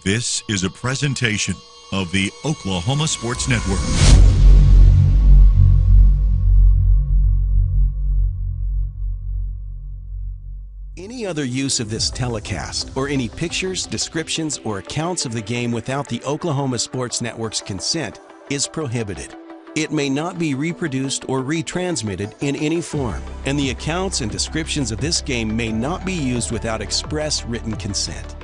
This is a presentation of the Oklahoma Sports Network. Any other use of this telecast or any pictures, descriptions, or accounts of the game without the Oklahoma Sports Network's consent is prohibited. It may not be reproduced or retransmitted in any form, and the accounts and descriptions of this game may not be used without express written consent.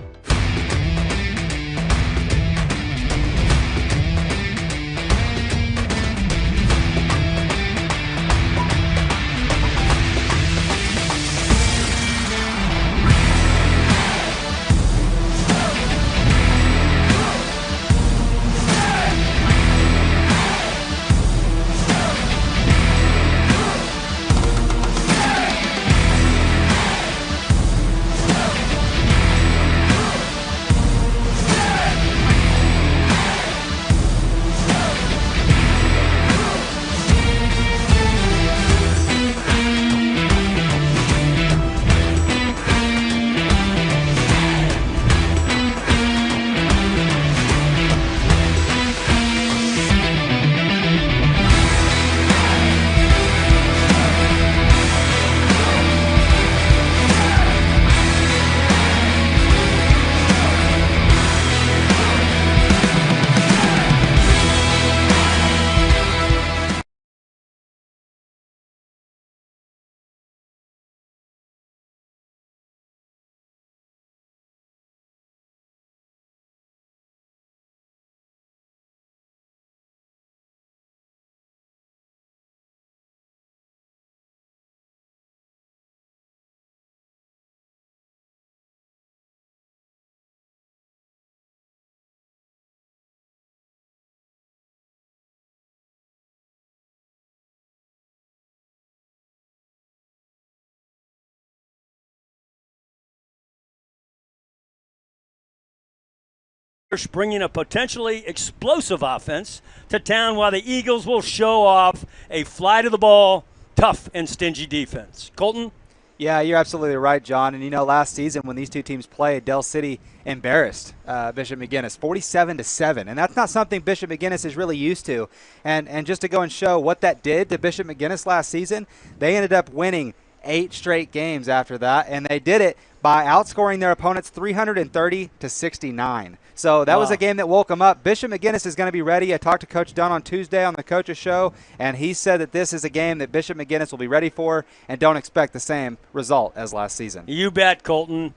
Bringing a potentially explosive offense to town while the Eagles will show off a fly to the ball, tough and stingy defense. Colton? Yeah, you're absolutely right, John. And, last season when these two teams played, Del City embarrassed Bishop McGuinness 47-7. And that's not something Bishop McGuinness is really used to. And just to go and show what that did to Bishop McGuinness last season, they ended up winning 8 straight games after that. And they did it by outscoring their opponents 330-69. So that was a game that woke them up. Bishop McGuinness is going to be ready. I talked to Coach Dunn on Tuesday on the Coach's Show, and he said that this is a game that Bishop McGuinness will be ready for and don't expect the same result as last season. You bet, Colton.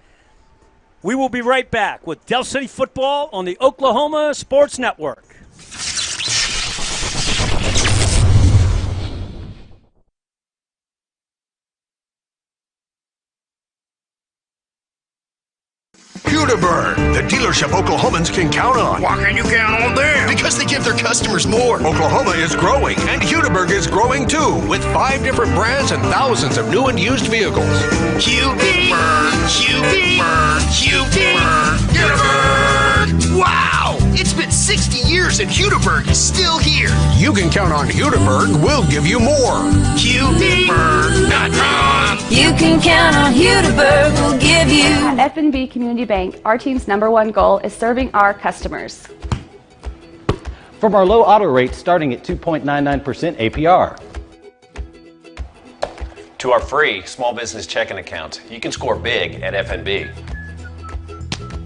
We will be right back with Del City football on the Oklahoma Sports Network. Hudiburn, the dealership Oklahomans can count on. Why can you count on them? Because they give their customers more. Oklahoma is growing, and Hudiburn is growing too, with 5 different brands and thousands of new and used vehicles. Hudiburn, Hudiburn, Hudiburn, Hudiburn. Wow! It's been 60 years and Hudiburn is still here. You can count on Hudiburn. We'll give you more. Hudiburn.com. You can count on Hudiburn. We'll give you. At F&B Community Bank, our team's #1 goal is serving our customers. From our low auto rate starting at 2.99% APR. To our free small business checking account, you can score big at FNB.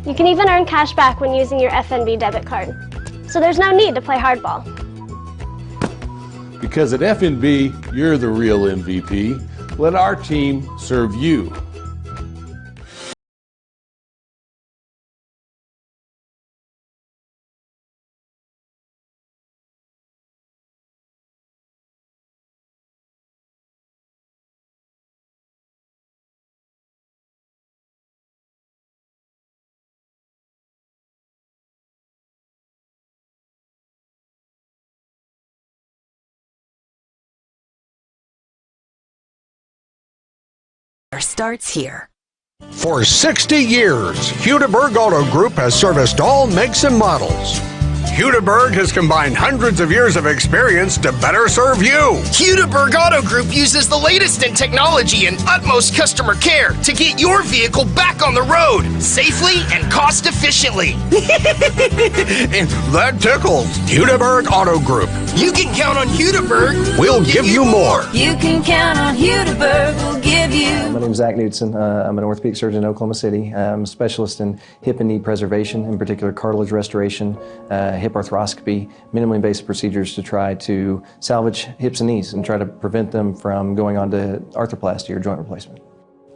You can even earn cash back when using your FNB debit card. So there's no need to play hardball. Because at FNB, you're the real MVP. Let our team serve you. Starts here. For 60 years, Hudiburn Auto Group has serviced all makes and models. Hudeberg has combined hundreds of years of experience to better serve you. Hudeberg Auto Group uses the latest in technology and utmost customer care to get your vehicle back on the road safely and cost efficiently. That tickles. Hudeberg Auto Group. You can count on Hudeberg. We'll give you more. You can count on Hudeberg, we'll give you. My name is Zach Knudsen. I'm an orthopedic surgeon in Oklahoma City. I'm a specialist in hip and knee preservation, in particular cartilage restoration, hip arthroscopy, minimally invasive procedures to try to salvage hips and knees and try to prevent them from going on to arthroplasty or joint replacement.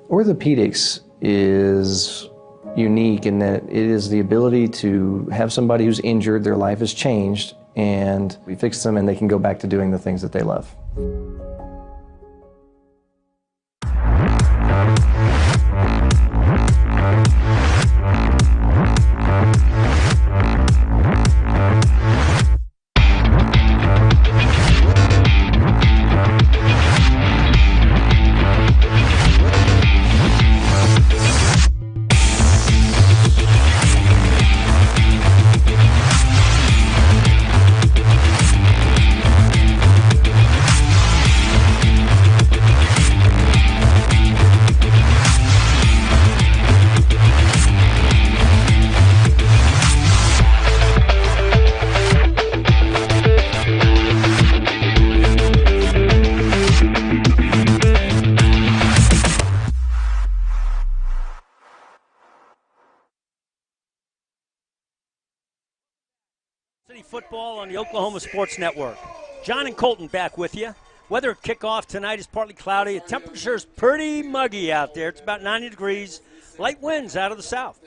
Orthopedics is unique in that it is the ability to have somebody who's injured, their life has changed, and we fix them and they can go back to doing the things that they love. Football on the Oklahoma Sports Network. John and Colton back with you. Weather at kickoff tonight is partly cloudy. The temperature is pretty muggy out there. It's about 90 degrees. Light winds out of the south.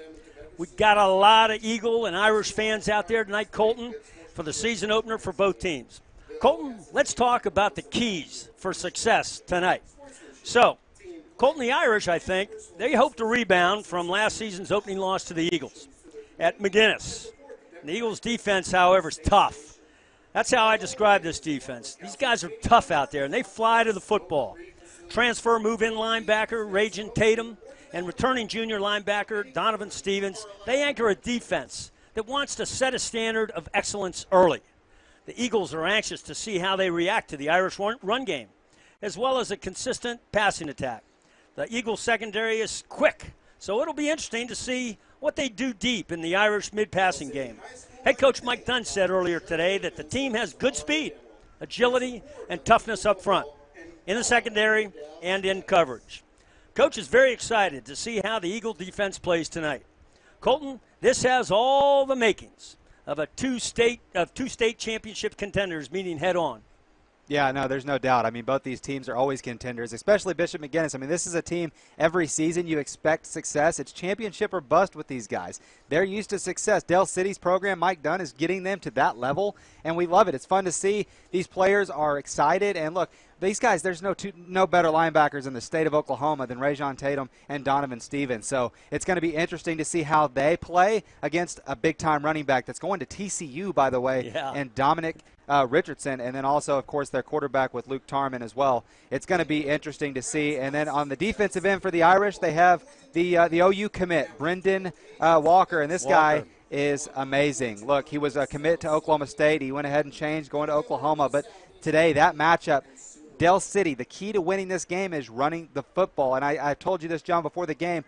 We've got a lot of Eagle and Irish fans out there tonight, Colton, for the season opener for both teams. Colton, let's talk about the keys for success tonight. So, Colton, the Irish, I think, they hope to rebound from last season's opening loss to the Eagles at McGuinness. The Eagles' defense, however, is tough. That's how I describe this defense. These guys are tough out there, and they fly to the football. Transfer move-in linebacker, Rajan Tatum, and returning junior linebacker, Donovan Stevens, they anchor a defense that wants to set a standard of excellence early. The Eagles are anxious to see how they react to the Irish run game, as well as a consistent passing attack. The Eagles' secondary is quick, so it'll be interesting to see what they do deep in the Irish mid-passing game. Head coach Mike Dunn said earlier today that the team has good speed, agility, and toughness up front, in the secondary and in coverage. Coach is very excited to see how the Eagle defense plays tonight. Colton, this has all the makings of two state championship contenders meeting head-on. Yeah, no, there's no doubt. I mean, both these teams are always contenders, especially Bishop McGuinness. I mean, this is a team every season you expect success. It's championship or bust with these guys. They're used to success. Dell City's program, Mike Dunn, is getting them to that level, and we love it. It's fun to see. These players are excited, and look, these guys, there's no better linebackers in the state of Oklahoma than Rajan Tatum and Donovan Stevens. So it's going to be interesting to see how they play against a big-time running back that's going to TCU, by the way, and Dominic Richardson, and then also, of course, their quarterback with Luke Tarman as well. It's going to be interesting to see. And then on the defensive end for the Irish, they have the OU commit, Brendan Walker, and this guy is amazing. Look, he was a commit to Oklahoma State. He went ahead and changed going to Oklahoma. But today, that matchup, Dell City, the key to winning this game is running the football. And I told you this, John, before the game.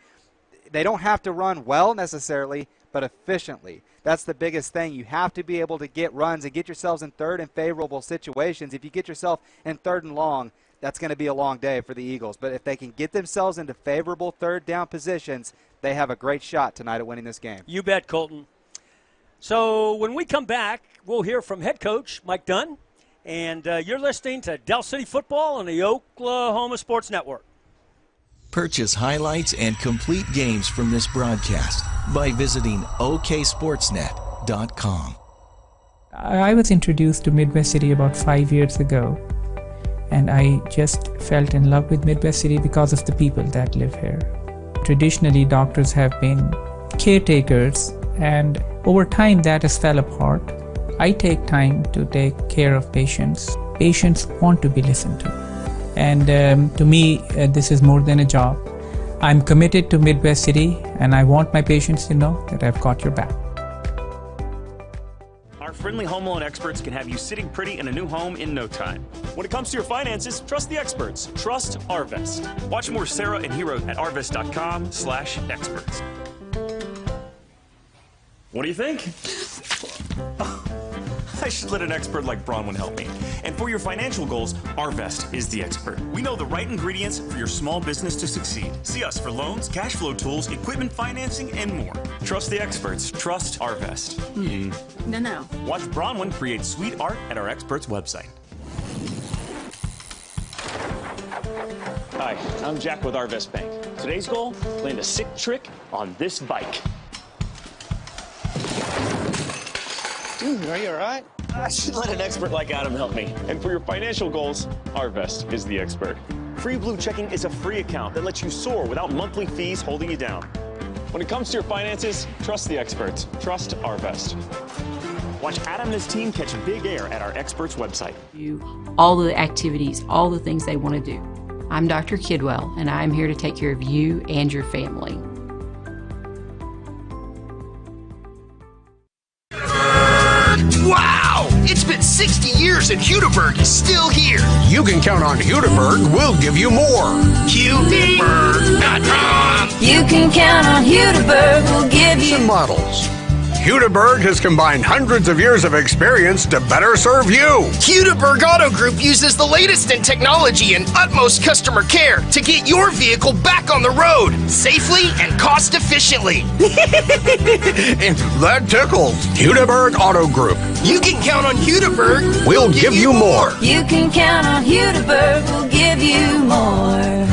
They don't have to run well necessarily, but efficiently. That's the biggest thing. You have to be able to get runs and get yourselves in third and favorable situations. If you get yourself in third and long, that's going to be a long day for the Eagles. But if they can get themselves into favorable third down positions, they have a great shot tonight at winning this game. You bet, Colton. So when we come back, we'll hear from head coach Mike Dunn. And you're listening to Dell City Football on the Oklahoma Sports Network. Purchase highlights and complete games from this broadcast by visiting oksportsnet.com. I was introduced to Midwest City about 5 years ago, and I just fell in love with Midwest City because of the people that live here. Traditionally, doctors have been caretakers, and over time that has fell apart. I take time to take care of patients. Patients want to be listened to. And to me, this is more than a job. I'm committed to Midwest City, and I want my patients to know that I've got your back. Our Our friendly home loan experts can have you sitting pretty in a new home in no time. When it comes to your finances, trust the experts. Trust Arvest. Watch more Sarah and Hero at arvest.com/experts. What do you think? I should let an expert like Bronwyn help me. And for your financial goals, Arvest is the expert. We know the right ingredients for your small business to succeed. See us for loans, cash flow tools, equipment financing, and more. Trust the experts. Trust Arvest. No. Watch Bronwyn create sweet art at our experts' website. Hi, I'm Jack with Arvest Bank. Today's goal, land a sick trick on this bike. Dude, are you all right? I should let an expert like Adam help me. And for your financial goals, Arvest is the expert. Free Blue Checking is a free account that lets you soar without monthly fees holding you down. When it comes to your finances, trust the experts. Trust Arvest. Watch Adam and his team catch big air at our experts' website. All the activities, all the things they want to do. I'm Dr. Kidwell, and I'm here to take care of you and your family. Wow! It's been 60 years and Hudeberg is still here. You can count on Hudeberg. We'll give you more. Hudeberg.com. You can count on Hudeberg. We'll give you Some models. Hudeberg has combined hundreds of years of experience to better serve you. Hudeberg Auto Group uses the latest in technology and utmost customer care to get your vehicle back on the road safely and cost efficiently. And that tickles. Hudeberg Auto Group. You can count on Hudeberg. We'll give you more. You can count on Hudeberg. We'll give you more.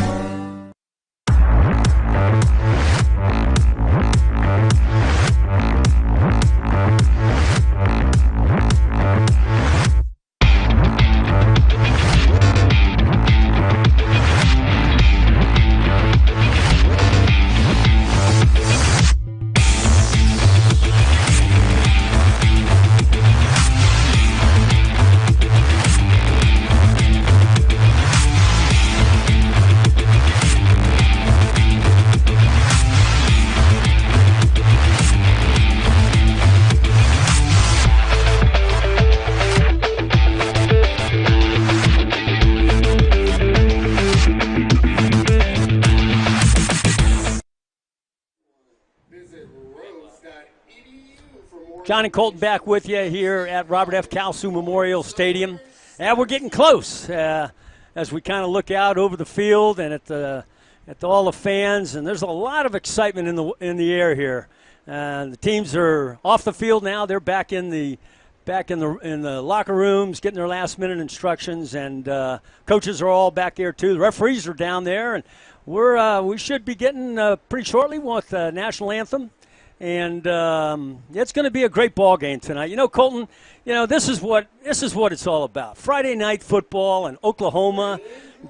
John and Colton back with you here at Robert F. Kalsu Memorial Stadium. And we're getting close as we kind of look out over the field and at all the fans. And there's a lot of excitement in the air here. The teams are off the field now. They're back in the locker rooms, getting their last-minute instructions, and coaches are all back there too. The referees are down there, and we should be getting pretty shortly with the national anthem. And it's going to be a great ball game tonight. You know, Colton, this is what it's all about. Friday night football in Oklahoma.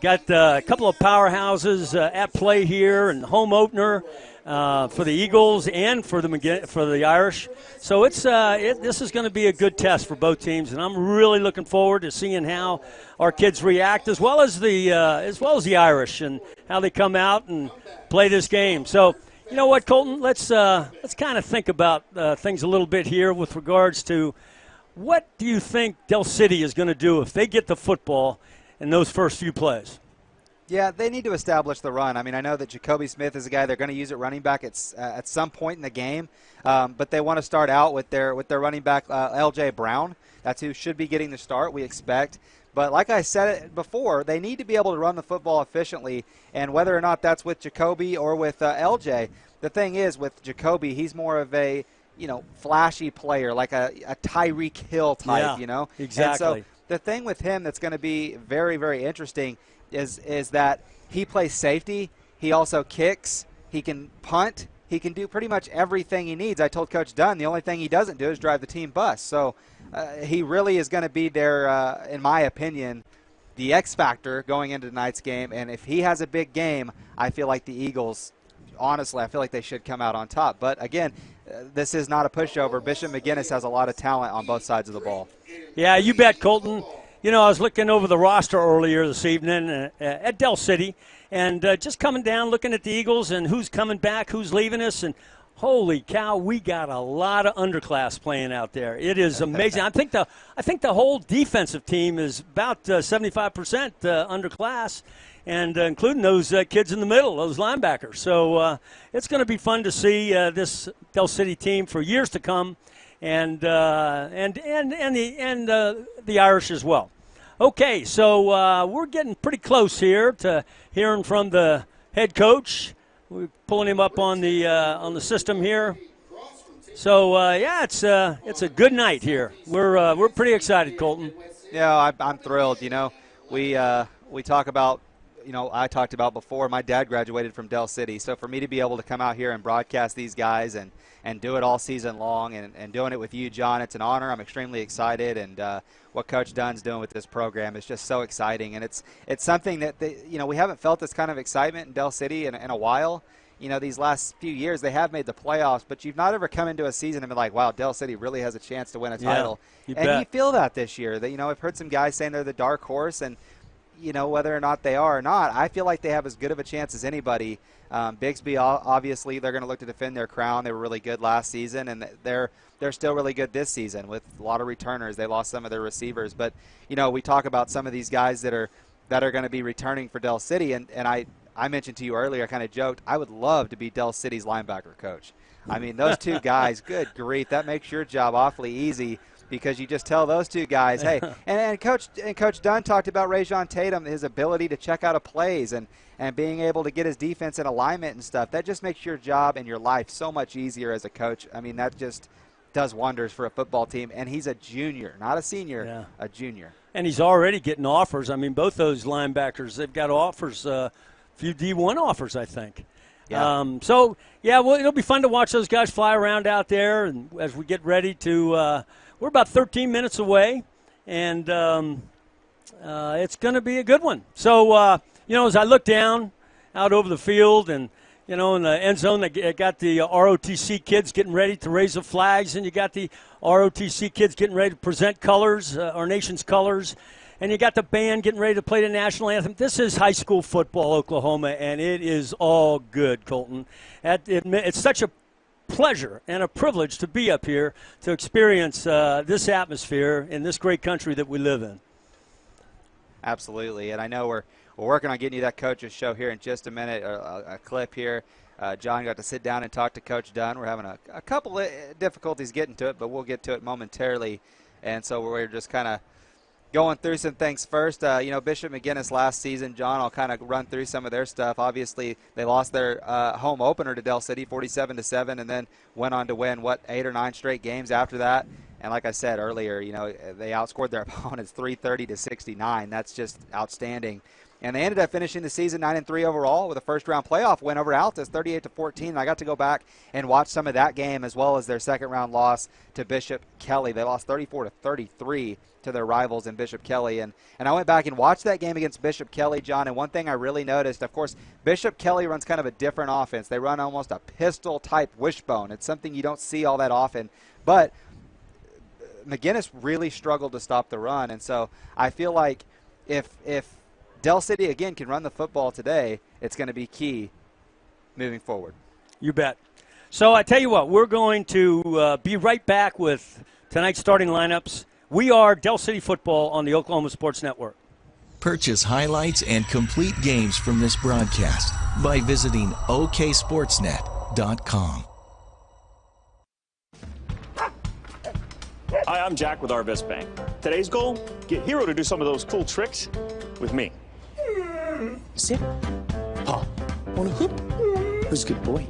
Got a couple of powerhouses at play here, and home opener for the Eagles and for the Irish. So this is going to be a good test for both teams, and I'm really looking forward to seeing how our kids react, as well as the Irish, and how they come out and play this game. So. You know what, Colton? Let's kind of think about things a little bit here with regards to what do you think Del City is going to do if they get the football in those first few plays? Yeah, they need to establish the run. I mean, I know that Jacoby Smith is a guy they're going to use at running back at some point in the game, but they want to start out with their running back, L.J. Brown. That's who should be getting the start, we expect. But like I said before, they need to be able to run the football efficiently, and whether or not that's with Jacoby or with LJ, the thing is with Jacoby, he's more of a flashy player, like a Tyreek Hill type, Exactly. And so the thing with him that's going to be very, very interesting is that he plays safety. He also kicks. He can punt. He can do pretty much everything he needs. I told Coach Dunn the only thing he doesn't do is drive the team bus. So he really is going to be there, in my opinion, the X factor going into tonight's game. And if he has a big game, I feel like the Eagles, honestly, I feel like they should come out on top. But, again, this is not a pushover. Bishop McGuinness has a lot of talent on both sides of the ball. Yeah, you bet, Colton. I was looking over the roster earlier this evening at Del City, and just coming down, looking at the Eagles and who's coming back, who's leaving us, and Holy cow, we got a lot of underclass playing out there. It is amazing. I think the whole defensive team is about 75% underclass, and including those kids in the middle, those linebackers. So it's going to be fun to see this Del City team for years to come, and the Irish as well. Okay, so we're getting pretty close here to hearing from the head coach. We're pulling him up on the system here. So yeah, it's a good night here. We're pretty excited, Colton. Yeah, I'm thrilled. You know, we talk about, you know, I talked about before. My dad graduated from Del City, so for me to be able to come out here and broadcast these guys and do it all season long and doing it with you, John, it's an honor. I'm extremely excited, and what Coach Dunn's doing with this program is just so exciting, and it's something that we haven't felt this kind of excitement in Del City in a while. You know, these last few years they have made the playoffs, but you've not ever come into a season and been like, wow, Del City really has a chance to win a title. You and bet. you feel that this year. That, you know, I've heard some guys saying they're the dark horse, and you know, whether or not they are or not, I feel like they have as good of a chance as anybody. Bigsby, obviously, they're going to look to defend their crown. They were really good last season, and they're still really good this season with a lot of returners. They lost some of their receivers, but you know, we talk about some of these guys that are going to be returning for Del City, and I mentioned to you earlier, I kind of joked, I would love to be Del City's linebacker coach. I mean, those two guys, good grief, that makes your job awfully easy, because you just tell those two guys, hey, and Coach Dunn talked about Rajon Tatum, his ability to check out of plays and being able to get his defense in alignment and stuff. That just makes your job and your life so much easier as a coach. I mean, that just does wonders for a football team. And he's a junior, not a senior, a junior. And he's already getting offers. I mean, both those linebackers, they've got offers, a few D1 offers, I think. Yeah. So, yeah, well, it'll be fun to watch those guys fly around out there, and as we get ready to we're about 13 minutes away, and it's going to be a good one. So, you know, as I look down out over the field, and, you know, in the end zone, they got the ROTC kids getting ready to raise the flags, and you got the ROTC kids getting ready to present colors, our nation's colors, and you got the band getting ready to play the national anthem. This is high school football, Oklahoma, and it is all good, Colton. It's such a pleasure and a privilege to be up here to experience this atmosphere in this great country that we live in. Absolutely, and I know we're working on getting you that coach's show here in just a minute, a clip here. John got to sit down and talk to Coach Dunn. We're having a couple of difficulties getting to it, but we'll get to it momentarily, and so we're just kind of going through some things first. You know, Bishop McGuinness last season, John, I'll kind of run through some of their stuff. Obviously, they lost their home opener to Del City, 47-7, and then went on to win, 8 or 9 straight games after that. And like I said earlier, you know, they outscored their opponents 330-69. That's just outstanding. And they ended up finishing the season 9-3 overall with a first-round playoff win over Altus, 38-14. I got to go back and watch some of that game, as well as their second-round loss to Bishop Kelly. They lost 34-33 to their rivals in Bishop Kelly. And I went back and watched that game against Bishop Kelly, John, and one thing I really noticed, of course, Bishop Kelly runs kind of a different offense. They run almost a pistol-type wishbone. It's something you don't see all that often. But McGuinness really struggled to stop the run, and so I feel like if Del City, again, can run the football today, it's going to be key moving forward. You bet. So I tell you what, we're going to be right back with tonight's starting lineups. We are Del City Football on the Oklahoma Sports Network. Purchase highlights and complete games from this broadcast by visiting oksportsnet.com. Hi, I'm Jack with Arvest Bank. Today's goal, get Hero to do some of those cool tricks with me. Sit. Paw. Want a hoop? Who's a good boy?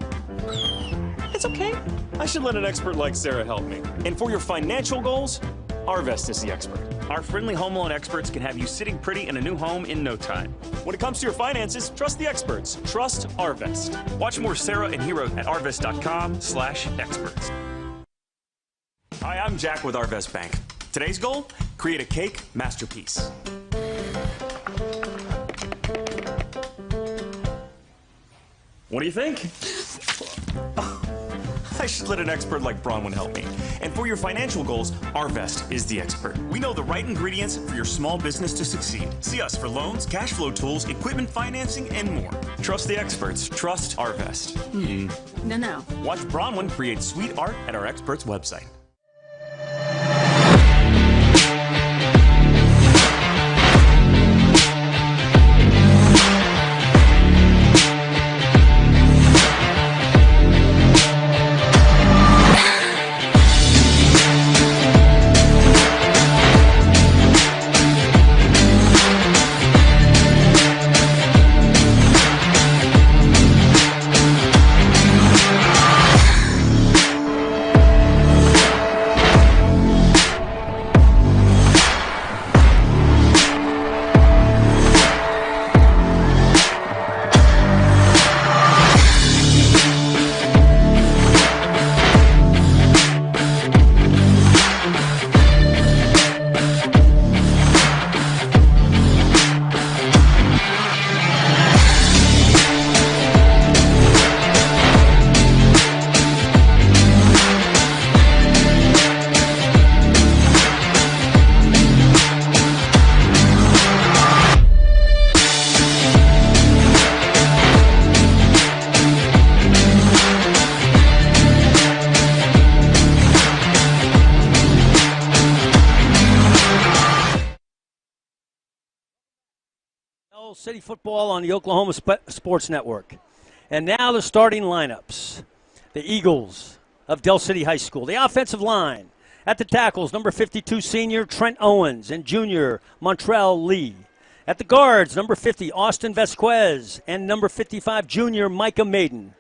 It's okay. I should let an expert like Sarah help me. And for your financial goals, Arvest is the expert. Our friendly home loan experts can have you sitting pretty in a new home in no time. When it comes to your finances, trust the experts. Trust Arvest. Watch more Sarah and Hero at arvest.com/experts. Hi, I'm Jack with Arvest Bank. Today's goal, create a cake masterpiece. What do you think? I should let an expert like Bronwyn help me. And for your financial goals, Arvest is the expert. We know the right ingredients for your small business to succeed. See us for loans, cash flow tools, equipment financing, and more. Trust the experts. Trust Arvest. No. Watch Bronwyn create sweet art at our experts' website. City football on the Oklahoma Sports Network. And now the starting lineups. The Eagles of Del City High School. The offensive line. At the tackles, number 52 senior Trent Owens and junior Montrell Lee. At the guards, number 50 Austin Vesquez and number 55 junior Micah Maiden.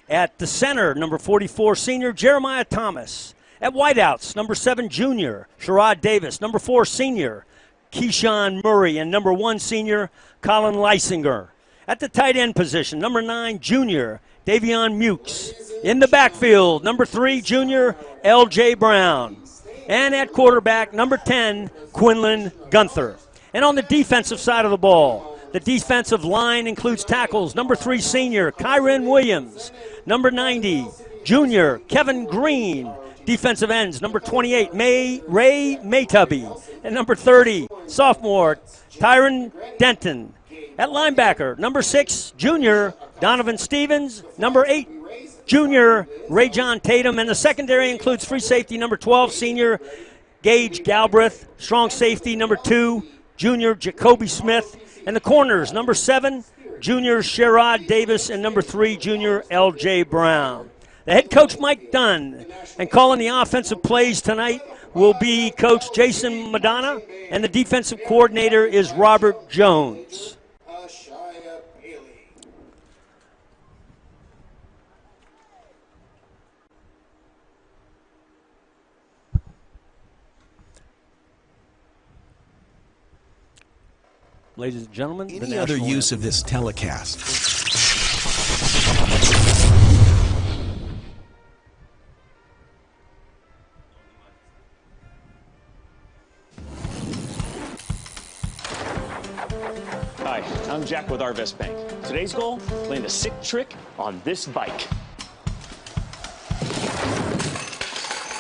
At the center, number 44 senior Jeremiah Thomas. At wideouts, number 7 junior Sherrod Davis, number 4 senior Keyshawn Murray, and number 1 senior Colin Leisinger. At the tight end position, number 9 junior Davion Mukes. In the backfield, number 3 junior L.J. Brown. And at quarterback, number 10 Quinlan Gunther. And on the defensive side of the ball, the defensive line includes tackles, number 3 senior Kyron Williams, number 90 junior Kevin Green. Defensive ends, number 28, Ray Maytubby, and number 30, sophomore Tyron Denton. At linebacker, number 6, junior Donovan Stevens, number 8, junior Ray John Tatum, and the secondary includes free safety, number 12, senior Gage Galbraith, strong safety, number 2, junior Jacoby Smith, and the corners, number 7, junior Sherrod Davis, and number 3, junior L.J. Brown. The head coach, Mike Dunn, and calling the offensive plays tonight will be Coach Jason Madonna, and the defensive coordinator is Robert Jones. Ladies and gentlemen, any other use of this telecast. Hi, I'm Jack with Arvest Bank. Today's goal, land a sick trick on this bike.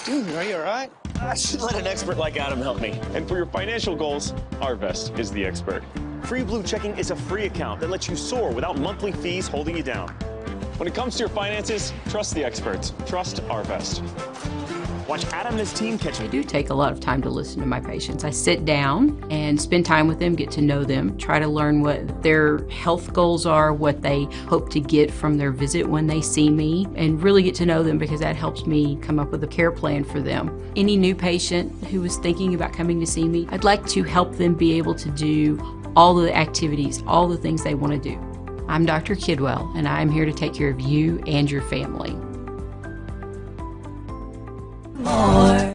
Dude, are you all right? I should let an expert like Adam help me. And for your financial goals, Arvest is the expert. Free Blue Checking is a free account that lets you soar without monthly fees holding you down. When it comes to your finances, trust the experts. Trust Arvest. Watch Adam and his team catch I do take a lot of time to listen to my patients. I sit down and spend time with them, get to know them, try to learn what their health goals are, what they hope to get from their visit when they see me, and really get to know them because that helps me come up with a care plan for them. Any new patient who is thinking about coming to see me, I'd like to help them be able to do all the activities, all the things they want to do. I'm Dr. Kidwell, and I'm here to take care of you and your family. More.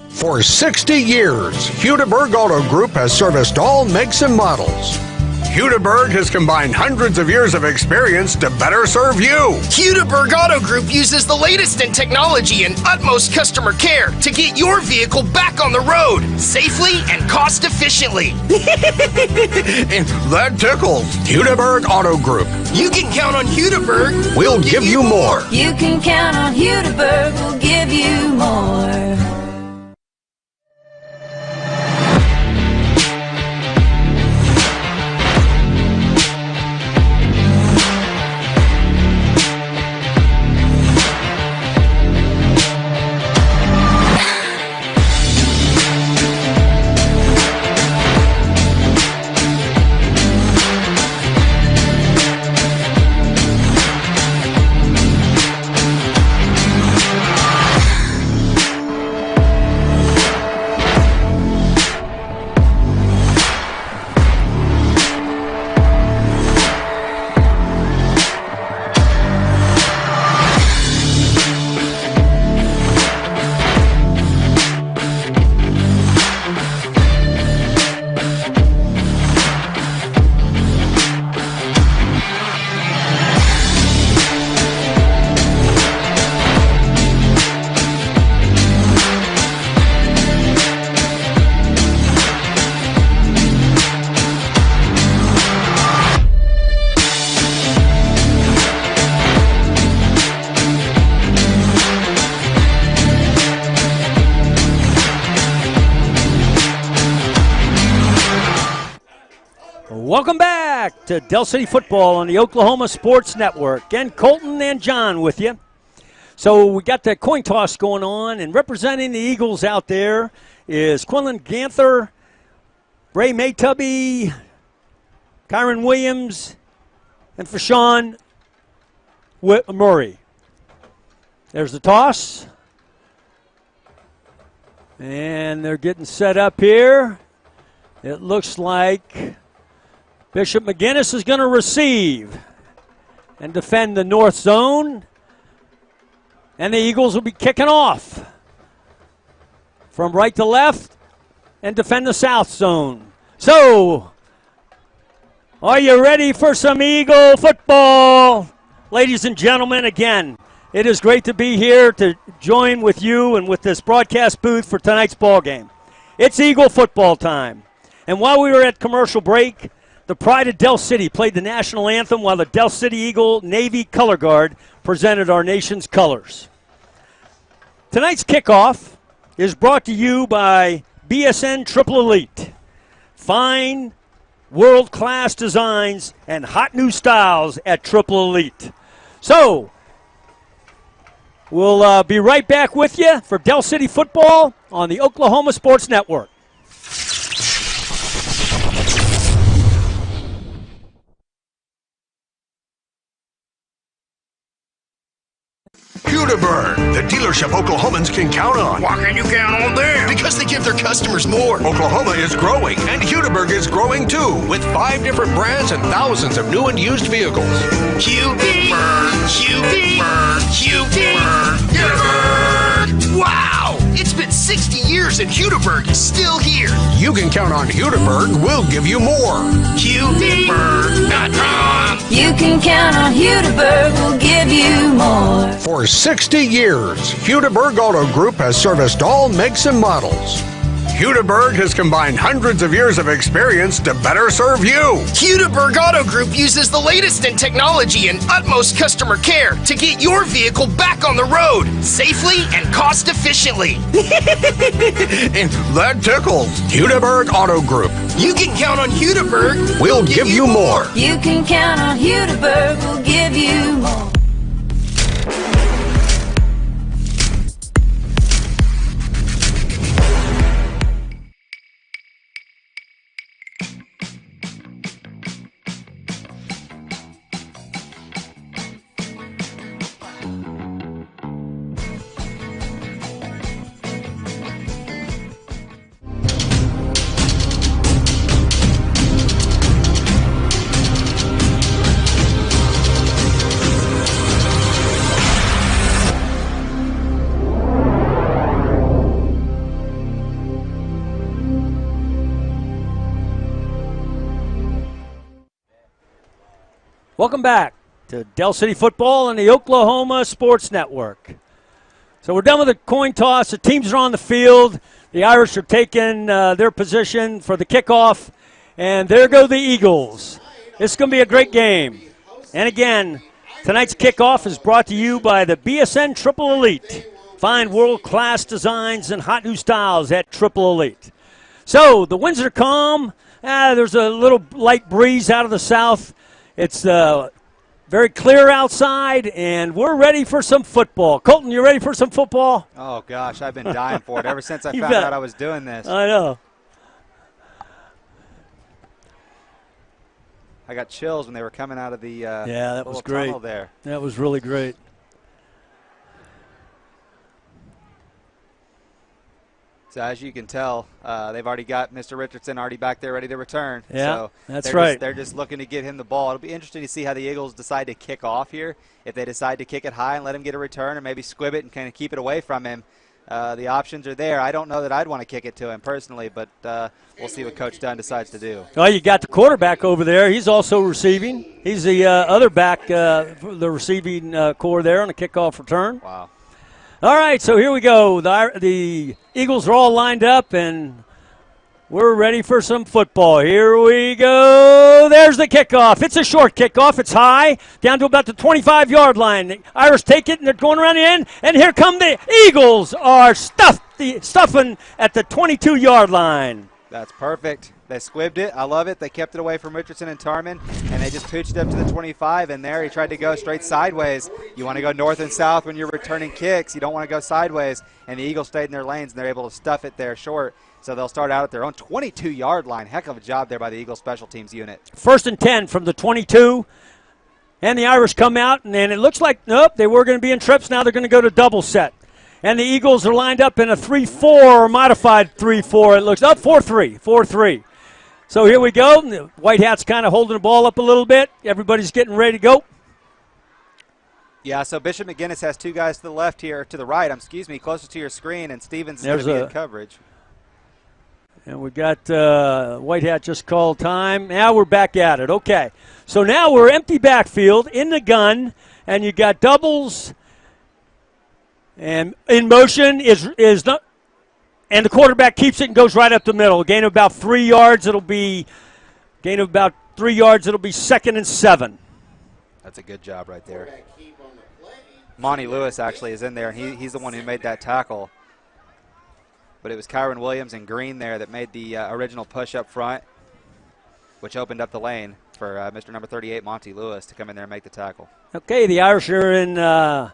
For 60 years, Hudeberg Auto Group has serviced all makes and models. Hudeberg has combined hundreds of years of experience to better serve you. Hudeberg Auto Group uses the latest in technology and utmost customer care to get your vehicle back on the road safely and cost efficiently. And that tickles. Hudeberg Auto Group. You can count on Hudeberg. We'll give you more. You can count on Hudeberg. We'll give you more. Welcome back to Del City Football on the Oklahoma Sports Network. Again, Colton and John with you. So we got the coin toss going on, and representing the Eagles out there is Quinlan Ganther, Ray Maytubby, Kyron Williams, and Fashawn Murray. There's the toss. And they're getting set up here. It looks like Bishop McGuinness is going to receive and defend the north zone. And the Eagles will be kicking off from right to left and defend the south zone. So, are you ready for some Eagle football? Ladies and gentlemen, again, it is great to be here to join with you and with this broadcast booth for tonight's ball game. It's Eagle football time. And while we were at commercial break, the Pride of Del City played the national anthem while the Del City Eagle Navy Color Guard presented our nation's colors. Tonight's kickoff is brought to you by BSN Triple Elite. Fine, world-class designs and hot new styles at Triple Elite. So, we'll be right back with you for Del City football on the Oklahoma Sports Network. Hudeberg, the dealership Oklahomans can count on. Why can you count on them? Because they give their customers more. Oklahoma is growing, and Hudeberg is growing too, with 5 different brands and thousands of new and used vehicles. Hudeberg, Hudeberg, Hudeberg, Hudeberg. Wow! It's been 60 years and Hudeberg is still here. You can count on Hudeberg. We'll give you more. Hudeberg.com. You can count on Hudeberg. We'll give you more. For 60 years, Hudeberg Auto Group has serviced all makes and models. Hudeberg has combined hundreds of years of experience to better serve you. Hudeberg Auto Group uses the latest in technology and utmost customer care to get your vehicle back on the road safely and cost efficiently. And that tickles. Hudeberg Auto Group. You can count on Hudeberg. We'll give you more. You can count on Hudeberg. We'll give you more. Welcome back to Del City Football and the Oklahoma Sports Network. So we're done with the coin toss. The teams are on the field. The Irish are taking their position for the kickoff. And there go the Eagles. This is going to be a great game. And again, tonight's kickoff is brought to you by the BSN Triple Elite. Find world-class designs and hot new styles at Triple Elite. So the winds are calm. There's a little light breeze out of the south. It's very clear outside, and we're ready for some football. Colton, you ready for some football? Oh, gosh, I've been dying for it ever since I found out I was doing this. I know. I got chills when they were coming out of the that was great. tunnel there. That was really great. So as you can tell, they've already got Mr. Richardson already back there ready to return. Yeah, so that's right. They're just looking to get him the ball. It'll be interesting to see how the Eagles decide to kick off here. If they decide to kick it high and let him get a return, or maybe squib it and kind of keep it away from him. The options are there. I don't know that I'd want to kick it to him personally, but we'll see what Coach Dunn decides to do. Well, you got the quarterback over there. He's also receiving. He's the other back, for the receiving core there on the kickoff return. Wow. All right, so here we go. The Eagles are all lined up, and we're ready for some football. Here we go. There's the kickoff. It's a short kickoff. It's high, down to about the 25-yard line. The Irish take it, and they're going around the end, and here come the Eagles are stuffing at the 22-yard line. That's perfect. They squibbed it. I love it. They kept it away from Richardson and Tarman, and they just pooched it up to the 25, and there he tried to go straight sideways. You want to go north and south when you're returning kicks. You don't want to go sideways, and the Eagles stayed in their lanes, and they're able to stuff it there short. So they'll start out at their own 22-yard line. Heck of a job there by the Eagles special teams unit. 1st and 10 from the 22, and the Irish come out, and it looks like, nope, they were going to be in trips. Now they're going to go to double set. And the Eagles are lined up in a 3-4 or modified 3-4. It looks up 4-3, 4-3. So here we go. The White Hats kind of holding the ball up a little bit. Everybody's getting ready to go. Yeah, so Bishop McGuinness has two guys to the left here, to the right, closer to your screen, and Stevens is going to be in coverage. And we got White Hat just called time. Now we're back at it. Okay. So now we're empty backfield in the gun, and you got doubles. And in motion is not, and the quarterback keeps it and goes right up the middle. Gain of about 3 yards. It'll be 2nd and 7. That's a good job right there. Monty Lewis actually is in there, and he's the one who made that tackle. But it was Kyron Williams and Green there that made the original push up front, which opened up the lane for Mr. number 38, Monty Lewis, to come in there and make the tackle. Okay, the Irish are in.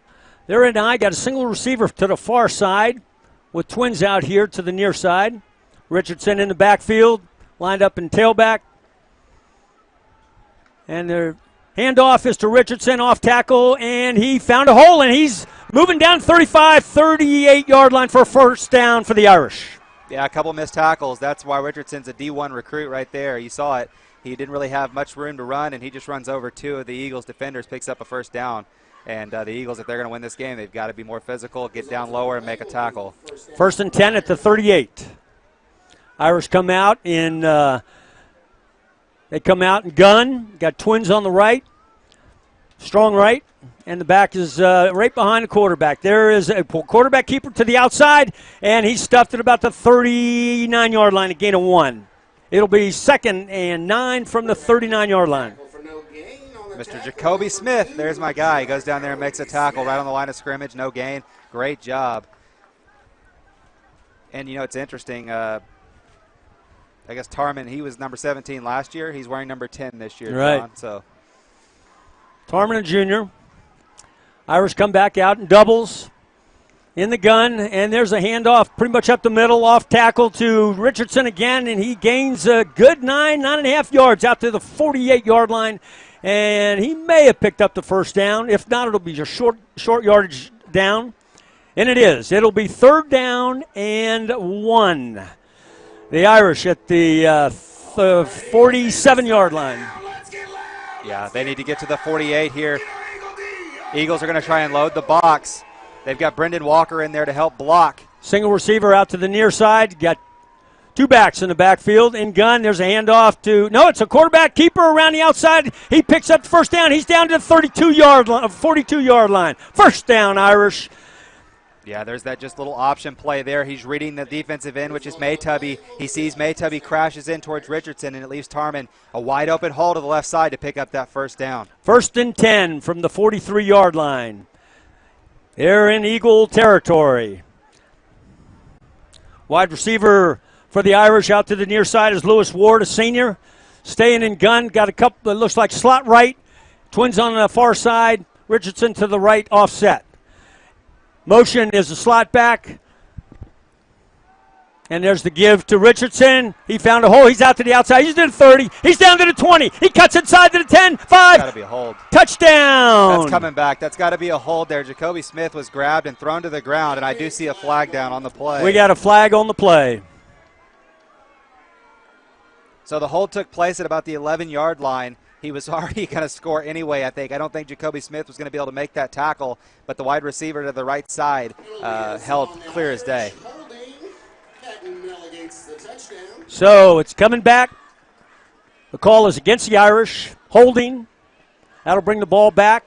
They're in I. Got a single receiver to the far side with twins out here to the near side. Richardson in the backfield, lined up in tailback. And their handoff is to Richardson off tackle, and he found a hole, and he's moving down 35, 38-yard line for a first down for the Irish. Yeah, a couple missed tackles. That's why Richardson's a D1 recruit right there. You saw it. He didn't really have much room to run, and he just runs over two of the Eagles defenders, picks up a first down. And the Eagles, if they're going to win this game, they've got to be more physical, get down lower, and make a tackle. 1st and 10 at the 38. Irish come out in gun. Got twins on the right, strong right, and the back is right behind the quarterback. There is a quarterback keeper to the outside, and he's stuffed at about the 39-yard line, a gain of 1. It'll be 2nd and 9 from the 39-yard line. Mr. Jacoby Smith, there's my guy. He goes down there and makes a tackle right on the line of scrimmage, no gain. Great job. And, you know, it's interesting. I guess Tarman, he was number 17 last year. He's wearing number 10 this year, right. John, so. Tarman, a junior. Irish come back out in doubles in the gun, and there's a handoff pretty much up the middle, off tackle to Richardson again, and he gains a good 9.5 yards out to the 48-yard line. And he may have picked up the first down. If not, it'll be just short yardage down. And it is. It'll be 3rd down and 1. The Irish at the 47-yard line. Yeah, they need to get to the 48 here. Eagles are going to try and load the box. They've got Brendan Walker in there to help block. Single receiver out to the near side. Got Two backs in the backfield. In gun, there's a handoff to, no, it's a quarterback keeper around the outside. He picks up the first down. He's down to the 42-yard line, 42-yard line. First down, Irish. Yeah, there's that just little option play there. He's reading the defensive end, which is Maytubby. He sees Maytubby, crashes in towards Richardson, and it leaves Tarman a wide open hole to the left side to pick up that first down. 1st and 10 from the 43-yard line. They're in Eagle territory. Wide receiver for the Irish out to the near side is Lewis Ward, a senior. Staying in gun, got a couple that looks like slot right. Twins on the far side. Richardson to the right, offset. Motion is a slot back. And there's the give to Richardson. He found a hole. He's out to the outside. He's to the 30. He's down to the 20. He cuts inside to the 10, 5. That's got to be a hold. Touchdown. That's coming back. That's got to be a hold there. Jacoby Smith was grabbed and thrown to the ground, and I do see a flag down on the play. We got a flag on the play. So the hold took place at about the 11-yard line. He was already going to score anyway, I think. I don't think Jacoby Smith was going to be able to make that tackle, but the wide receiver to the right side held clear as day. So it's coming back. The call is against the Irish. Holding. That'll bring the ball back.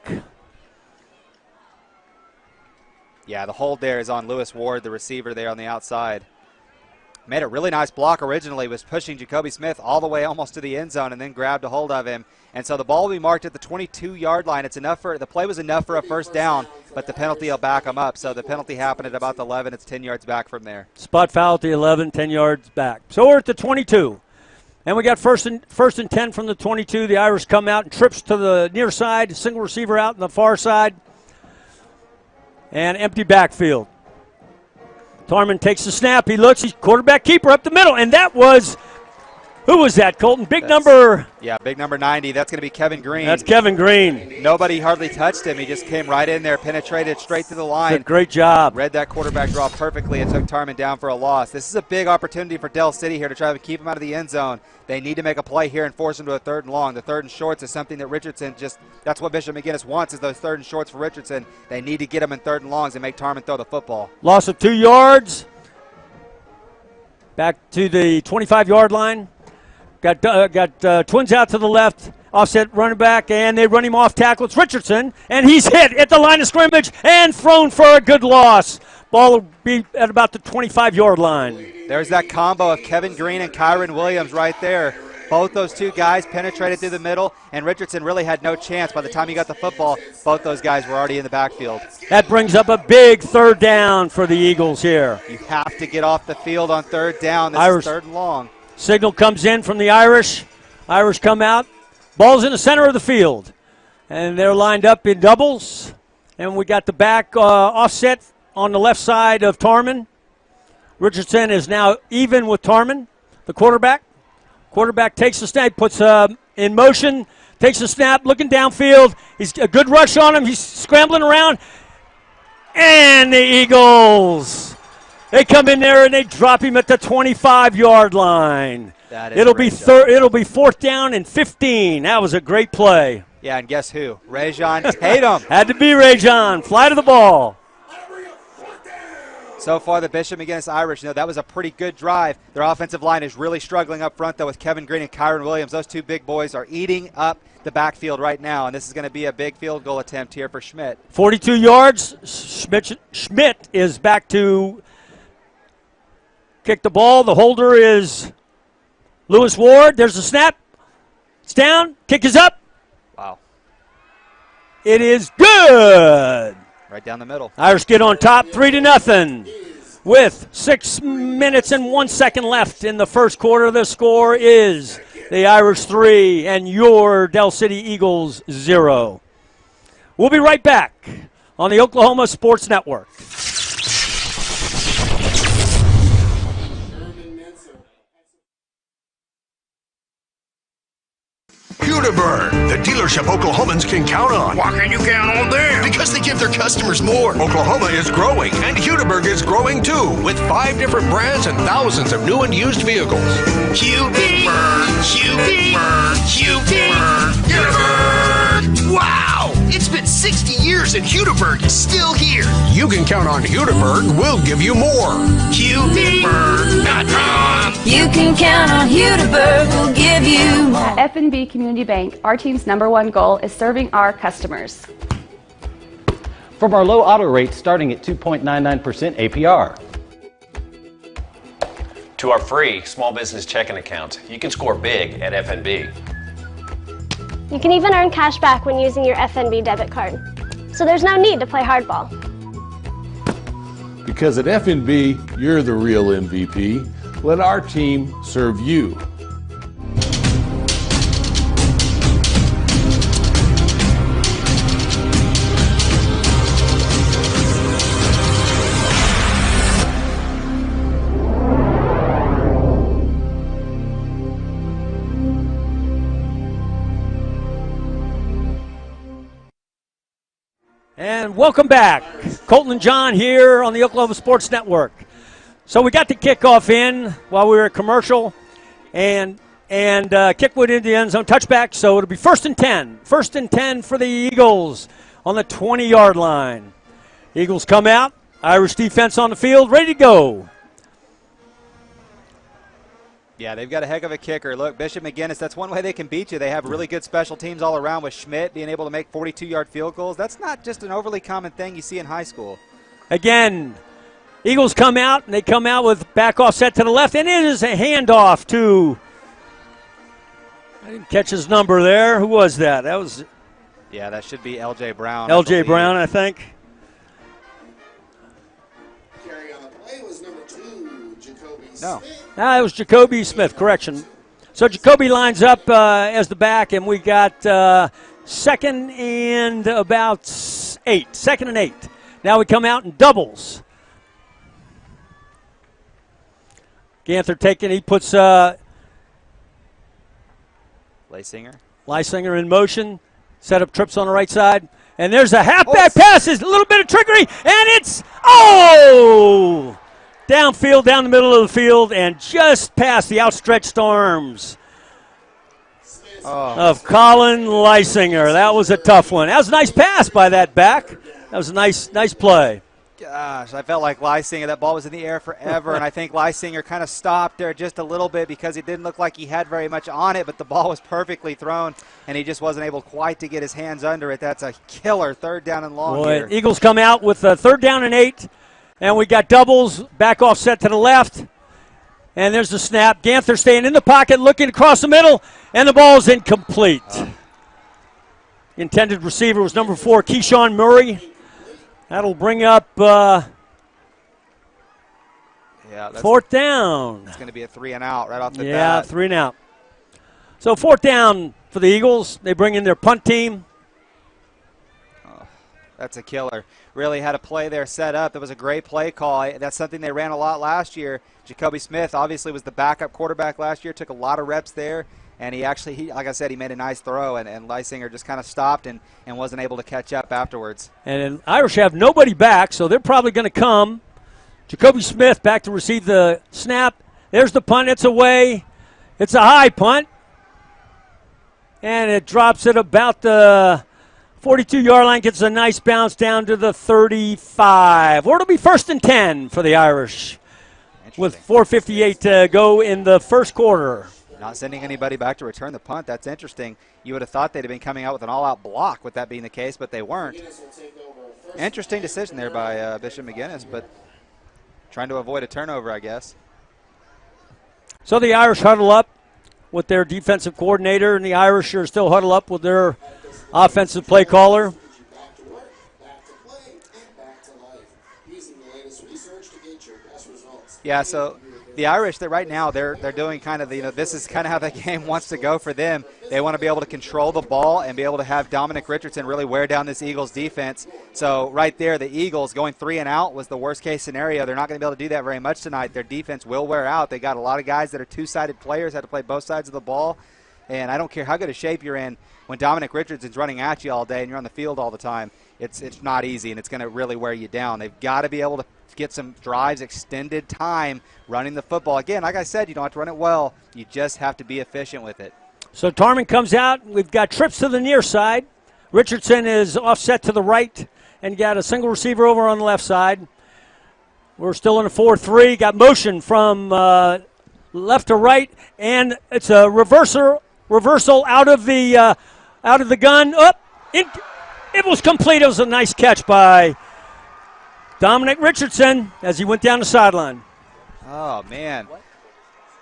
Yeah, the hold there is on Lewis Ward, the receiver there on the outside. Made a really nice block originally, was pushing Jacoby Smith all the way almost to the end zone and then grabbed a hold of him. And so the ball will be marked at the 22-yard line. It's enough for the play was enough for a first down, but the penalty will back them up. So the penalty happened at about the 11. It's 10 yards back from there. Spot foul at the 11, 10 yards back. So we're at the 22. And we got first and 10 from the 22. The Irish come out and trips to the near side, single receiver out on the far side, and empty backfield. Tarman takes the snap. He looks. He's quarterback keeper up the middle. And that was, who was that, Colton? Big number. Yeah, big number 90. That's going to be Kevin Green. That's Kevin Green. Nobody hardly touched him. He just came right in there, penetrated straight to the line. Great job. Read that quarterback draw perfectly and took Tarman down for a loss. This is a big opportunity for Del City here to try to keep him out of the end zone. They need to make a play here and force him to a 3rd and long. The 3rd and shorts is something that Richardson that's what Bishop McGuinness wants, is those 3rd and shorts for Richardson. They need to get him in 3rd and longs and make Tarman throw the football. Loss of 2 yards. Back to the 25-yard line. Got Twins out to the left. Offset running back, and they run him off tackle. It's Richardson, and he's hit at the line of scrimmage and thrown for a good loss. Ball will be at about the 25-yard line. There's that combo of Kevin Green and Kyron Williams right there. Both those two guys penetrated through the middle, and Richardson really had no chance. By the time he got the football, both those guys were already in the backfield. That brings up a big 3rd down for the Eagles here. You have to get off the field on 3rd down. This is 3rd and long. Signal comes in from the Irish. Irish come out. Ball's in the center of the field. And they're lined up in doubles. And we got the back offset on the left side of Tarman. Richardson is now even with Tarman, the quarterback. Quarterback takes the snap, puts in motion, takes the snap, looking downfield. He's a good rush on him. He's scrambling around. And the Eagles, they come in there and they drop him at the 25-yard line. It'll be 4th down and 15. That was a great play. Yeah, and guess who? Rajon Tatum. Had to be Rajon. Fly to the ball. So far, the Bishop McGuinness Irish, that was a pretty good drive. Their offensive line is really struggling up front, though, with Kevin Green and Kyron Williams. Those two big boys are eating up the backfield right now, and this is going to be a big field goal attempt here for Schmidt. 42 yards. Schmidt is back to kick the ball. The holder is Lewis Ward. There's the snap. It's down. Kick is up. Wow. It is good. Right down the middle. Irish get on top, 3-0. With 6 minutes and 1 second left in the first quarter, the score is the Irish 3 and your Del City Eagles 0. We'll be right back on the Oklahoma Sports Network. Hudiburg, the dealership Oklahomans can count on. Why can you count on them? Because they give their customers more. Oklahoma is growing, and Hudiburg is growing too, with 5 different brands and thousands of new and used vehicles. Hudiburg, Hudiburg, Hudiburg, Hudiburg! Wow! It's been 60 years and Hudiburg is still here. You can count on Hudiburg. We'll give you more. Hudiburg.com. You can count on Hudaberg, we'll give you more. At F&B Community Bank, our team's #1 goal is serving our customers. From our low auto rates starting at 2.99% APR. To our free small business checking account, you can score big at FNB. You can even earn cash back when using your FNB debit card. So there's no need to play hardball. Because at FNB, you're the real MVP. Let our team serve you. And welcome back. Colton and John here on the Oklahoma Sports Network. So we got the kickoff in while we were at commercial, and kick went into the end zone, touchback, so it'll be 1st and 10. 1st and 10 for the Eagles on the 20-yard line. Eagles come out, Irish defense on the field, ready to go. Yeah, they've got a heck of a kicker. Look, Bishop McGuinness, that's one way they can beat you. They have really good special teams all around with Schmidt being able to make 42-yard field goals. That's not just an overly common thing you see in high school. Again, Eagles come out, and they come out with back offset to the left, and it is a handoff to, I didn't catch his number there. Who was that? That was. Yeah, that should be L.J. Brown. L.J. Brown, I think. Carry on the play was number 2, Jacoby No. Smith. It was Jacoby Smith, correction. So Jacoby lines up as the back, and we got 2nd and about 8. 2nd and 8. Now we come out in doubles. Ganther taking, he puts Lysinger in motion, set up trips on the right side, and there's a halfback pass, is a little bit of trickery, and it's, downfield, down the middle of the field, and just past the outstretched arms of Colin Lysinger. That was a tough one. That was a nice pass by that back. That was a nice play. Gosh, I felt like Lysinger, that ball was in the air forever, and I think Lysinger kind of stopped there just a little bit because it didn't look like he had very much on it, but the ball was perfectly thrown, and he just wasn't able quite to get his hands under it. That's a killer 3rd down and long here. Eagles come out with 3rd down and 8, and we got doubles, back offset to the left, and there's the snap. Ganther staying in the pocket, looking across the middle, and the ball's incomplete. Intended receiver was number 4, Keyshawn Murray. That'll bring up 4th down. It's going to be a 3 and out right off the bat. Yeah, 3 and out. So 4th down for the Eagles. They bring in their punt team. That's a killer. Really had a play there set up. That was a great play call. That's something they ran a lot last year. Jacoby Smith obviously was the backup quarterback last year, took a lot of reps there. And he like I said, he made a nice throw, and Lysinger just kind of stopped and wasn't able to catch up afterwards. And Irish have nobody back, so they're probably going to come. Jacoby Smith back to receive the snap. There's the punt. It's away. It's a high punt. And it drops at about the 42-yard line, gets a nice bounce down to the 35. Or it'll be 1st and 10 for the Irish with 4:58 to go in the first quarter. Not sending anybody back to return the punt. That's interesting. You would have thought they'd have been coming out with an all-out block with that being the case, but they weren't. Interesting decision there by Bishop McGuinness, but trying to avoid a turnover, I guess. So the Irish huddle up with their defensive coordinator, and the Irish are still huddle up with their offensive play caller. Yeah, so the Irish, right now, they're doing kind of this is kind of how the game wants to go for them. They want to be able to control the ball and be able to have Dominic Richardson really wear down this Eagles defense. So right there, the Eagles going 3 and out was the worst case scenario. They're not going to be able to do that very much tonight. Their defense will wear out. They got a lot of guys that are two-sided players, had to play both sides of the ball. And I don't care how good a shape you're in, when Dominic Richardson's running at you all day and you're on the field all the time, it's not easy, and it's going to really wear you down. They've got to be able to get some drives, extended time running the football. Again, like I said, you don't have to run it well. You just have to be efficient with it. So Tarman comes out. We've got trips to the near side. Richardson is offset to the right and got a single receiver over on the left side. We're still in a 4-3. Got motion from left to right, and it's a reversal out of the gun. It was complete. It was a nice catch by Dominic Richardson as he went down the sideline. Oh, man.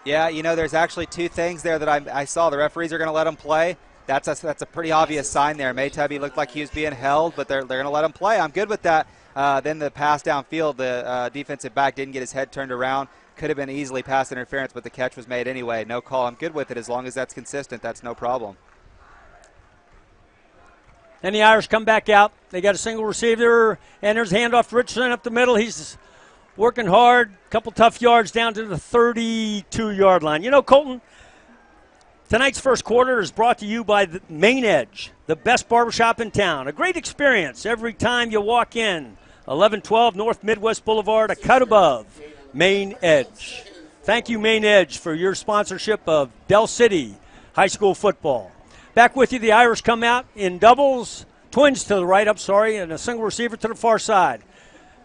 Yeah, there's actually two things there that I saw. The referees are going to let him play. That's a pretty obvious sign there. Maytubby looked like he was being held, but they're going to let him play. I'm good with that. Then the pass downfield, the defensive back didn't get his head turned around. Could have been easily pass interference, but the catch was made anyway. No call. I'm good with it as long as that's consistent. That's no problem. Then the Irish come back out. They got a single receiver, and there's a handoff to Richardson up the middle. He's working hard. A couple tough yards down to the 32-yard line. Colton, tonight's first quarter is brought to you by the Main Edge, the best barbershop in town. A great experience every time you walk in. 1112 North Midwest Boulevard, a cut above Main Edge. Thank you, Main Edge, for your sponsorship of Del City High School football. Back with you, the Irish come out in doubles, twins to the right, and a single receiver to the far side.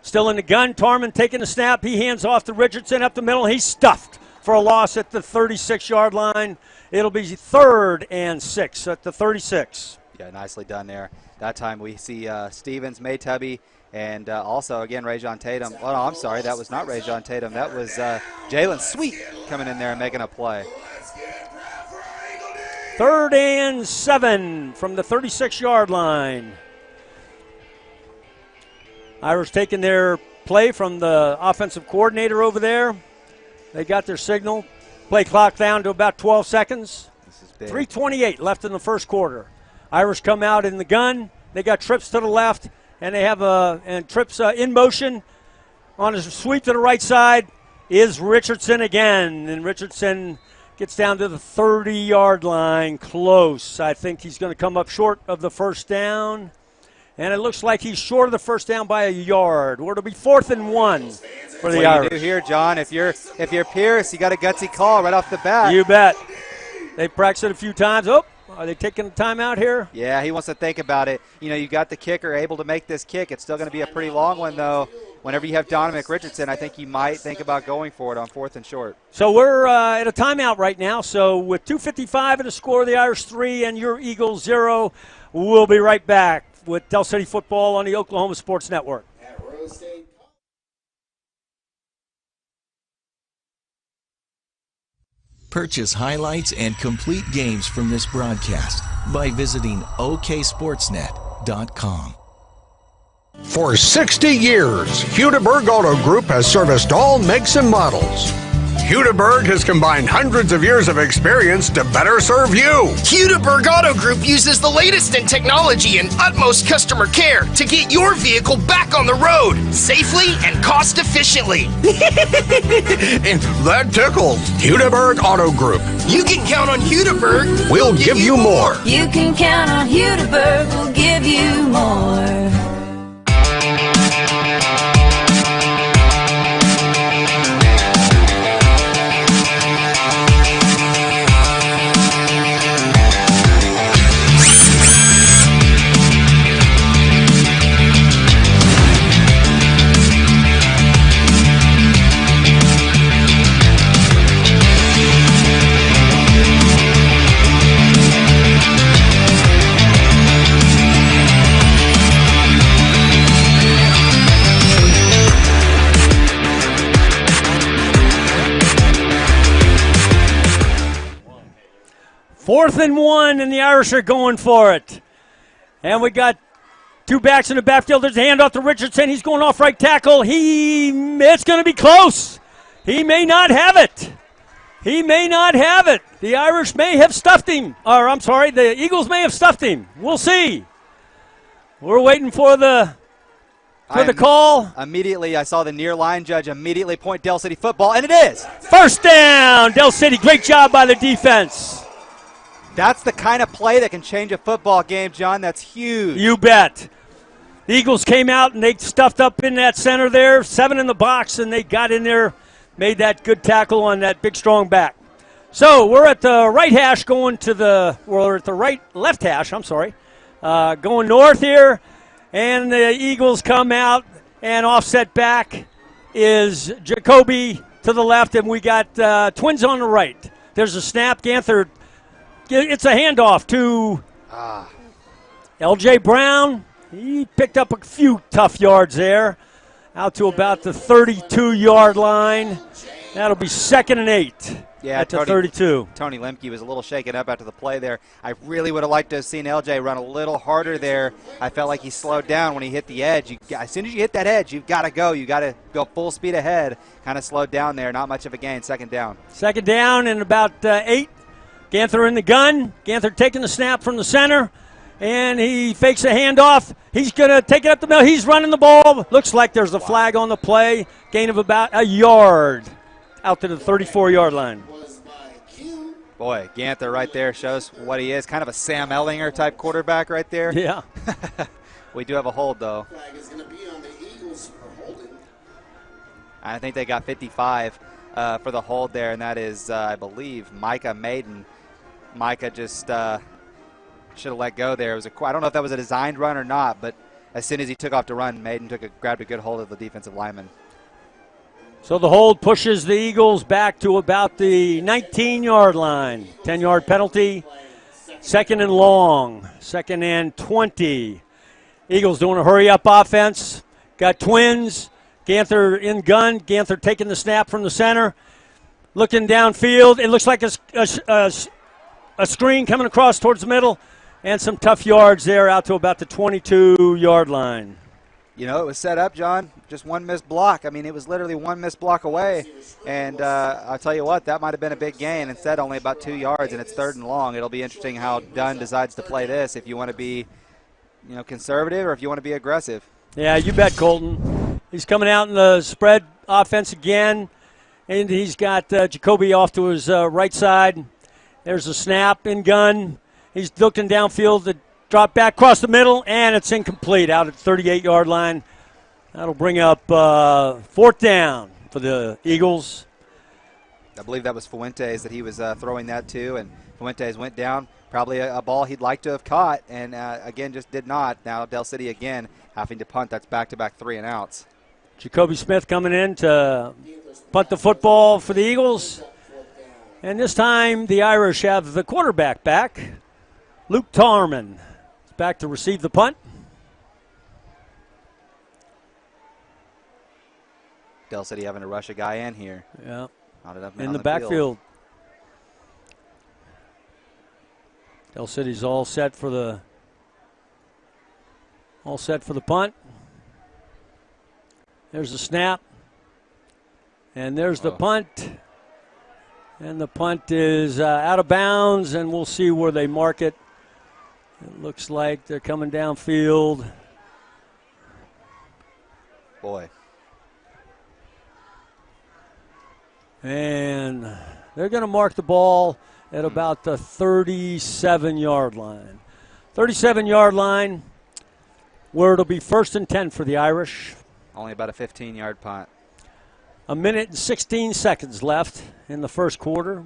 Still in the gun, Tarman taking the snap. He hands off to Richardson up the middle. He's stuffed for a loss at the 36-yard line. It'll be 3rd and 6 at the 36. Yeah, nicely done there. That time we see Stevens, Maytubby, and also, again, Rajon Tatum. Oh, no, I'm sorry, that was not Rajon Tatum. That was Jalen Sweet coming in there and making a play. 3rd and 7 from the 36-yard line. Irish taking their play from the offensive coordinator over there. They got their signal. Play clock down to about 12 seconds. 3:28 left in the first quarter. Irish come out in the gun. They got trips to the left, and they have trips in motion. On a sweep to the right side is Richardson again, and Richardson gets down to the 30-yard line, close. I think he's going to come up short of the first down. And it looks like he's short of the first down by a yard. It'll be 4th and 1 for the Irish. What do you do here, John? If you're Pierce, you got a gutsy call right off the bat. You bet. They've practiced it a few times. Oh, are they taking a timeout here? Yeah, he wants to think about it. You got the kicker able to make this kick. It's still going to be a pretty long one, though. Whenever you have Dominic Richardson, I think you might think about going for it on 4th and short. So we're at a timeout right now. So with 2:55 in the score, the Irish 3 and your Eagles 0. We'll be right back with Del City football on the Oklahoma Sports Network. Purchase highlights and complete games from this broadcast by visiting oksportsnet.com. For 60 years, Hudeberg Auto Group has serviced all makes and models. Hudeberg has combined hundreds of years of experience to better serve you. Hudeberg Auto Group uses the latest in technology and utmost customer care to get your vehicle back on the road safely and cost efficiently. And that tickles. Hudeberg Auto Group. You can count on Hudeberg. We'll give you more. You can count on Hudeberg. We'll give you more. Fourth and 1, and the Irish are going for it. And we got two backs in the backfield. There's a handoff to Richardson. He's going off right tackle. It's going to be close. He may not have it. He may not have it. The Irish may have stuffed him. Or, I'm sorry, the Eagles may have stuffed him. We'll see. We're waiting for the call. Immediately, I saw the near line judge immediately point Del City football, and it is. First down, Del City. Great job by the defense. That's the kind of play that can change a football game, John. That's huge. You bet. The Eagles came out and they stuffed up in that center there, 7 in the box, and they got in there, made that good tackle on that big, strong back. So we're at the right hash going to left hash, going north here, and the Eagles come out, and offset back is Jacoby to the left, and we got Twins on the right. There's a snap. Ganther, it's a handoff to L.J. Brown. He picked up a few tough yards there, out to about the 32-yard line. That'll be 2nd and 8. Yeah, at the 32. Tony Lemke was a little shaken up after the play there. I really would have liked to have seen LJ run a little harder there. I felt like he slowed down when he hit the edge. As soon as you hit that edge, you've got to go. You've got to go full speed ahead. Kind of slowed down there. Not much of a gain. 2nd down. 2nd down and about 8. Ganther in the gun. Ganther taking the snap from the center. And he fakes a handoff. He's going to take it up the middle. He's running the ball. Looks like there's a flag on the play. Gain of about a yard out to the 34-yard line. Boy, Ganther right there shows what he is. Kind of a Sam Ellinger type quarterback right there. Yeah. We do have a hold, though. I think they got 55 for the hold there, and that is, I believe, Micah Maiden. Micah just should have let go there. It was I don't know if that was a designed run or not, but as soon as he took off to run, Maiden grabbed a good hold of the defensive lineman. So the hold pushes the Eagles back to about the 19-yard line. 10-yard penalty. 2nd and long. 2nd and 20. Eagles doing a hurry-up offense. Got Twins. Ganther in gun. Ganther taking the snap from the center. Looking downfield. It looks like a screen coming across towards the middle. And some tough yards there out to about the 22-yard line. You know, it was set up, John. Just one missed block. I mean, it was literally one missed block away. And I'll tell you what, that might have been a big gain. Instead, only about 2 yards, and it's 3rd and long. It'll be interesting how Dunn decides to play this, if you want to be, conservative or if you want to be aggressive. Yeah, you bet, Colton. He's coming out in the spread offense again, and he's got Jacoby off to his right side. There's a snap in gun. He's looking downfield to drop back across the middle, and it's incomplete out at the 38-yard line. That'll bring up 4th down for the Eagles. I believe that was Fuentes that he was throwing that to, and Fuentes went down. Probably a ball he'd like to have caught, and again, just did not. Now Del City again having to punt. That's back-to-back 3-and-outs. Jacoby Smith coming in to punt the football for the Eagles. And this time the Irish have the quarterback back, Luke Tarman. Back to receive the punt. Del City having to rush a guy in here. Yeah. Not enough men in on the the backfield. Del City's all set for the punt. There's the snap. And there's the punt. And the punt is out of bounds, and we'll see where they mark it. It looks like they're coming downfield. Boy. And they're going to mark the ball at about the 37-yard line. 37-yard line, where it'll be 1st and 10 for the Irish. Only about a 15-yard punt. 1 minute and 16 seconds left in the first quarter.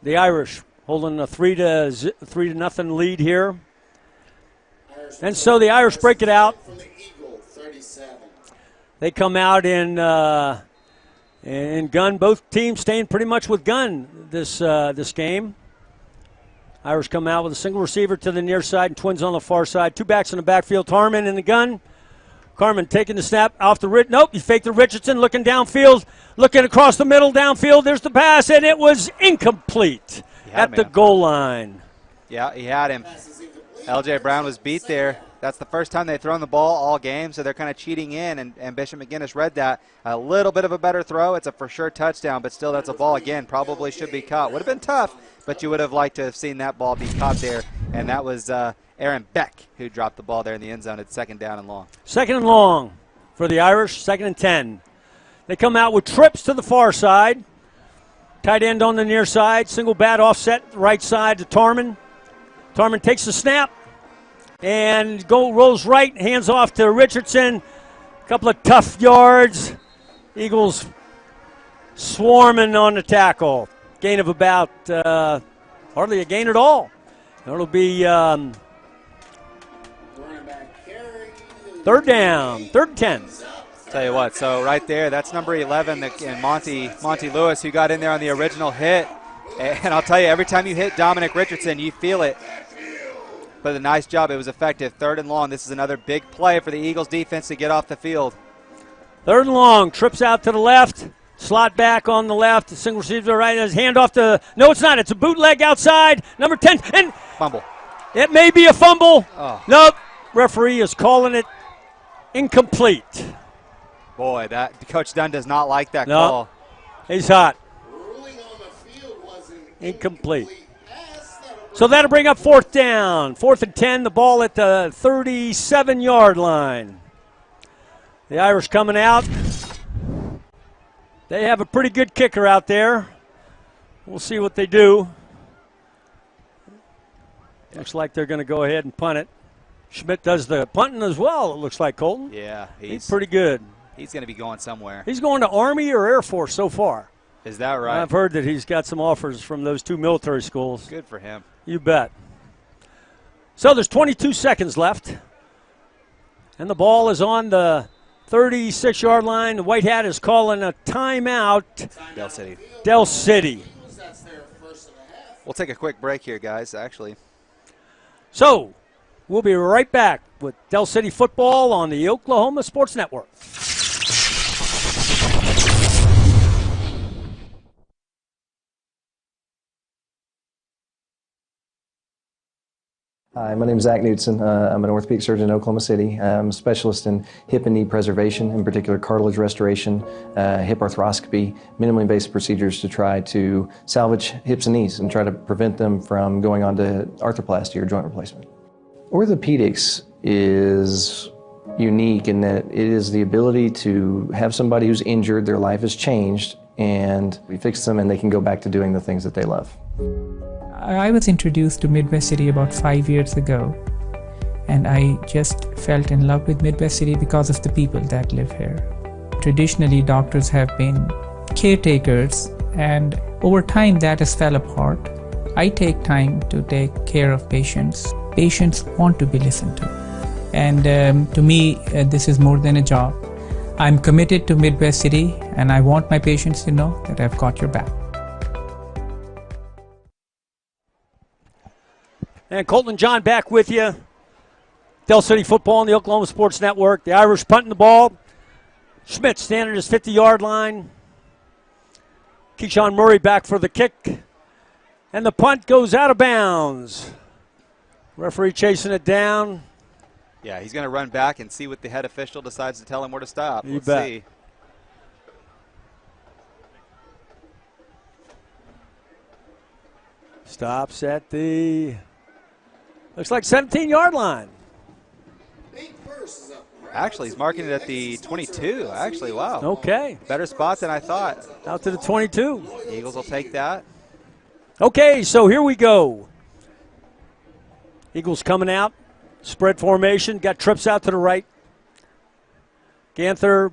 The Irish holding a 3-0 lead here. And so the Irish break it out. They come out in gun. Both teams staying pretty much with gun this game. Irish come out with a single receiver to the near side and Twins on the far side. 2 backs in the backfield. Tarman in the gun. Carmen taking the snap off the nope, he faked the Richardson, looking downfield, looking across the middle downfield. There's the pass, and it was incomplete at the goal line. Yeah, he had him. L.J. Brown was beat there. That's the first time they've thrown the ball all game, so they're kind of cheating in, and Bishop McGuinness read that. A little bit of a better throw. It's a for sure touchdown, but still that's a ball, again, probably should be caught. Would have been tough, but you would have liked to have seen that ball be caught there, and that was Aaron Beck who dropped the ball there in the end zone at 2nd down and long. 2nd and long for the Irish, 2nd and 10. They come out with trips to the far side. Tight end on the near side. Single bat offset right side to Tarman. Tarman takes the snap and rolls right, hands off to Richardson. A couple of tough yards. Eagles swarming on the tackle. Gain of about hardly a gain at all. It'll be 3rd down, 3rd and 10. Tell you what, so right there, that's number 11, and Monty Lewis, who got in there on the original hit. And I'll tell you, every time you hit Dominic Richardson, you feel it. But a nice job. It was effective. 3rd and long. This is another big play for the Eagles defense to get off the field. 3rd and long. Trips out to the left. Slot back on the left. Single receiver to the right. His hand off to – no, it's not. It's a bootleg outside. Number 10. And fumble. It may be a fumble. Oh. Nope. Referee is calling it incomplete. Boy, Coach Dunn does not like that call. He's hot. Incomplete. So that'll bring up 4th down. 4th and 10, the ball at the 37-yard line. The Irish coming out. They have a pretty good kicker out there. We'll see what they do. Looks like they're going to go ahead and punt it. Schmidt does the punting as well, it looks like, Colton. Yeah. He's pretty good. He's going to be going somewhere. He's going to Army or Air Force so far. Is that right? I've heard that he's got some offers from those 2 military schools. Good for him. You bet. So there's 22 seconds left. And the ball is on the 36-yard line. The White Hat is calling a timeout. Del City. Del City. We'll take a quick break here, guys, actually. So we'll be right back with Del City football on the Oklahoma Sports Network. Hi, my name is Zach Knudsen. I'm an orthopedic surgeon in Oklahoma City. I'm a specialist in hip and knee preservation, in particular cartilage restoration, hip arthroscopy, minimally invasive procedures to try to salvage hips and knees and try to prevent them from going on to arthroplasty or joint replacement. Orthopedics is unique in that it is the ability to have somebody who's injured, their life has changed, and we fix them and they can go back to doing the things that they love. I was introduced to Midwest City about 5 years ago, and I just fell in love with Midwest City because of the people that live here. Traditionally, doctors have been caretakers, and over time that has fell apart. I take time to take care of patients. Patients want to be listened to. And to me, this is more than a job. I'm committed to Midwest City, and I want my patients to know that I've got your back. And Colton and John back with you. Del City football on the Oklahoma Sports Network. The Irish punting the ball. Schmidt standing at his 50-yard line. Keyshawn Murray back for the kick. And the punt goes out of bounds. Referee chasing it down. Yeah, he's going to run back and see what the head official decides to tell him where to stop. You Let's bet. see. Stops at the, looks like 17-yard line. Actually, he's marking it at the 22. Actually, wow. Okay. Better spot than I thought. Out to the 22. Eagles will take that. Okay, so here we go. Eagles coming out. Spread formation. Got trips out to the right. Ganther.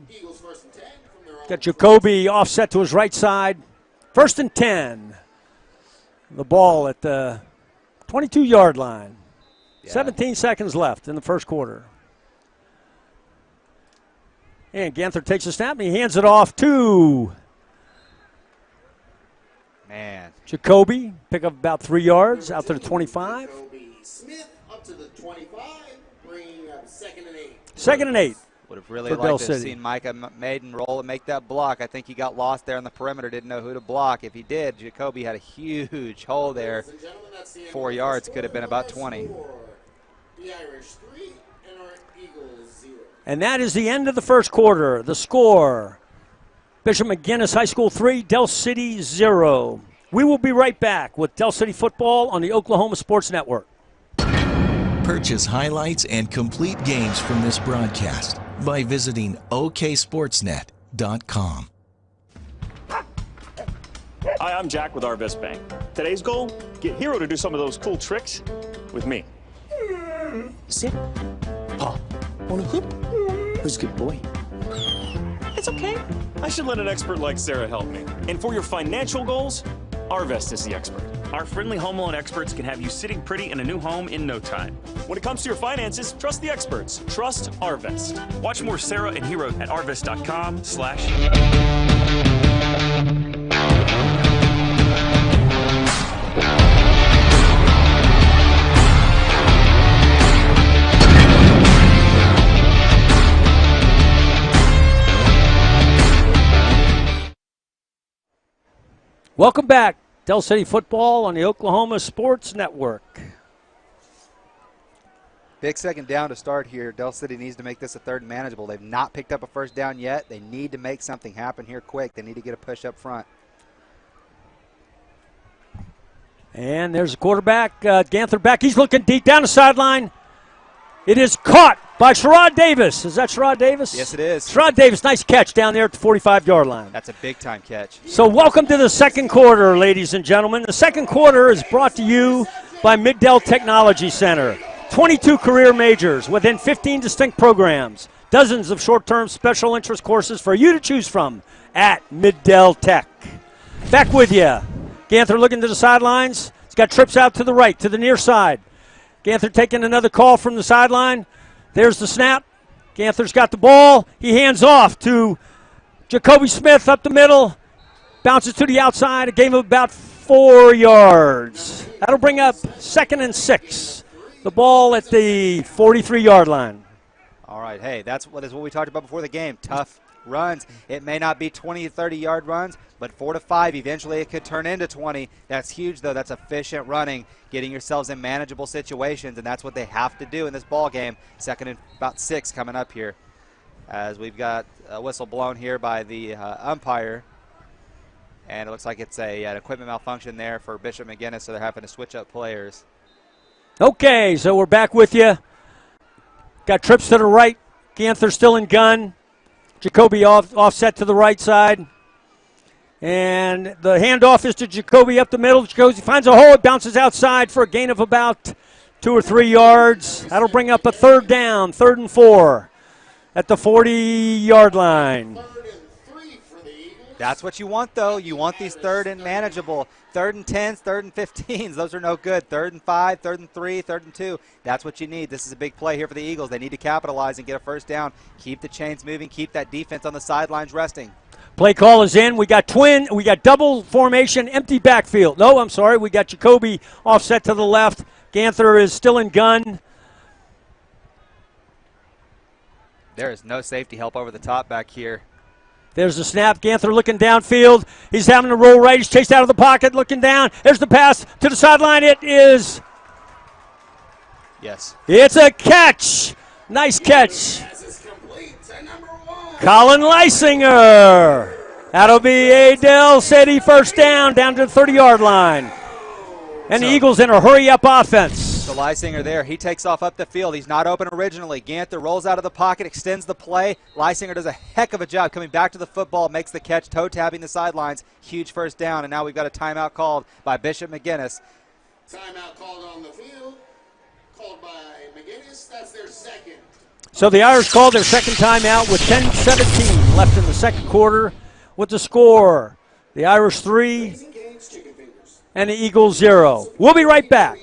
Got Jacoby offset to his right side. 1st and 10. The ball at the 22-yard line. Yeah. 17 seconds left in the first quarter. And Ganther takes a snap and he hands it off to Jacoby. Pick up about 3 yards out to the 25. Smith up to the 25, bringing up 2nd and 8. 2nd and 8. Would have really liked to have seen Micah Maiden roll and make that block. I think he got lost there on the perimeter, didn't know who to block. If he did, Jacoby had a huge hole there. 4 yards, could have been about 20. The Irish 3 and our Eagles 0. And that is the end of the first quarter. The score, Bishop McGuinness High School 3, Del City 0. We will be right back with Del City football on the Oklahoma Sports Network. Purchase highlights and complete games from this broadcast by visiting oksportsnet.com. Hi, I'm Jack with Arvest Bank. Today's goal, get Hero to do some of those cool tricks with me. Sit. Paw. On a hoop. Who's a good boy? It's okay. I should let an expert like Sarah help me. And for your financial goals, Arvest is the expert. Our friendly home loan experts can have you sitting pretty in a new home in no time. When it comes to your finances, trust the experts. Trust Arvest. Watch more Sarah and Hero at arvest.com/. Welcome back. Del City football on the Oklahoma Sports Network. Big second down to start here. Del City needs to make this a third and manageable. They've not picked up a first down yet. They need to make something happen here quick. They need to get a push up front. And there's the quarterback, Ganther back. He's looking deep down the sideline. It is caught by Sherrod Davis. Is that Sherrod Davis? Yes, it is. Sherrod Davis, nice catch down there at the 45-yard line. That's a big-time catch. So welcome to the second quarter, ladies and gentlemen. The second quarter is brought to you by Mid-Del Technology Center. 22 career majors within 15 distinct programs. Dozens of short-term special interest courses for you to choose from at Mid-Del Tech. Back with you. Ganther looking to the sidelines. He's got trips out to the right, to the near side. Ganther taking another call from the sideline. There's the snap. Ganther's got the ball. He hands off to Jacoby Smith up the middle. Bounces to the outside. A gain of about 4 yards. That'll bring up 2nd and 6. The ball at the 43-yard line. All right, hey, that's what we talked about before the game. Tough runs. It may not be 20 to 30-yard runs, but 4 to 5. Eventually it could turn into 20. That's huge, though. That's efficient running, getting yourselves in manageable situations, and that's what they have to do in this ball game. 2nd and about 6 coming up here, as we've got a whistle blown here by the umpire, and it looks like it's an equipment malfunction there for Bishop McGuinness, so they're having to switch up players. Okay, so we're back with you. Got trips to the right. Ganther still in gun. Jacoby offset to the right side. And the handoff is to Jacoby up the middle. Jacoby finds a hole. It bounces outside for a gain of about 2 or 3 yards. That'll bring up a third down, 3rd and 4 at the 40-yard line. That's what you want, though. You want these 3rd and manageable. 3rd and 10s, 3rd and 15s. Those are no good. 3rd and 5, 3rd and 3, 3rd and 2. That's what you need. This is a big play here for the Eagles. They need to capitalize and get a first down. Keep the chains moving. Keep that defense on the sidelines resting. Play call is in. We got double formation, empty backfield. No, I'm sorry. We got Jacoby offset to the left. Ganther is still in gun. There is no safety help over the top back here. There's the snap. Ganther looking downfield. He's having to roll right. He's chased out of the pocket, looking down. There's the pass to the sideline. It is. Yes. It's a catch. Nice catch. Colin Leisinger. That'll be a Del City first down to the 30-yard line. And the Eagles in a hurry-up offense. So Leisinger there, he takes off up the field. He's not open originally. Ganther rolls out of the pocket, extends the play. Leisinger does a heck of a job coming back to the football, makes the catch, toe-tapping the sidelines. Huge first down, and now we've got a timeout called by Bishop McGuinness. Timeout called on the field, called by McGuinness. That's their second. So the Irish called their second timeout with 10:17 left in the second quarter. With the score, the Irish 3 and the Eagles 0. We'll be right back.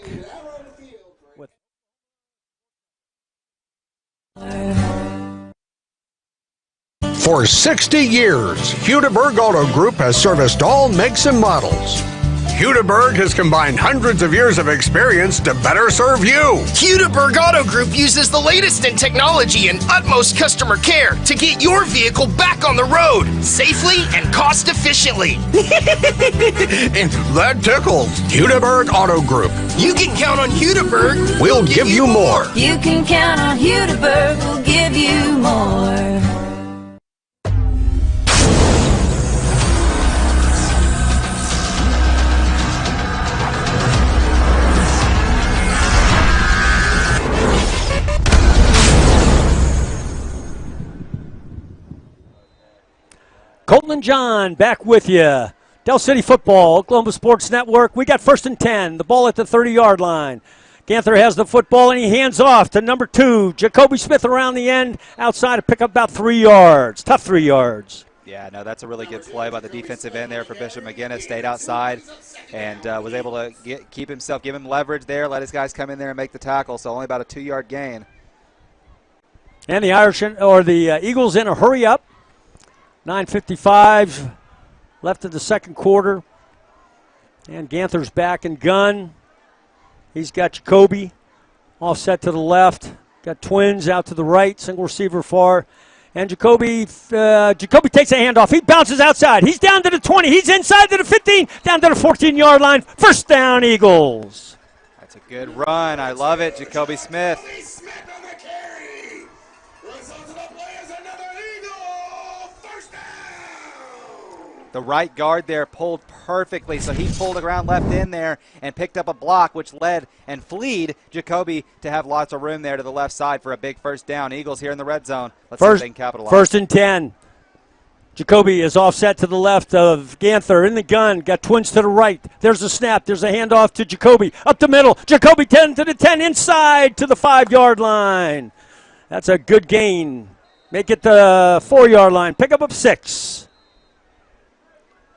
For 60 years, Hudeberg Auto Group has serviced all makes and models. Hudeberg has combined hundreds of years of experience to better serve you. Hudeberg Auto Group uses the latest in technology and utmost customer care to get your vehicle back on the road safely and cost efficiently. And that tickles. Hudeberg Auto Group. You can count on Hudeberg. We'll give you more. You can count on Hudeberg. We'll give you more. Colton and John back with you. Del City football, Oklahoma Sports Network. We got 1st and 10, the ball at the 30-yard line. Ganther has the football, and he hands off to number 2, Jacoby Smith around the end, outside to pick up about 3 yards. Tough 3 yards. Yeah, no, that's a really good play by the defensive end there for Bishop McGuinness. Stayed outside, and was able to keep himself, give him leverage there, let his guys come in there and make the tackle. So only about a 2-yard gain. And the Irish or the Eagles in a hurry up. 9:55 left of the second quarter. And Ganther's back and gun. He's got Jacoby offset to the left. Got twins out to the right, single receiver far. And Jacoby takes a handoff. He bounces outside. He's down to the 20. He's inside to the 15, down to the 14-yard line. First down, Eagles. That's a good run. I love it, Jacoby Smith. The right guard there pulled perfectly, so he pulled around left in there and picked up a block, which led and fleed Jacoby to have lots of room there to the left side for a big first down. Eagles here in the red zone. Let's see if they can capitalize. First and 10. Jacoby is offset to the left of Ganther in the gun. Got twins to the right. There's a snap. There's a handoff to Jacoby. Up the middle. Jacoby 10 to the 10 inside to the 5-yard line. That's a good gain. Make it the 4-yard line. Pick up 6.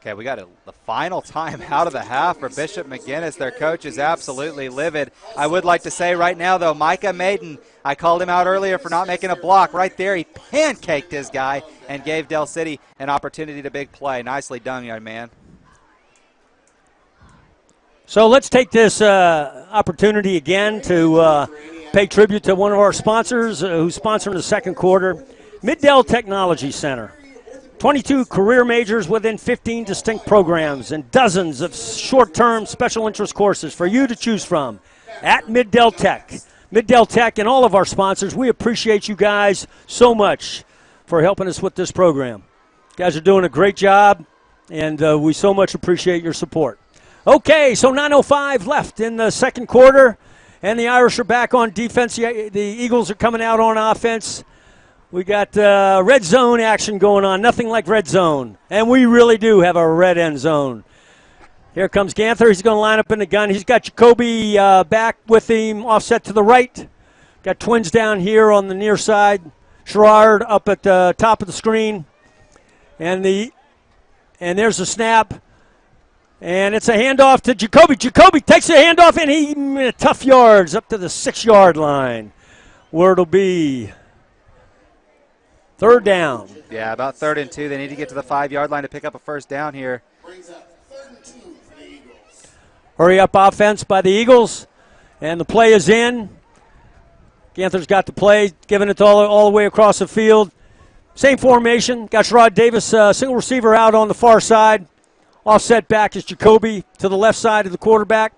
Okay, we got the final time out of the half for Bishop McGuinness. Their coach is absolutely livid. I would like to say right now, though, Micah Maiden, I called him out earlier for not making a block. Right there, he pancaked his guy and gave Del City an opportunity to big play. Nicely done, young man. So let's take this opportunity again to pay tribute to one of our sponsors who's sponsoring the second quarter, Middell Technology Center. 22 career majors within 15 distinct programs and dozens of short-term special interest courses for you to choose from at Middell Tech. Middell Tech and all of our sponsors, we appreciate you guys so much for helping us with this program. You guys are doing a great job, and we so much appreciate your support. Okay, so 9:05 left in the second quarter, and the Irish are back on defense. The Eagles are coming out on offense. We got red zone action going on, nothing like red zone. And we really do have a red end zone. Here comes Ganther. He's going to line up in the gun. He's got Jacoby back with him, offset to the right. Got twins down here on the near side. Sherrard up at the top of the screen. And there's a snap. And it's a handoff to Jacoby. Jacoby takes a handoff, and he tough yards up to the 6-yard line, where it'll be third down. Yeah, about 3rd and 2. They need to get to the 5-yard line to pick up a first down here. Hurry up offense by the Eagles. And the play is in. Ganther's got the play, giving it all the way across the field. Same formation. Got Sherrod Davis, single receiver out on the far side. Offset back is Jacoby to the left side of the quarterback.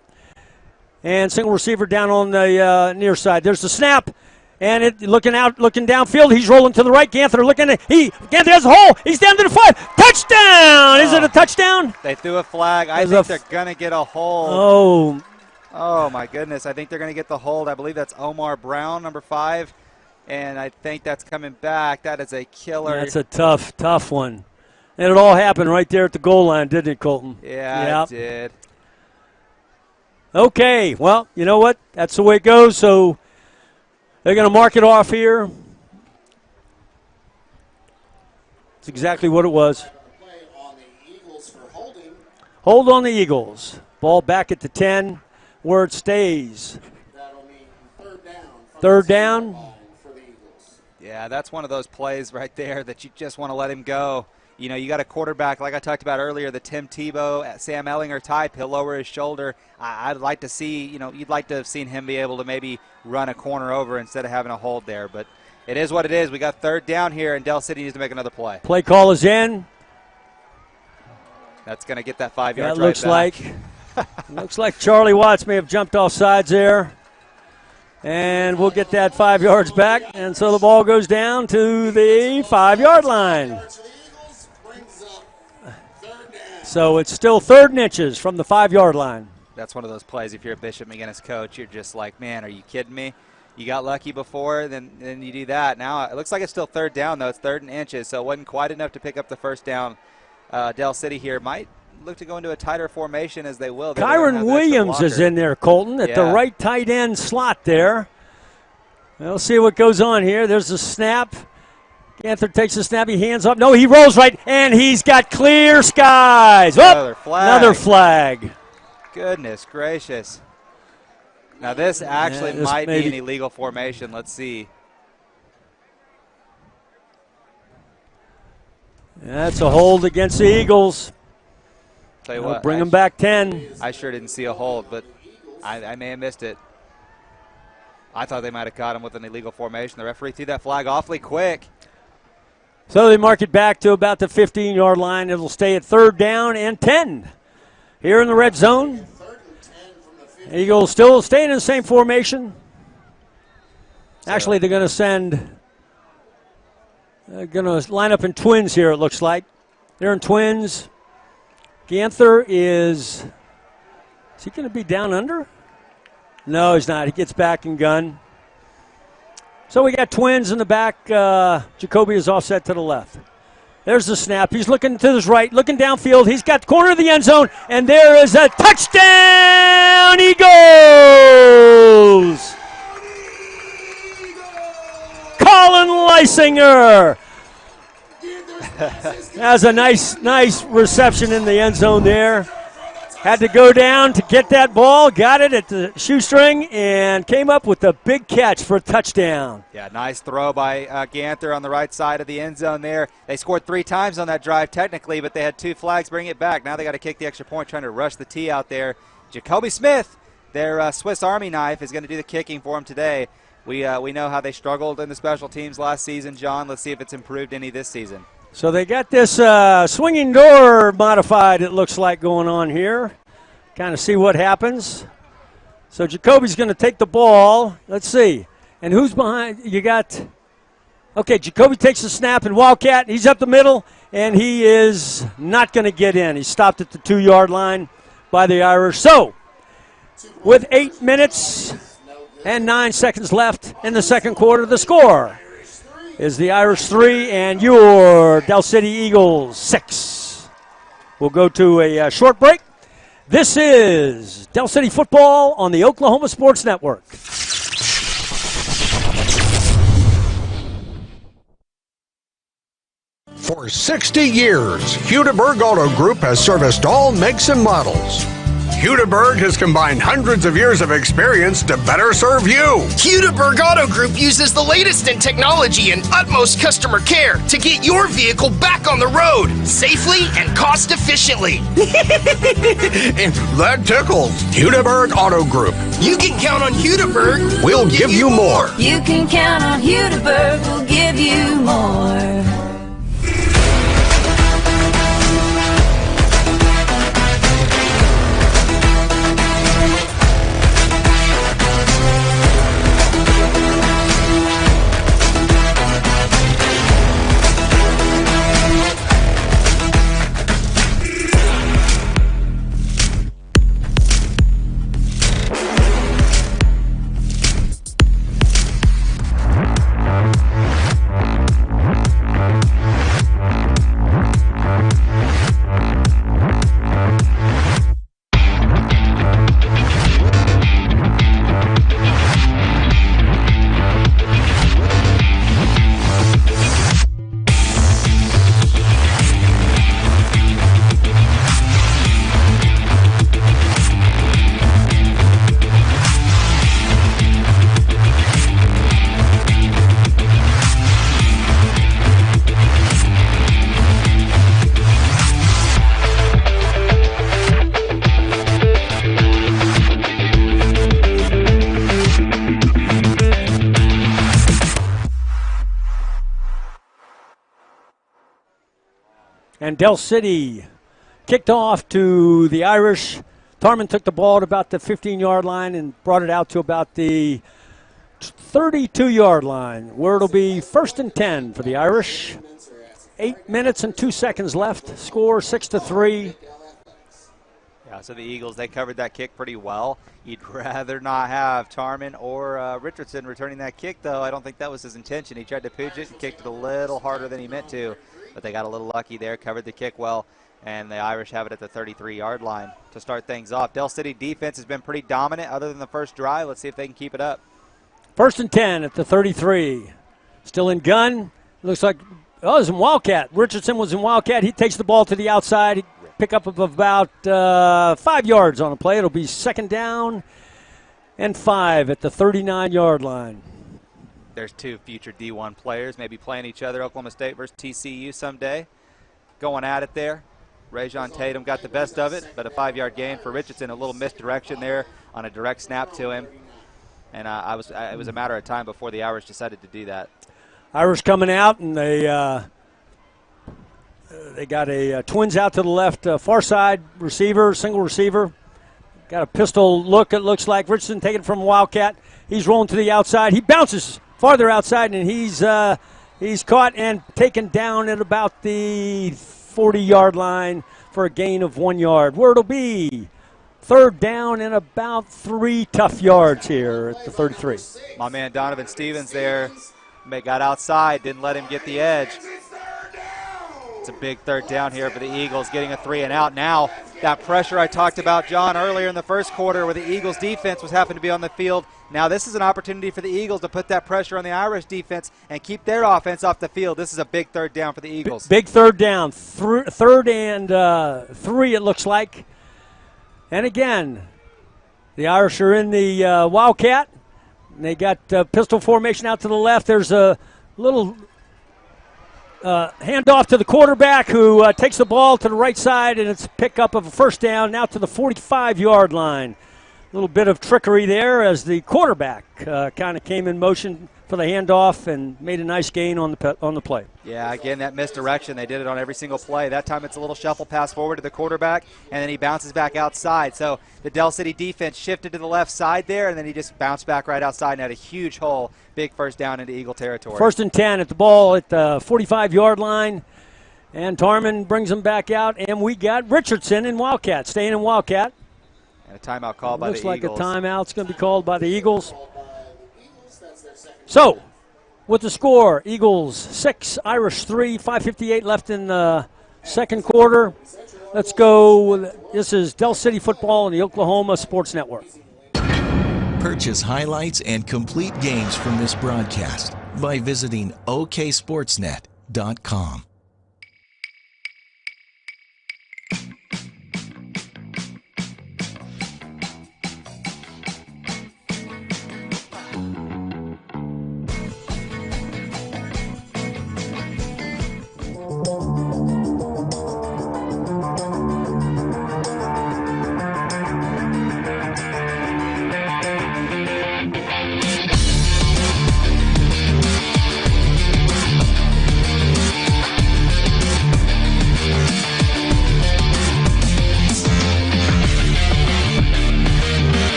And single receiver down on the near side. There's the snap. And looking downfield, he's rolling to the right. Ganther Ganther has a hole. He's down to the 5. Touchdown! Is it a touchdown? They threw a flag. I think they're going to get a hold. Oh, my goodness. I think they're going to get the hold. I believe that's Omar Brown, number 5. And I think that's coming back. That is a killer. That's a tough one. And it all happened right there at the goal line, didn't it, Colton? Yeah, it did. Okay, well, you know what? That's the way it goes, so they're going to mark it off here. It's exactly what it was. Hold on the Eagles. Ball back at the 10, where it stays. Third down. Yeah, that's one of those plays right there that you just want to let him go. You know, you got a quarterback, like I talked about earlier, the Tim Tebow, Sam Ellinger type. He'll lower his shoulder. I'd like to see, you'd like to have seen him be able to maybe run a corner over instead of having a hold there. But it is what it is. We got third down here, and Del City needs to make another play. Play call is in. That's going to get that 5-yard drive back. Looks like Charlie Watts may have jumped off sides there. And we'll get that 5 yards back. And so the ball goes down to the 5-yard line. So it's still 3rd and inches from the 5-yard line. That's one of those plays. If you're a Bishop McGuinness coach, you're just like, man, are you kidding me? You got lucky before, then you do that. Now it looks like it's still 3rd down, though. It's 3rd and inches, so it wasn't quite enough to pick up the first down. Del City here might look to go into a tighter formation as they will. Kyron Williams is in there, Colton, at the right tight end slot there. We'll see what goes on here. There's a snap. Ganther takes a snap. He hands up. No, he rolls right, and he's got clear skies. Another flag. Another flag. Goodness gracious. Now this actually might be an illegal formation. Let's see. That's a hold against the Eagles. Tell you That'll what, bring them back 10. I sure didn't see a hold, but I may have missed it. I thought they might have caught him with an illegal formation. The referee threw that flag awfully quick. So they mark it back to about the 15-yard line. It'll stay at 3rd down and 10 here in the red zone. Eagles still staying in the same formation. Actually, they're going to line up in twins here, it looks like. They're in twins. Ganther is he going to be down under? No, he's not. He gets back and gun. So we got twins in the back. Jacoby is offset to the left. There's the snap. He's looking to his right, looking downfield. He's got the corner of the end zone, and there is a touchdown, Eagles! Colin Leisinger has a nice reception in the end zone there. Had to go down to get that ball, got it at the shoestring, and came up with a big catch for a touchdown. Yeah, nice throw by Ganther on the right side of the end zone there. They scored 3 times on that drive technically, but they had 2 flags bring it back. Now they got to kick the extra point, trying to rush the tee out there. Jacoby Smith, their Swiss Army knife, is going to do the kicking for them today. We know how they struggled in the special teams last season, John. Let's see if it's improved any this season. So they got this swinging door modified, it looks like, going on here. Kind of see what happens. So Jacoby's going to take the ball. Let's see. And who's behind? You got, okay, Jacoby takes the snap, and Wildcat, he's up the middle, and he is not going to get in. He's stopped at the 2-yard line by the Irish. So with 8 minutes and 9 seconds left in the second quarter, the score is the Irish 3 and your Del City Eagles 6. We'll go to a short break. This is Del City football on the Oklahoma Sports Network. For 60 years, Hudeberg Auto Group has serviced all makes and models. Hudeberg has combined hundreds of years of experience to better serve you. Hudeberg Auto Group uses the latest in technology and utmost customer care to get your vehicle back on the road safely and cost efficiently. And that tickles. Hudeberg Auto Group. You can count on Hudeberg. We'll give you more. You can count on Hudeberg. We'll give you more. And Del City kicked off to the Irish. Tarman took the ball at about the 15-yard line and brought it out to about the 32-yard line, where it'll be 1st and 10 for the Irish. 8 minutes and 2 seconds left. Score 6-3. Yeah, so the Eagles, they covered that kick pretty well. You'd rather not have Tarman or Richardson returning that kick, though. I don't think that was his intention. He tried to pooch it and kicked it a little harder than he meant to. But they got a little lucky there, covered the kick well, and the Irish have it at the 33-yard line to start things off. Del City defense has been pretty dominant other than the first drive. Let's see if they can keep it up. 1st and 10 at the 33. Still in gun. Looks like, oh, it was in Wildcat. Richardson was in Wildcat. He takes the ball to the outside. pickup of about 5 yards on the play. It'll be 2nd down and 5 at the 39-yard line. There's 2 future D1 players maybe playing each other, Oklahoma State versus TCU someday. Going at it there. Rajon Tatum got the best of it, but a 5-yard gain for Richardson. A little misdirection there on a direct snap to him. And it was a matter of time before the Irish decided to do that. Irish coming out, and they got a twins out to the left, far side receiver, single receiver. Got a pistol look, it looks like. Richardson taking it from Wildcat. He's rolling to the outside. He bounces farther outside, and he's caught and taken down at about the 40-yard line for a gain of 1 yard. Where it'll be 3rd down and about 3 tough yards here at the 33. My man Donovan Stevens there got outside, didn't let him get the edge. It's a big 3rd down here for the Eagles, getting a 3 and out now. That pressure I talked about, John, earlier in the first quarter where the Eagles defense was happening to be on the field. Now this is an opportunity for the Eagles to put that pressure on the Irish defense and keep their offense off the field. This is a big 3rd down for the Eagles. Big 3rd down. 3rd and 3 it looks like. And again, the Irish are in the Wildcat. They got pistol formation out to the left. There's a little handoff to the quarterback who takes the ball to the right side, and it's a pickup of a 1st down now to the 45-yard line. A little bit of trickery there as the quarterback kind of came in motion for the handoff and made a nice gain on the play. Yeah, again, that misdirection. They did it on every single play. That time it's a little shuffle pass forward to the quarterback, and then he bounces back outside. So the Del City defense shifted to the left side there, and then he just bounced back right outside and had a huge hole. Big 1st down into Eagle territory. 1st and 10 at the ball at the 45-yard line, and Tarman brings them back out, and we got Richardson in Wildcat, staying in Wildcat. And a timeout called by the Eagles. Looks like a timeout's going to be called by the Eagles. So, with the score, Eagles 6, Irish 3, 5:58 left in the 2nd quarter. Let's go. This is Del City football on the Oklahoma Sports Network. Purchase highlights and complete games from this broadcast by visiting oksportsnet.com.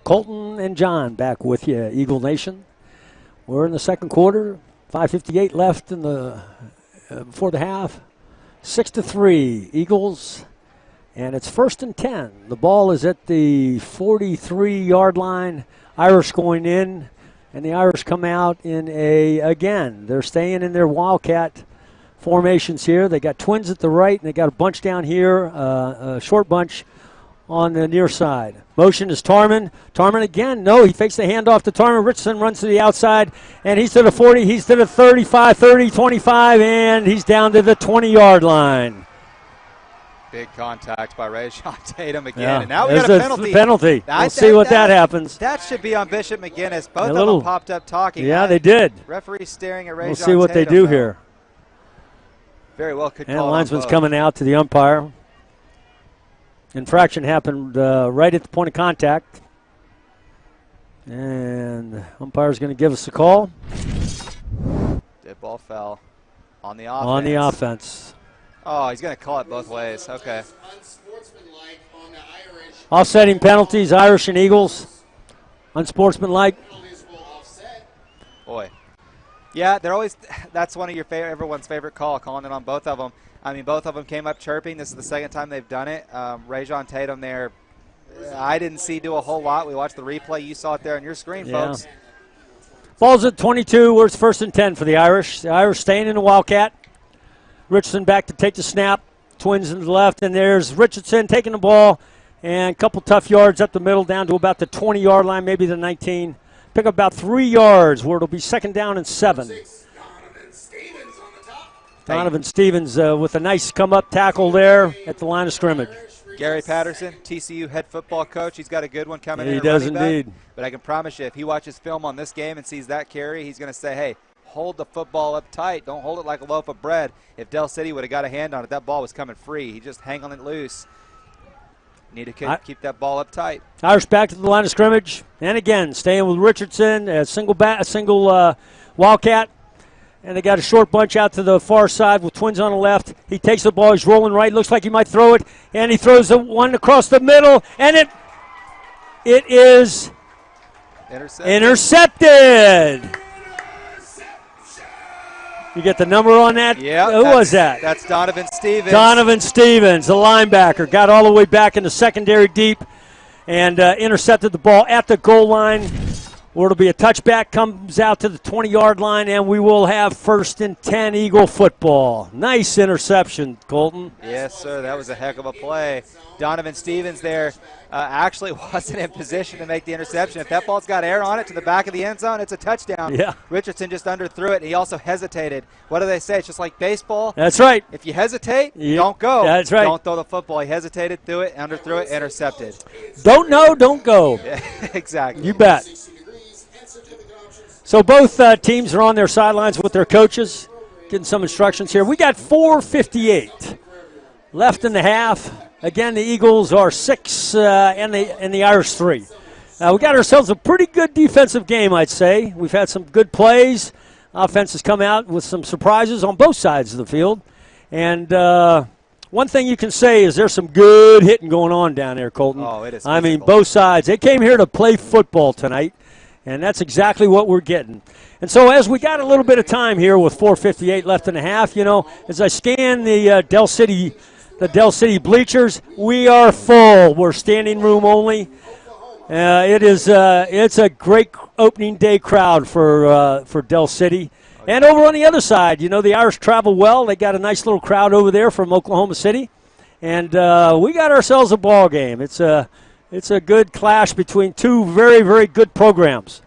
Colton and John back with you, Eagle Nation. We're in the 2nd quarter. 5:58 left in the before the half. 6-3 Eagles, and it's 1st and 10. The ball is at the 43-yard line. Irish going in, and the Irish come out in again, they're staying in their Wildcat formations here. They got twins at the right, and they got a bunch down here, a short bunch on the near side. Motion is Tarman. Tarman again. No, he fakes the handoff to Tarman. Richardson runs to the outside, and he's to the 40. He's to the 35, 30, 25, and he's down to the 20-yard line. Big contact by Rajon Tatum again. Yeah. And now we got a penalty. Penalty. We'll see what that happens. That should be on Bishop McGuinness. Both of them popped up talking. Yeah, they did. Referee staring at Rajon We'll see what Tatum, they do though. here. Very well could And call the it on linesman's both. coming out to the umpire. Infraction happened right at the point of contact. And the umpire's going to give us a call. Dead ball fell on the offense. On the offense. Oh, he's going to call it both ways. Okay. Offsetting penalties, Irish and Eagles. Unsportsmanlike. Boy. Yeah, they're always. That's one of your everyone's favorite call, calling it on both of them. I mean, both of them came up chirping. This is the 2nd time they've done it. Rajon Tatum there, I didn't see do a whole lot. We watched the replay. You saw it there on your screen, folks. Ball's at 22. Where it's 1st and 10 for the Irish. The Irish staying in the Wildcat. Richardson back to take the snap. Twins in the left, and there's Richardson taking the ball, and a couple tough yards up the middle down to about the 20-yard line, maybe the 19. Pick up about 3 yards where it'll be 2nd down and 7. Donovan Stevens with a nice come-up tackle there at the line of scrimmage. Gary Patterson, TCU head football coach. He's got a good one coming in. He does indeed. But I can promise you, if he watches film on this game and sees that carry, he's going to say, hey, hold the football up tight. Don't hold it like a loaf of bread. If Del City would have got a hand on it, that ball was coming free. He just hanging it loose. Need to keep that ball up tight. Irish back to the line of scrimmage. And again, staying with Richardson, a single Wildcat. And they got a short bunch out to the far side with Twins on the left. He takes the ball. He's rolling right. Looks like he might throw it. And he throws the one across the middle. And it is intercepted. You get the number on that? Yeah. Who was that? That's Donovan Stevens. Donovan Stevens, the linebacker, got all the way back in the secondary deep and intercepted the ball at the goal line. Where it'll be a touchback, comes out to the 20-yard line, and we will have 1st and 10 Eagle football. Nice interception, Colton. Yes, sir. That was a heck of a play. Donovan Stevens there actually wasn't in position to make the interception. If that ball's got air on it to the back of the end zone, it's a touchdown. Yeah. Richardson just underthrew it. He also hesitated. What do they say? It's just like baseball. That's right. If you hesitate, don't go. That's right. Don't throw the football. He hesitated, threw it, underthrew it, intercepted. Don't know, don't go. Exactly. You bet. So both teams are on their sidelines with their coaches, getting some instructions here. We got 4:58 left in the half. Again, the Eagles are 6 and the Irish 3. We got ourselves a pretty good defensive game, I'd say. We've had some good plays. Offense has come out with some surprises on both sides of the field. And one thing you can say is there's some good hitting going on down there, Colton. Oh, it is. I mean, both sides. They came here to play football tonight. And that's exactly what we're getting. And so as we got a little bit of time here with 4:58 left in the half, as I scan the Del City bleachers, we are full. We're standing room only. It's a great opening day crowd for Del City. And over on the other side, the Irish travel well. They got a nice little crowd over there from Oklahoma City. And we got ourselves a ball game. It's a good clash between two very, very good programs.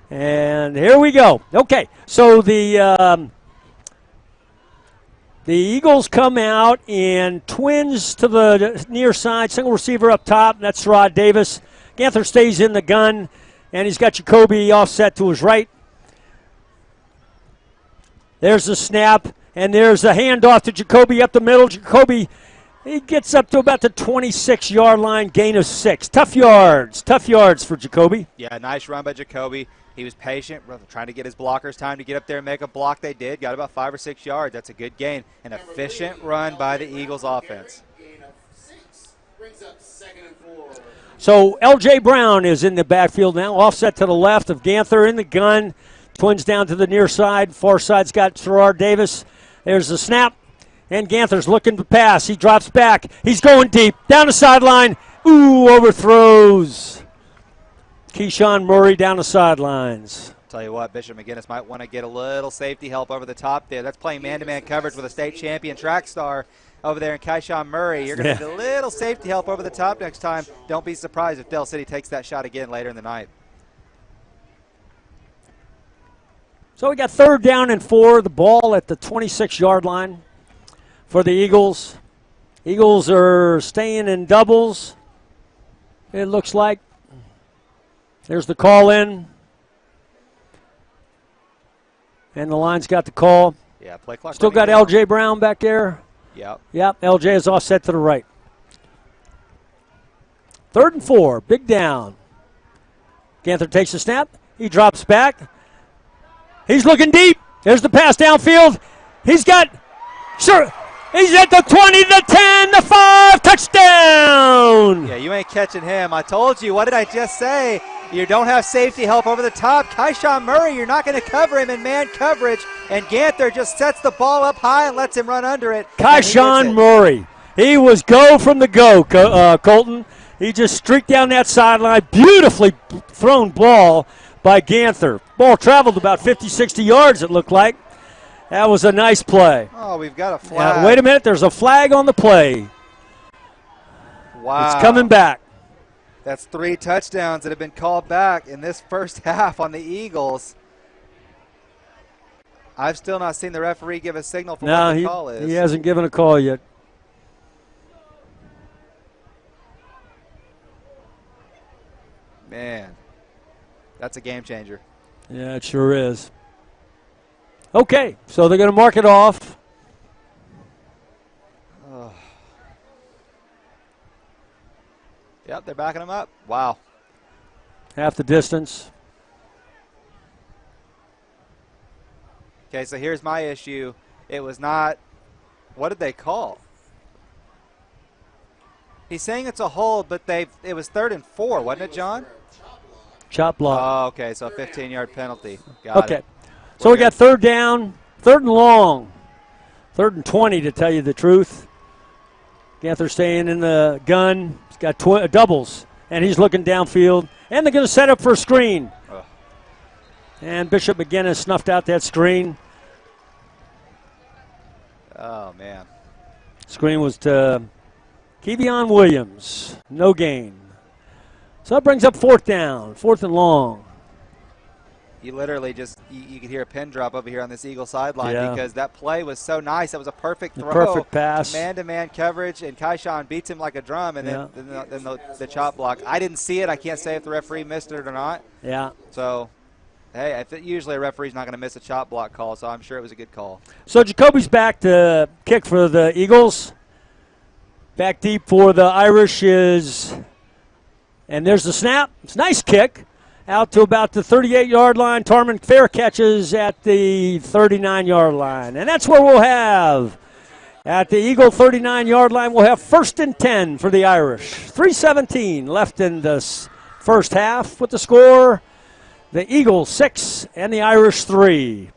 And here we go. Okay, so the Eagles come out in twins to the near side, single receiver up top. That's Rod Davis. Ganther stays in the gun, and he's got Jacoby offset to his right. There's the snap, and there's the handoff to Jacoby up the middle. Jacoby, he gets up to about the 26-yard line, gain of 6. Tough yards for Jacoby. Yeah, nice run by Jacoby. He was patient, trying to get his blockers time to get up there and make a block. They did. Got about 5 or 6 yards. That's a good gain. An efficient run by the Eagles offense. So L.J. Brown is in the backfield now, offset to the left of Ganther in the gun. Twins down to the near side. Far side's got Terrar Davis. There's the snap. And Ganther's looking to pass. He drops back. He's going deep. Down the sideline. Ooh, overthrows. Keyshawn Murray down the sidelines. Tell you what, Bishop McGuinness might want to get a little safety help over the top there. That's playing man-to-man coverage with a state champion track star over there in Keyshawn Murray. You're going to need a little safety help over the top next time. Don't be surprised if Del City takes that shot again later in the night. So we got 3rd down and 4. The ball at the 26-yard line for the Eagles. Eagles are staying in doubles, it looks like. There's the call in. And the line's got the call. Yeah, play clock. Still got L.J. Brown back there. Yep, L.J. is offset to the right. 3rd and 4, big down. Ganther takes the snap. He drops back. He's looking deep. There's the pass downfield. He's at the 20, the 10, the 5, touchdown. Yeah, you ain't catching him. I told you. What did I just say? You don't have safety help over the top. Keyshawn Murray, you're not going to cover him in man coverage. And Ganther just sets the ball up high and lets him run under it. Keyshawn Murray. He was go from the go, Colton. He just streaked down that sideline. Beautifully thrown ball by Ganther. Ball traveled about 50, 60 yards, it looked like. That was a nice play. Oh, we've got a flag. Wait a minute. There's a flag on the play. Wow. It's coming back. That's 3 touchdowns that have been called back in this first half on the Eagles. I've still not seen the referee give a signal for what the call is. He hasn't given a call yet. Man, that's a game changer. Yeah, it sure is. Okay, so they're going to mark it off. Oh. Yep, they're backing him up. Wow. Half the distance. Okay, so here's my issue. It was not – what did they call? He's saying it's a hold, but it was 3rd and 4, wasn't it, John? Chop block. Oh, okay, so a 15-yard penalty. Got it. So we got 3rd down, 3rd and long, 3rd and 20 to tell you the truth. Ganther staying in the gun. He's got doubles, and he's looking downfield. And they're going to set up for a screen. Ugh. And Bishop McGuinness snuffed out that screen. Oh, man. Screen was to Kevion Williams. No gain. So that brings up 4th down, 4th and long. You literally just you could hear a pin drop over here on this Eagle sideline because that play was so nice. That was a perfect throw. Perfect pass. Man-to-man coverage, and Kaishan beats him like a drum, and then the chop block. I didn't see it. I can't say if the referee missed it or not. Yeah. So, hey, usually a referee's not going to miss a chop block call, so I'm sure it was a good call. So Jacoby's back to kick for the Eagles. Back deep for the Irish is, and there's the snap. It's a nice kick. Out to about the 38-yard line. Tarman fair catches at the 39-yard line. And that's where we'll have, at the Eagle 39-yard line, we'll have 1st and 10 for the Irish. 3:17 left in the first half with the score. The Eagles 6 and the Irish 3.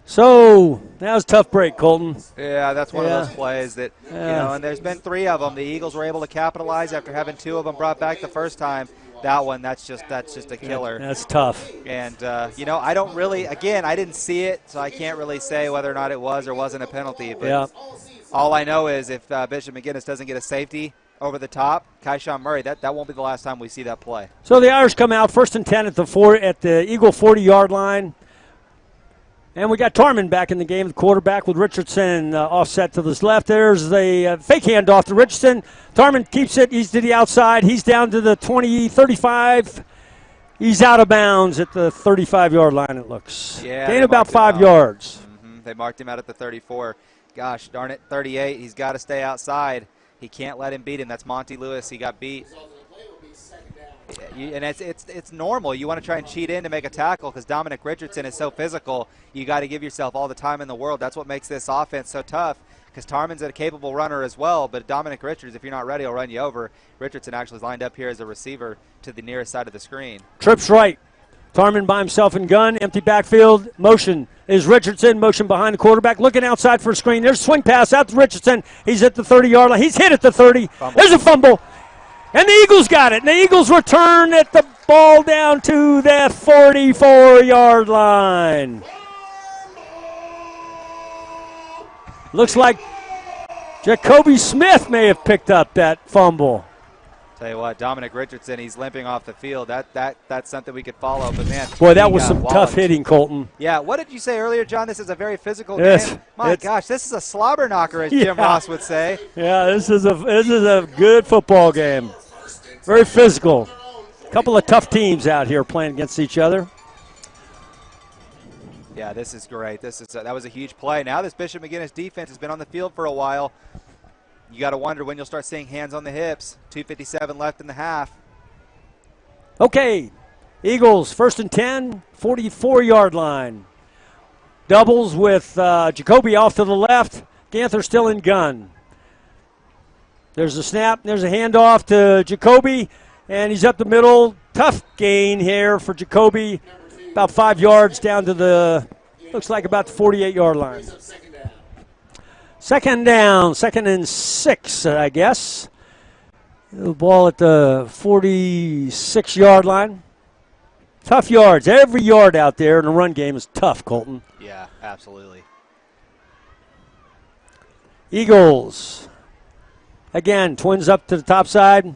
So that was a tough break, Colton. Yeah, that's one of those plays that, and there's been 3 of them. The Eagles were able to capitalize after having 2 of them brought back the first time. That one, that's just a killer. That's tough. And, I don't really, again, I didn't see it, so I can't really say whether or not it was or wasn't a penalty. But all I know is if Bishop McGuinness doesn't get a safety over the top, Kaishan Murray, that won't be the last time we see that play. So the Irish come out 1st and 10 at the Eagle 40-yard line. And we got Tarman back in the game, the quarterback, with Richardson offset to his left. There's the fake handoff to Richardson. Tarman keeps it. He's to the outside. He's down to the 20, 35. He's out of bounds at the 35-yard line, it looks. Yeah. Gain about 5 yards. Mm-hmm. They marked him out at the 34. Gosh, darn it, 38. He's got to stay outside. He can't let him beat him. That's Monty Lewis. He got beat. And it's normal. You want to try and cheat in to make a tackle because Dominic Richardson is so physical. You got to give yourself all the time in the world. That's what makes this offense so tough because Tarman's a capable runner as well, but Dominic Richards, if you're not ready, will run you over. Richardson actually is lined up here as a receiver to the nearest side of the screen. Trips right. Tarman by himself in gun. Empty backfield. Motion is Richardson. Motion behind the quarterback. Looking outside for a screen. There's a swing pass out to Richardson. He's at the 30-yard line. He's hit at the 30. Fumble. There's a fumble. And the Eagles got it. And the Eagles return at the ball down to the 44-yard line. Looks like Jacoby Smith may have picked up that fumble. Tell you what, Dominic Richardson, he's limping off the field. That's something we could follow. But, man, boy, that was some tough hitting, Colton. Yeah, what did you say earlier, John? This is a very physical game. My gosh, this is a slobber knocker, as Jim Ross would say. Yeah, this is a good football game. Very physical. A couple of tough teams out here playing against each other. Yeah, this is great. That was a huge play. Now this Bishop McGuinness defense has been on the field for a while. You got to wonder when you'll start seeing hands on the hips. 2:57 left in the half. Okay, Eagles 1st and 10, 44-yard line. Doubles with Jacoby off to the left. Ganther still in gun. There's a snap. There's a handoff to Jacoby, and he's up the middle. Tough gain here for Jacoby. About 5 yards down to the, looks like about the 48-yard line. Second down, 2nd and 6, I guess. The ball at the 46-yard line. Tough yards. Every yard out there in the run game is tough, Colton. Yeah, absolutely. Eagles. Again, Twins up to the top side.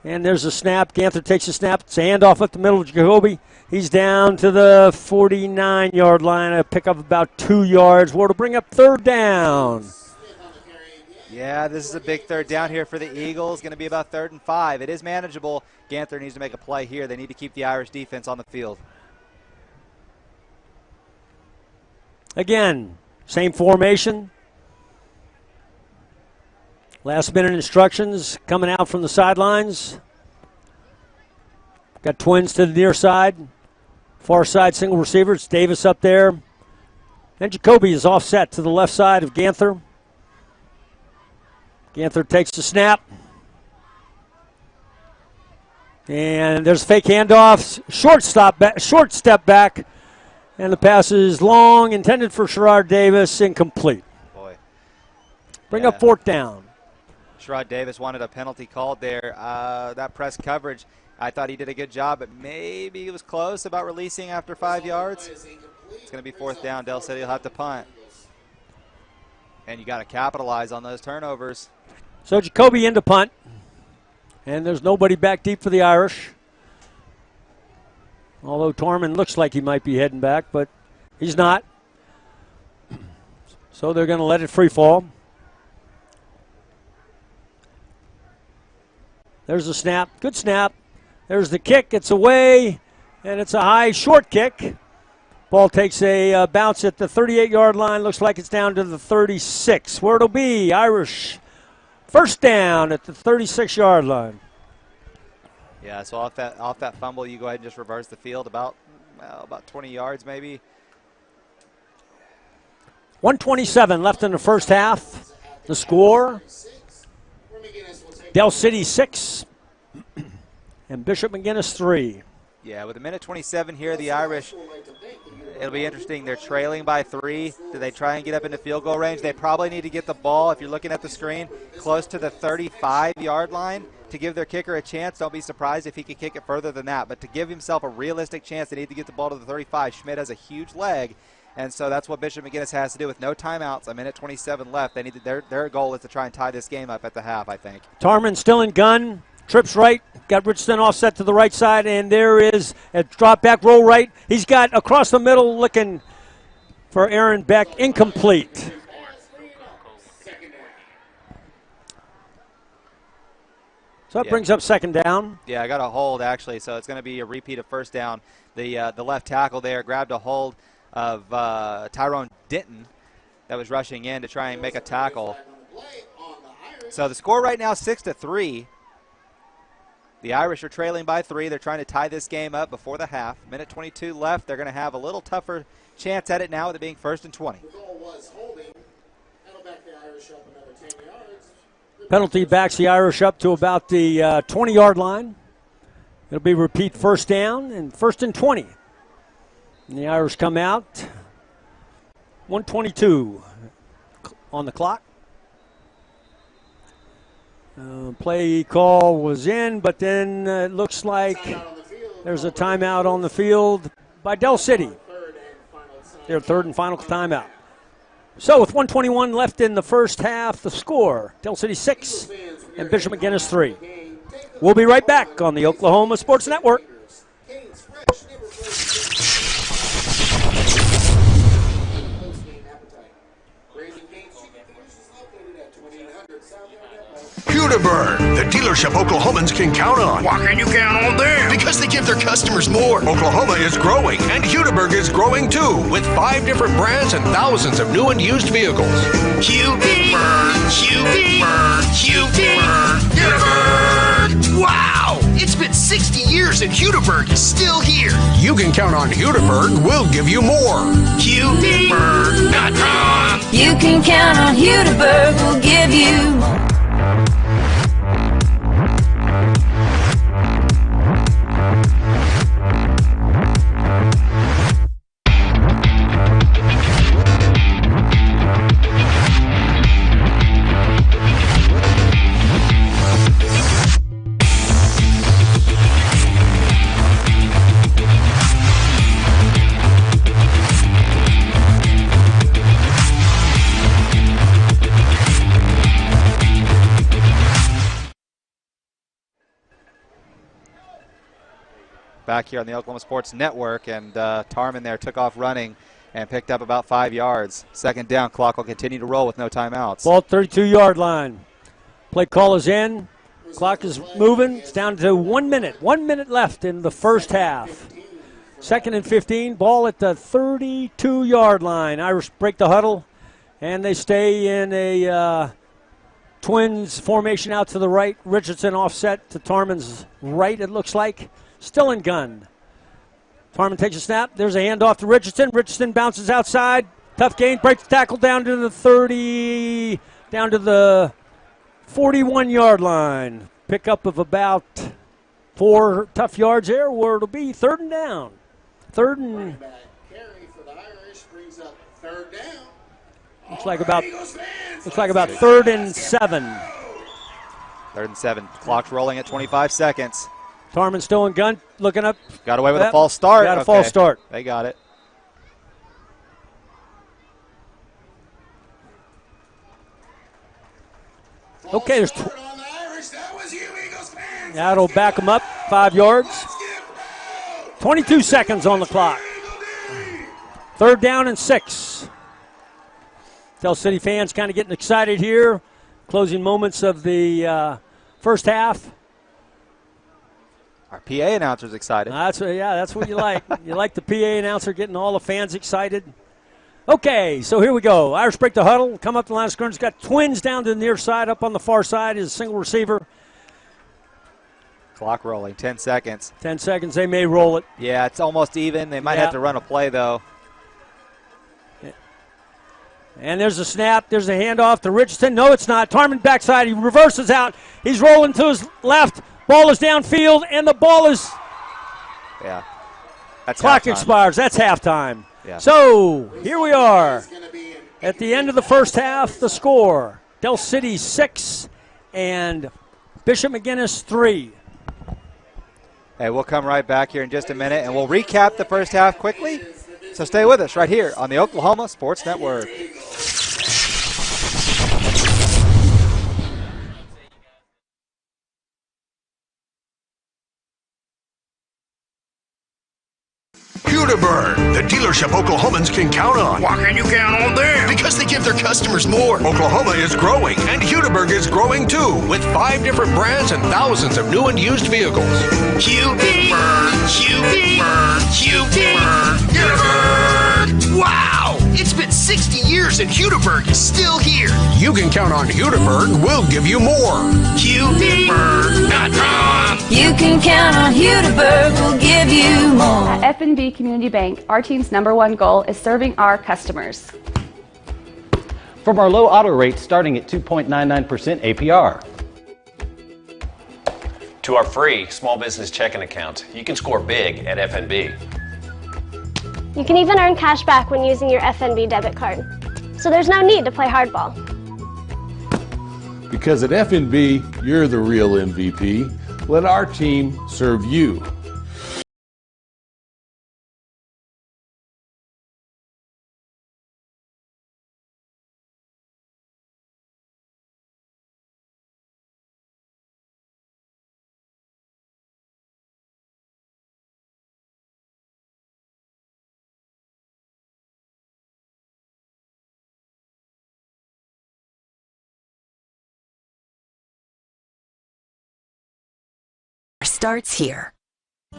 And there's a snap. Ganther takes a snap. It's a handoff up the middle of Jacoby. He's down to the 49-yard line. A pick up about 2 yards. Ward will bring up third down. Yeah, this is a big third down here for the Eagles. Going to be about 3rd and 5. It is manageable. Ganther needs to make a play here. They need to keep the Irish defense on the field. Again, same formation. Last minute instructions coming out from the sidelines. Got Twins to the near side. Far side single receiver. It's Davis up there. And Jacoby is offset to the left side of Ganther. Ganther takes the snap. And there's a fake handoff. Short step back. And the pass is long, intended for Sherrod Davis, incomplete. Boy. Bring up 4th down. Sherrod Davis wanted a penalty called there. That press coverage, I thought he did a good job, but maybe he was close about releasing after 5 yards. It's going to be 4th down. Del City will have to punt. And you got to capitalize on those turnovers. So Jacoby into punt. And there's nobody back deep for the Irish. Although Torman looks like he might be heading back, but he's not. So they're going to let it free fall. There's the snap. Good snap. There's the kick. It's away, and it's a high, short kick. Ball takes a bounce at the 38-yard line. Looks like it's down to the 36. Where it'll be, Irish first down at the 36-yard line. Yeah, so off that fumble, you go ahead and just reverse the field about 20 yards maybe. 1:27 left in the first half. The score, Del City 6 and Bishop McGuinness 3. Yeah, with 1:27 here, the Irish, it'll be interesting. They're trailing by 3. Do they try and get up into field goal range? They probably need to get the ball, if you're looking at the screen, close to the 35-yard line to give their kicker a chance. Don't be surprised if he could kick it further than that. But to give himself a realistic chance, they need to get the ball to the 35. Schmidt has a huge leg, and so that's what Bishop McGuinness has to do with no timeouts. 1:27 left. They need their goal is to try and tie this game up at the half, I think. Tarman still in gun. Trips right, got Richardson offset to the right side, and there is a drop back, roll right. He's got across the middle looking for Aaron Beck, incomplete. So that brings up 2nd down. Yeah, I got a hold actually, so it's going to be a repeat of 1st down. The left tackle there grabbed a hold of Tyrone Denton that was rushing in to try and make a tackle. So the score right now 6-3. The Irish are trailing by 3. They're trying to tie this game up before the half. 1:22 left. They're going to have a little tougher chance at it now with it being 1st and 20. Penalty backs the Irish up to about the 20-yard line. It'll be repeat 1st down and 1st and 20. And the Irish come out. 1:22 on the clock. Play call was in, but then it looks like there's a timeout on the field by Del City. Their 3rd and final timeout. So with 1:21 left in the first half, the score, Del City 6 and Bishop McGuinness 3. We'll be right back on the Oklahoma Sports Network. Hudiburn, the dealership Oklahomans can count on. Why can you count on them? Because they give their customers more. Oklahoma is growing, and Hudiburn is growing too, with 5 different brands and thousands of new and used vehicles. Hudiburn, Hudiburn, Hudiburn, Hudiburn. Wow! It's been 60 years and Hudiburn is still here. You can count on Hudiburn. We'll give you more. Hudiburn.com. You can count on Hudiburn. We'll give you more. back here on the Oklahoma Sports Network, and Tarman there took off running and picked up about 5 yards. Second down, clock will continue to roll with no timeouts. Ball 32-yard line. Play call is in. Clock is moving. It's down to 1 minute. 1 minute left in the first half. Second and 15. Ball at the 32-yard line. Irish break the huddle, and they stay in a Twins formation out to the right. Richardson offset to Tarman's right, it looks like. Still in gun. Tarman takes a snap. There's a handoff to Richardson. Richardson bounces outside. Tough gain. Breaks the tackle down to the 30, down to the 41-yard line. Pickup of about 4 tough yards there, where it'll be third and down. Third and... Carry for the Irish brings up third down. Looks like about 3rd and 7. 3rd and 7. Clock's rolling at 25 seconds. Tarman still in gun, looking up. Got away with a false start. Got a false start. They got it. Okay, there's that'll back them up 5 yards. 22 seconds on the clock. 3rd down and 6. Del City fans kind of getting excited here. Closing moments of the first half. Our PA announcer's excited. That's what you like. You like the PA announcer getting all the fans excited. Okay, so here we go. Irish break the huddle, come up the line of scrimmage. Got Twins down to the near side. Up on the far side is a single receiver. Clock rolling, 10 seconds. 10 seconds, they may roll it. Yeah, it's almost even. They might have to run a play, though. And there's a snap. There's a handoff to Richardson. No, it's not. Tarman backside. He reverses out. He's rolling to his left. Ball is downfield, and the ball is... Yeah. That's clock halftime. expires. That's halftime. Yeah. So here we are at the end of the first half. The score: Del City 6 and Bishop McGuinness 3. Hey, we'll come right back here in just a minute, and we'll recap the first half quickly. So stay with us right here on the Oklahoma Sports Network. Hudiburn, the dealership Oklahomans can count on. Why can you count on them? Because they give their customers more. Oklahoma is growing, and Hudiburn is growing too, with 5 different brands and thousands of new and used vehicles. Hudiburn, Hudiburn, Hudiburn, Hudiburn. Wow! It's been 60 years and Hudiburn is still here. You can count on Hudiburn. We'll give you more. Hudiburn.com. You can count on Hudiburn, we'll give you more. At F&B Community Bank, our team's #1 goal is serving our customers. From our low auto rate starting at 2.99% APR. To our free small business checking account, you can score big at FNB. You can even earn cash back when using your FNB debit card. So there's no need to play hardball. Because at FNB, you're the real MVP. Let our team serve you. Starts here.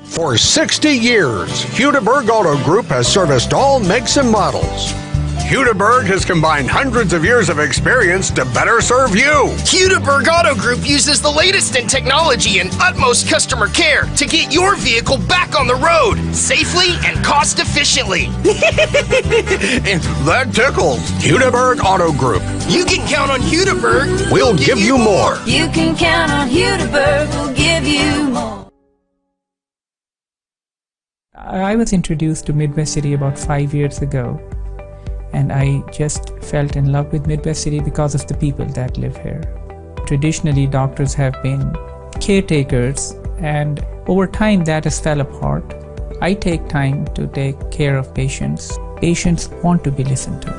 For 60 years, Hudiburn Auto Group has serviced all makes and models. Hudiburn has combined hundreds of years of experience to better serve you. Hudiburn Auto Group uses the latest in technology and utmost customer care to get your vehicle back on the road safely and cost efficiently. And that tickles. Hudiburn Auto Group. You can count on Hudiburn. We'll give you more. You can count on Hudiburn, we'll give you more. I was introduced to Midwest City about 5 years ago, and I just fell in love with Midwest City because of the people that live here. Traditionally, doctors have been caretakers, and over time that has fell apart. I take time to take care of patients. Patients want to be listened to.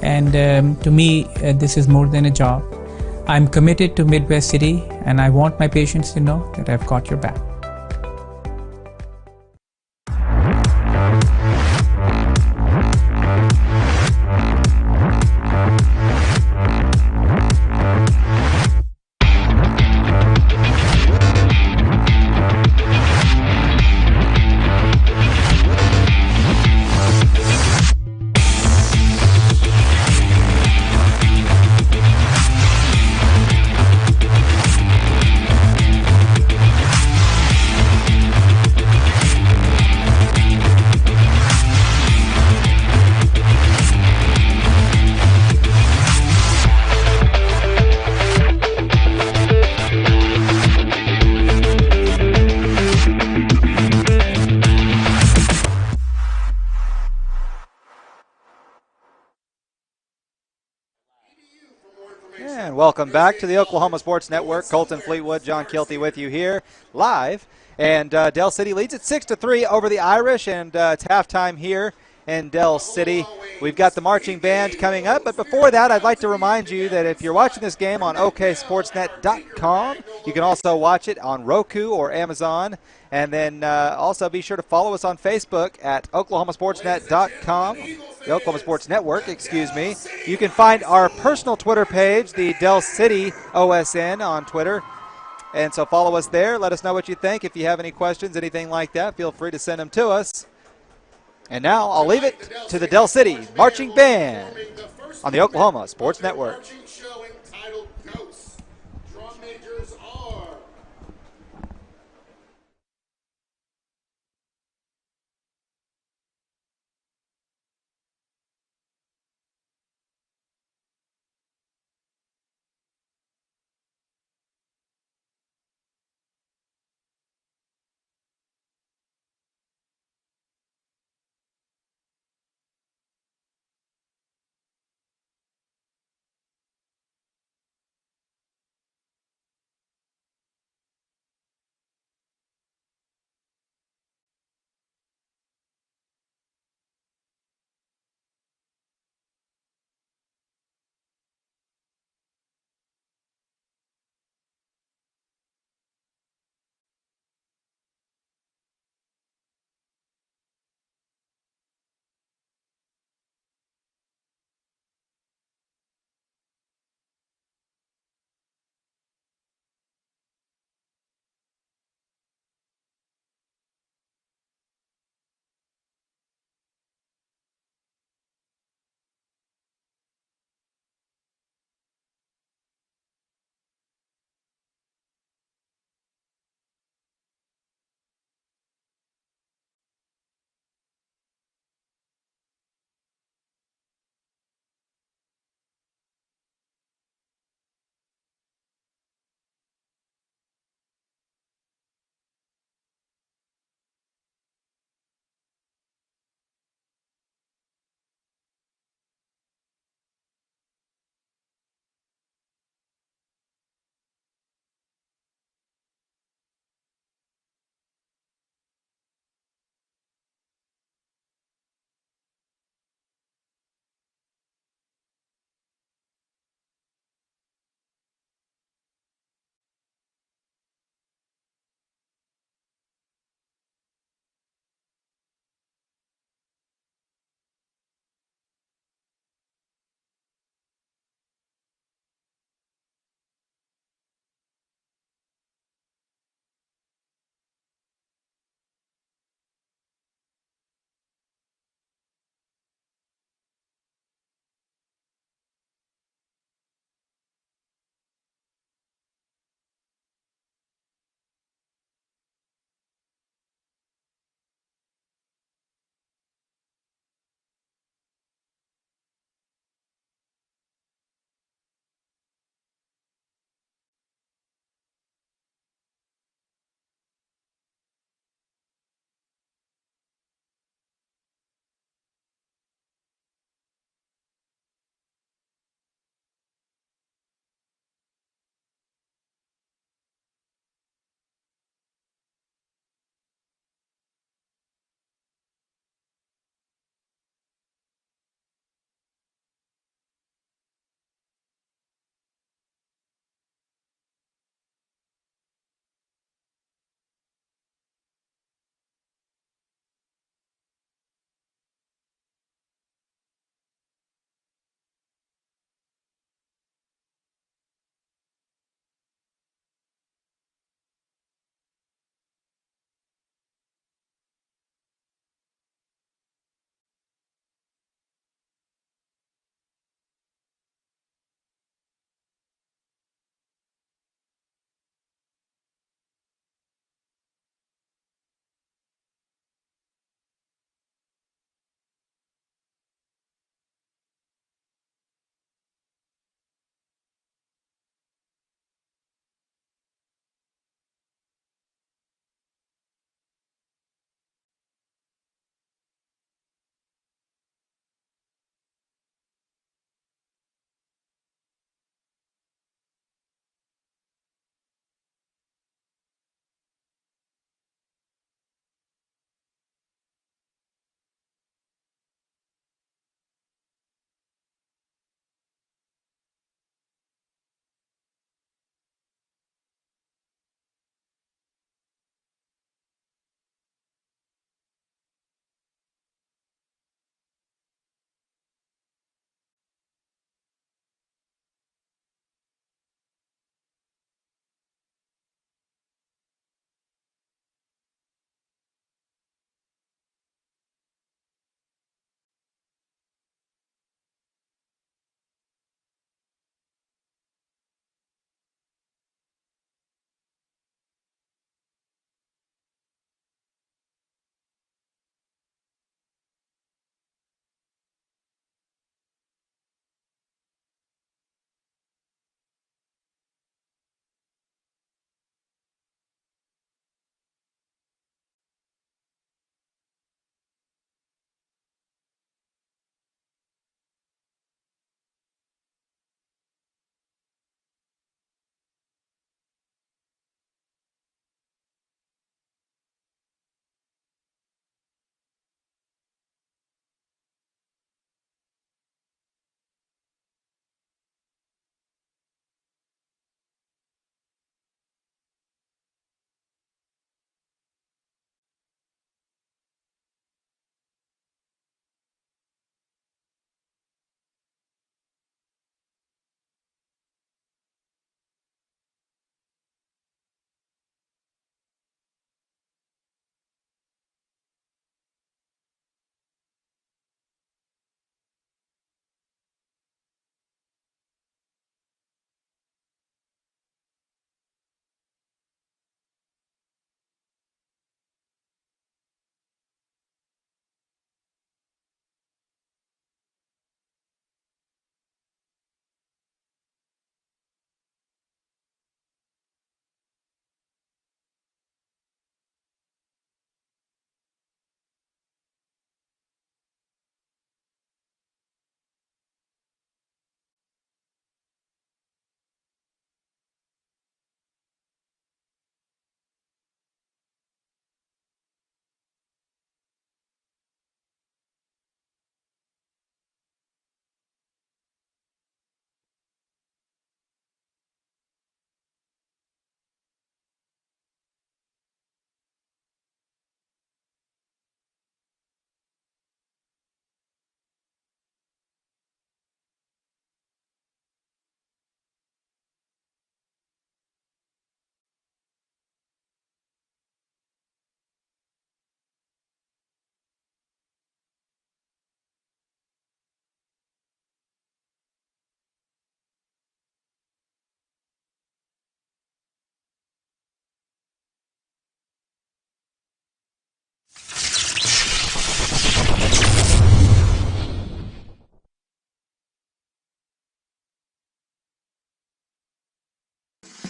And to me, this is more than a job. I'm committed to Midwest City, and I want my patients to know that I've got your back. welcome back to the Oklahoma Sports Network. Colton Fleetwood, John Kilty with you here live. And Del City leads at 6-3 over the Irish, and it's halftime here in Del City. We've got the marching band coming up, but before that, I'd like to remind you that if you're watching this game on oksportsnet.com, you can also watch it on Roku or Amazon, and then also be sure to follow us on Facebook at oklahomasportsnet.com, the Oklahoma Sports Network, excuse me. You can find our personal Twitter page, the Del City OSN on Twitter. And so follow us there. Let us know what you think. If you have any questions, anything like that, feel free to send them to us. And now I'll leave it to the Del City Marching Band on the Oklahoma Sports Network.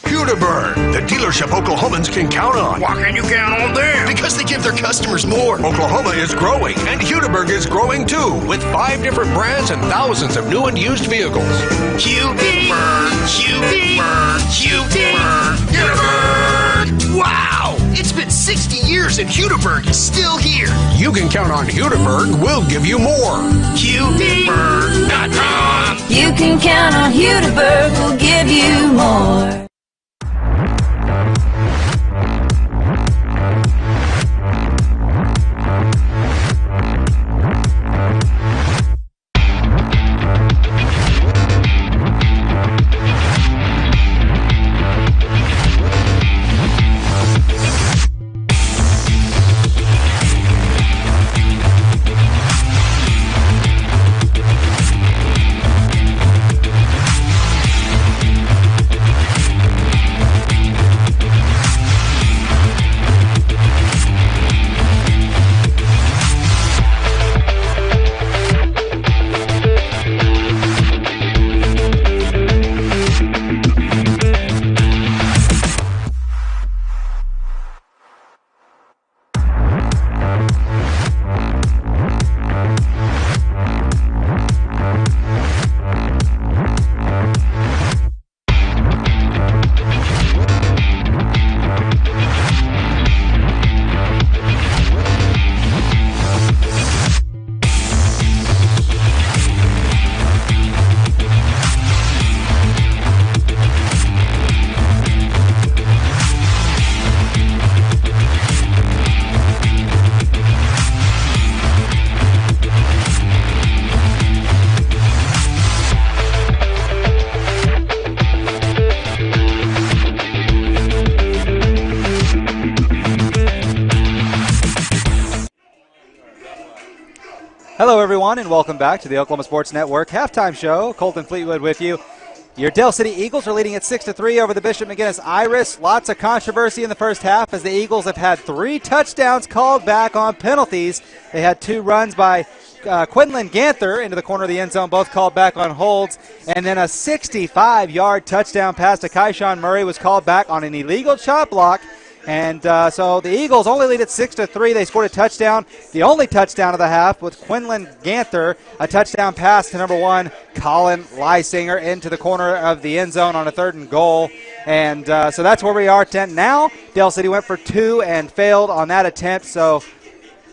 Hudeberg, the dealership Oklahomans can count on. Why can you count on them? Because they give their customers more. Oklahoma is growing, and Hudeberg is growing too, with 5 different brands and thousands of new and used vehicles. Hudeberg, Hudeberg, Hudeberg, Hudeberg! Wow! It's been 60 years and Hudeberg is still here. You can count on Hudeberg. We'll give you more. Hudeberg.com. You can count on Hudeberg, we'll give you more. Hello, everyone, and welcome back to the Oklahoma Sports Network halftime show. Colton Fleetwood with you. Your Dell City Eagles are leading at 6-3 over the Bishop McGuinness Iris. Lots of controversy in the first half as the Eagles have had 3 touchdowns called back on penalties. They had 2 runs by Quinlan Ganther into the corner of the end zone, both called back on holds. And then a 65-yard touchdown pass to Kyshawn Murray was called back on an illegal chop block. And so the Eagles only lead at 6-3. They scored a touchdown, the only touchdown of the half, with Quinlan Ganther, a touchdown pass to number 1, Colin Lysinger, into the corner of the end zone on a 3rd and goal. And so that's where we are. Now, Dell City went for 2 and failed on that attempt. So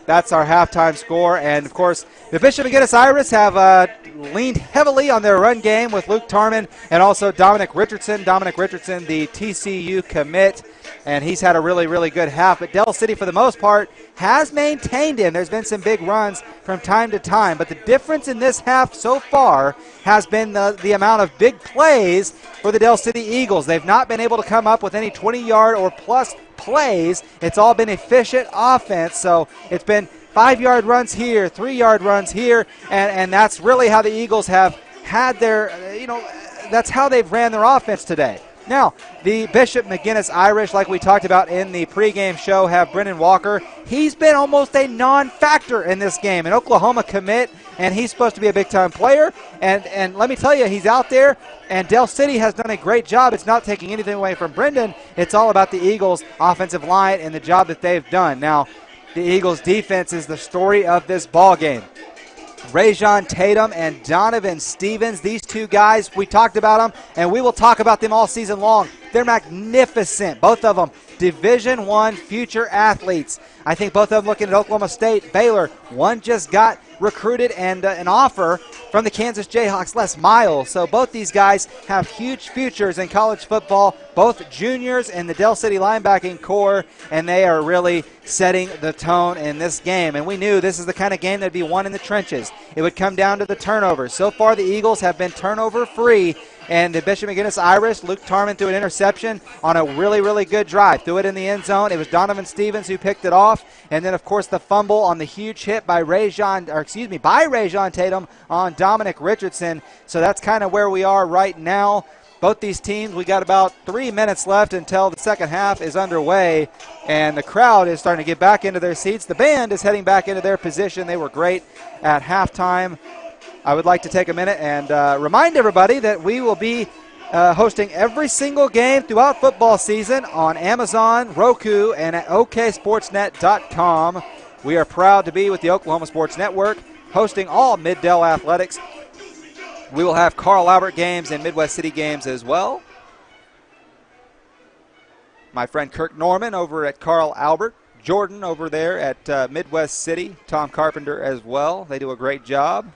that's our halftime score. And, of course, the Bishop McGuinness Irish have leaned heavily on their run game with Luke Tarman and also Dominic Richardson. Dominic Richardson, the TCU commit, and he's had a really, really good half. But Dell City, for the most part, has maintained him. There's been some big runs from time to time, but the difference in this half so far has been the amount of big plays for the Dell City Eagles. They've not been able to come up with any 20-yard or plus plays. It's all been efficient offense, so it's been 5-yard runs here, 3-yard runs here, and that's really how the Eagles have had their, that's how they've ran their offense today. Now, the Bishop McGuinness Irish, like we talked about in the pregame show, have Brendan Walker. He's been almost a non-factor in this game, an Oklahoma commit, and he's supposed to be a big-time player. And let me tell you, he's out there, and Dell City has done a great job. It's not taking anything away from Brendan. It's all about the Eagles' offensive line and the job that they've done. Now, the Eagles' defense is the story of this ball game. Rajon Tatum and Donovan Stevens, these 2 guys, we talked about them, and we will talk about them all season long. They're magnificent, both of them Division I future athletes. I think both of them looking at Oklahoma State, Baylor. One just got recruited and an offer from the Kansas Jayhawks, Les Miles. So both these guys have huge futures in college football, both juniors in the Dell City linebacking core, and they are really setting the tone in this game. And we knew this is the kind of game that would be won in the trenches. It would come down to the turnovers. So far, the Eagles have been turnover-free, and the Bishop McGuinness Irish, Luke Tarman threw an interception on a really, really good drive. Threw it in the end zone. It was Donovan Stevens who picked it off. And then, of course, the fumble on the huge hit by Rajon Tatum on Dominic Richardson. So that's kind of where we are right now. Both these teams, we got about 3 minutes left until the second half is underway, and the crowd is starting to get back into their seats. The band is heading back into their position. They were great at halftime. I would like to take a minute and remind everybody that we will be hosting every single game throughout football season on Amazon, Roku, and at oksportsnet.com. We are proud to be with the Oklahoma Sports Network, hosting all Mid-Del athletics. We will have Carl Albert games and Midwest City games as well. My friend Kirk Norman over at Carl Albert, Jordan over there at Midwest City, Tom Carpenter as well. They do a great job.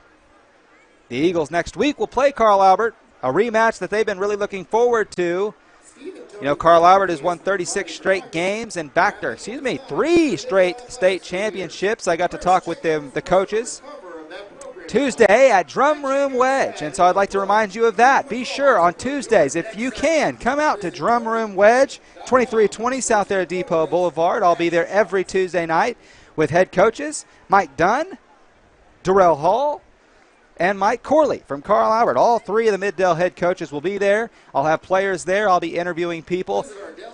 The Eagles next week will play Carl Albert, a rematch that they've been really looking forward to. You know, Carl Albert has won 36 straight games and backed 3 straight state championships. I got to talk with them, the coaches, Tuesday at Drum Room Wedge. And so I'd like to remind you of that. Be sure on Tuesdays, if you can, come out to Drum Room Wedge, 2320 South Air Depot Boulevard. I'll be there every Tuesday night with head coaches Mike Dunn, Darrell Hall, and Mike Corley from Carl Albert. All 3 of the Mid-Del head coaches will be there. I'll have players there. I'll be interviewing people.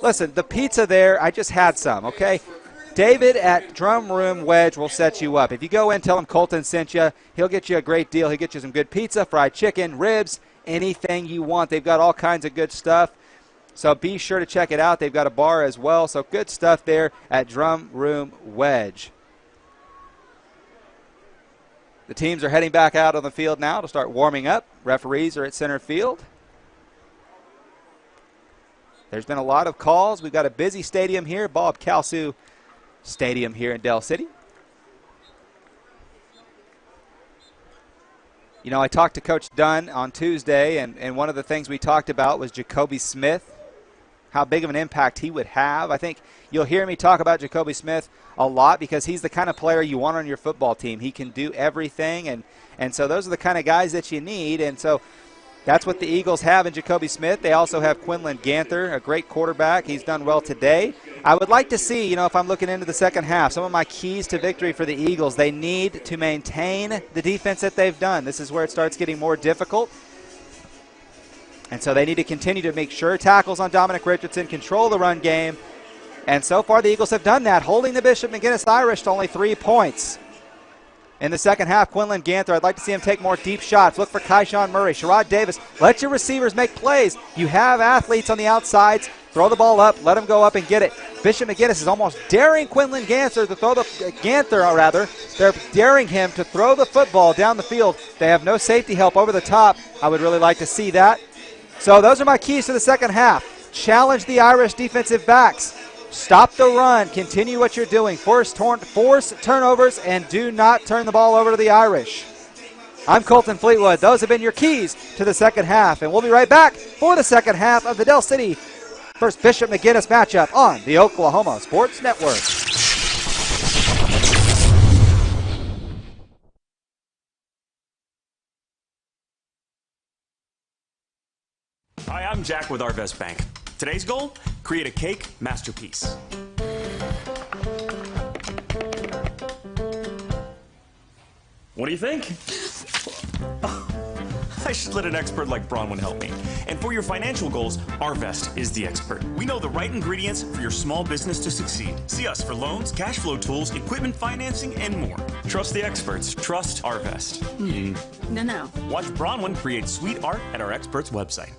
Listen, the pizza there, I just had some, okay? David at Drum Room Wedge will set you up. If you go in, tell him Colton sent you. He'll get you a great deal. He'll get you some good pizza, fried chicken, ribs, anything you want. They've got all kinds of good stuff. So be sure to check it out. They've got a bar as well. So good stuff there at Drum Room Wedge. The teams are heading back out on the field now to start warming up. Referees are at center field. There's been a lot of calls. We've got a busy stadium here, Bob Kalsu Stadium here in Del City. You know, I talked to Coach Dunn on Tuesday, and one of the things we talked about was Jacoby Smith, how big of an impact he would have. I think you'll hear me talk about Jacoby Smith a lot because he's the kind of player you want on your football team. He can do everything, and so those are the kind of guys that you need, and so that's what the Eagles have in Jacoby Smith. They also have Quinlan Ganther, a great quarterback. He's done well today. I would like to see, you know, if I'm looking into the second half, some of my keys to victory for the Eagles. They need to maintain the defense that they've done. This is where it starts getting more difficult. And so they need to continue to make sure tackles on Dominic Richardson, control the run game. And so far the Eagles have done that, holding the Bishop McGuinness Irish to only 3 points. In the second half, Quinlan Ganther, I'd like to see him take more deep shots. Look for Kyshawn Murray, Sherrod Davis. Let your receivers make plays. You have athletes on the outsides. Throw the ball up. Let them go up and get it. Bishop McGuinness is almost daring Quinlan Ganther to throw They're daring him to throw the football down the field. They have no safety help over the top. I would really like to see that. So those are my keys to the second half. Challenge the Irish defensive backs. Stop the run. Continue what you're doing. Force turnovers, and do not turn the ball over to the Irish. I'm Colton Fleetwood. Those have been your keys to the second half, and we'll be right back for the second half of the Del City versus Bishop McGuinness matchup on the Oklahoma Sports Network. Hi, I'm Jack with Arvest Bank. Today's goal? Create a cake masterpiece. What do you think? I should let an expert like Bronwyn help me. And for your financial goals, Arvest is the expert. We know the right ingredients for your small business to succeed. See us for loans, cash flow tools, equipment financing, and more. Trust the experts. Trust Arvest. No. Watch Bronwyn create sweet art at our experts' website.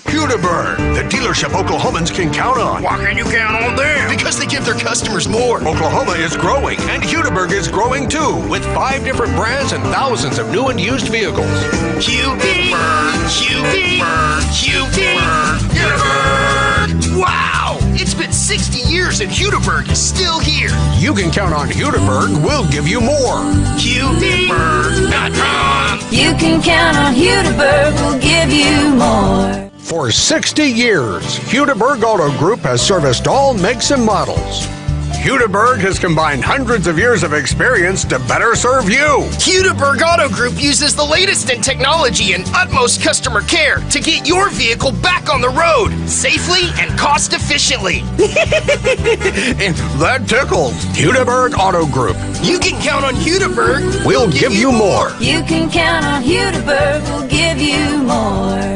Hudeberg, the dealership Oklahomans can count on. Why can you count on them? Because they give their customers more. Oklahoma is growing, and Hudeberg is growing too, with 5 different brands and thousands of new and used vehicles. Hudeberg. Wow! It's been 60 years and Hudeberg is still here. You can count on Hudeberg. We'll give you more. Hudeberg.com. You can count on Hudeberg, we'll give you more. For 60 years, Hudeberg Auto Group has serviced all makes and models. Hudeberg has combined hundreds of years of experience to better serve you. Hudeberg Auto Group uses the latest in technology and utmost customer care to get your vehicle back on the road safely and cost efficiently. And that tickles. Hudeberg Auto Group. You can count on Hudeberg. We'll give you more. You can count on Hudeberg, we'll give you more.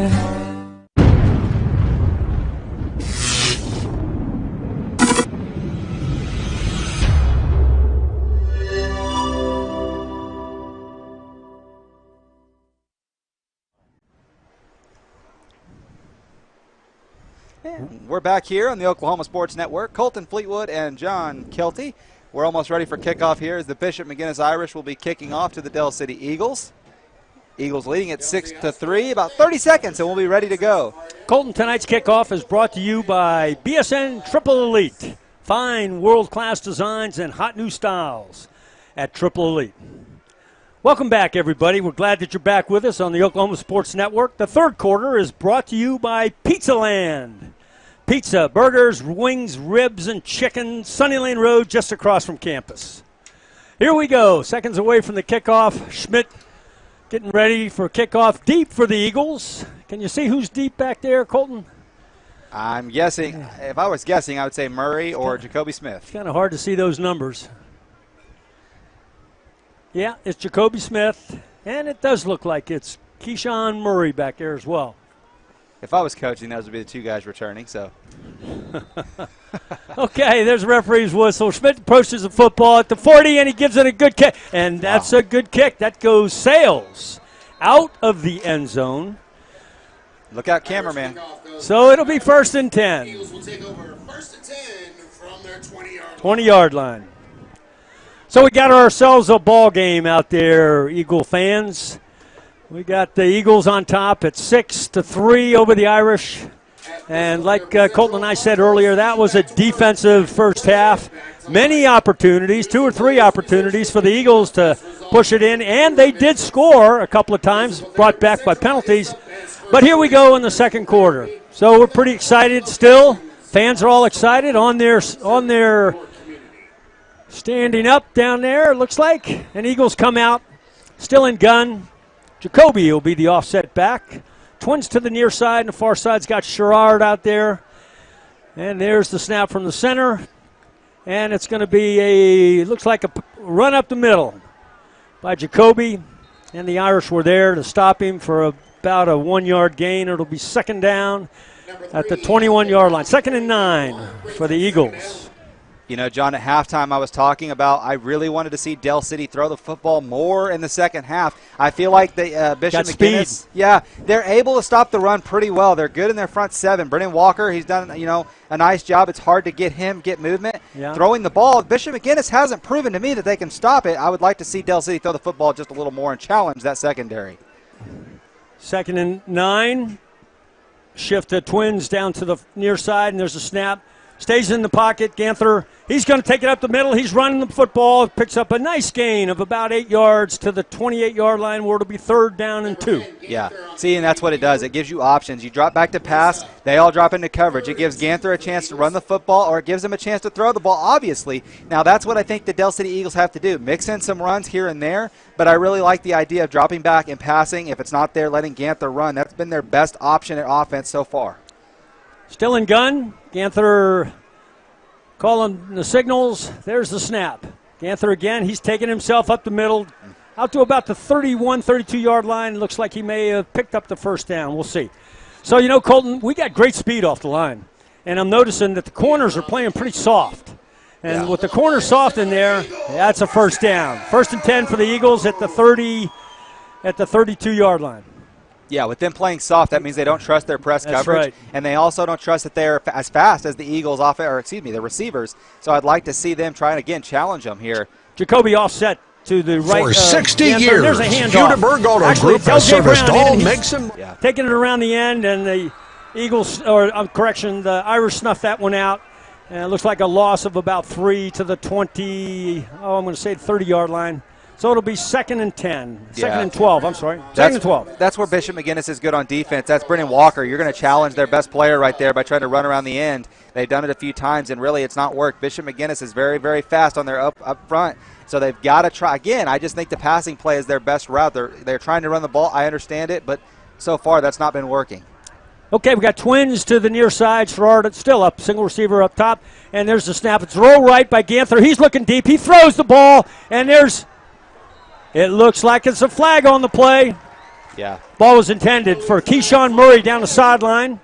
We're back here on the Oklahoma Sports Network. Colton Fleetwood and John Kelty. We're almost ready for kickoff here as the Bishop McGuinness Irish will be kicking off to the Del City Eagles. Eagles leading at 6-3, about 30 seconds, and we'll be ready to go. Colton, tonight's kickoff is brought to you by BSN Triple Elite. Fine world-class designs and hot new styles at Triple Elite. Welcome back, everybody. We're glad that you're back with us on the Oklahoma Sports Network. The third quarter is brought to you by Pizza Land. Pizza, burgers, wings, ribs, and chicken. Sunny Lane Road, just across from campus. Here we go. Seconds away from the kickoff. Schmidt getting ready for kickoff. Deep for the Eagles. Can you see who's deep back there, Colton? I'm guessing. If I was guessing, I would say Murray or Jacoby Smith. It's kind of hard to see those numbers. Yeah, it's Jacoby Smith, and it does look like it's Keyshawn Murray back there as well. If I was coaching, those would be the two guys returning. So, okay, there's the referee's whistle. Schmidt approaches the football at the 40, and he gives it a good kick. And that's a good kick. That goes sails out of the end zone. Look out, cameraman. So it'll be 1st and 10. Eagles will take over 1st and 10 from their 20-yard 20-yard line. So we got ourselves a ball game out there, Eagle fans. We got the Eagles on top at 6-3 over the Irish. And like Colton and I said earlier, that was a defensive first half. Many opportunities, 2 or 3 opportunities for the Eagles to push it in. And they did score a couple of times, brought back by penalties. But here we go in the second quarter. So we're pretty excited still. Fans are all excited on their standing up down there, it looks like. And Eagles come out, still in gun. Jacoby will be the offset back. Twins to the near side, and the far side's got Sherrard out there. And there's the snap from the center. And it's going to be looks like a run up the middle by Jacoby. And the Irish were there to stop him for about a 1-yard gain. It'll be second down at the 21-yard line. 2nd and 9 for the Eagles. You know, John, at halftime I was talking about I really wanted to see Del City throw the football more in the second half. I feel like the Bishop McGuinness, they're able to stop the run pretty well. They're good in their front seven. Brennan Walker, he's done, a nice job. It's hard to get movement. Yeah. Throwing the ball, Bishop McGuinness hasn't proven to me that they can stop it. I would like to see Del City throw the football just a little more and challenge that secondary. 2nd and 9. Shift the Twins down to the near side, and there's a snap. Stays in the pocket. Ganther, he's going to take it up the middle. He's running the football. Picks up a nice gain of about 8 yards to the 28-yard line where it'll be 3rd down and 2. Yeah. See, and that's what it does. It gives you options. You drop back to pass. They all drop into coverage. It gives Ganther a chance to run the football, or it gives him a chance to throw the ball, obviously. Now, that's what I think the Del City Eagles have to do. Mix in some runs here and there, but I really like the idea of dropping back and passing. If it's not there, letting Ganther run. That's been their best option at offense so far. Still in gun. Ganther calling the signals. There's the snap. Ganther again. He's taking himself up the middle, out to about the 31, 32-yard line. Looks like he may have picked up the first down. We'll see. So, Colton, we got great speed off the line. And I'm noticing that the corners are playing pretty soft. And with the corner soft in there, that's a first down. 1st and 10 for the Eagles at the 32-yard line. Yeah, with them playing soft, that means they don't trust their press coverage. Right. And they also don't trust that they're as fast as the Eagles, the receivers. So I'd like to see them try and, again, challenge them here. Jacoby offset to the right. For 60 years, there's a handoff. Hudeberg Auto Group has serviced all Mixon. Taking it around the end, and the Eagles, the Irish snuffed that one out. And it looks like a loss of about 3 to the 30-yard line. So it'll be 2nd and 10. 2nd and 12, I'm sorry. 2nd and 12. That's where Bishop McGuinness is good on defense. That's Brennan Walker. You're going to challenge their best player right there by trying to run around the end. They've done it a few times, and really it's not worked. Bishop McGuinness is very, very fast on their up front. So they've got to try. Again, I just think the passing play is their best route. They're trying to run the ball. I understand it, but so far that's not been working. Okay, we got Twins to the near side. Sherrard still up, single receiver up top. And there's the snap. It's roll right by Ganther. He's looking deep. He throws the ball, and it looks like it's a flag on the play. Yeah. Ball was intended for Keyshawn Murray down the sideline.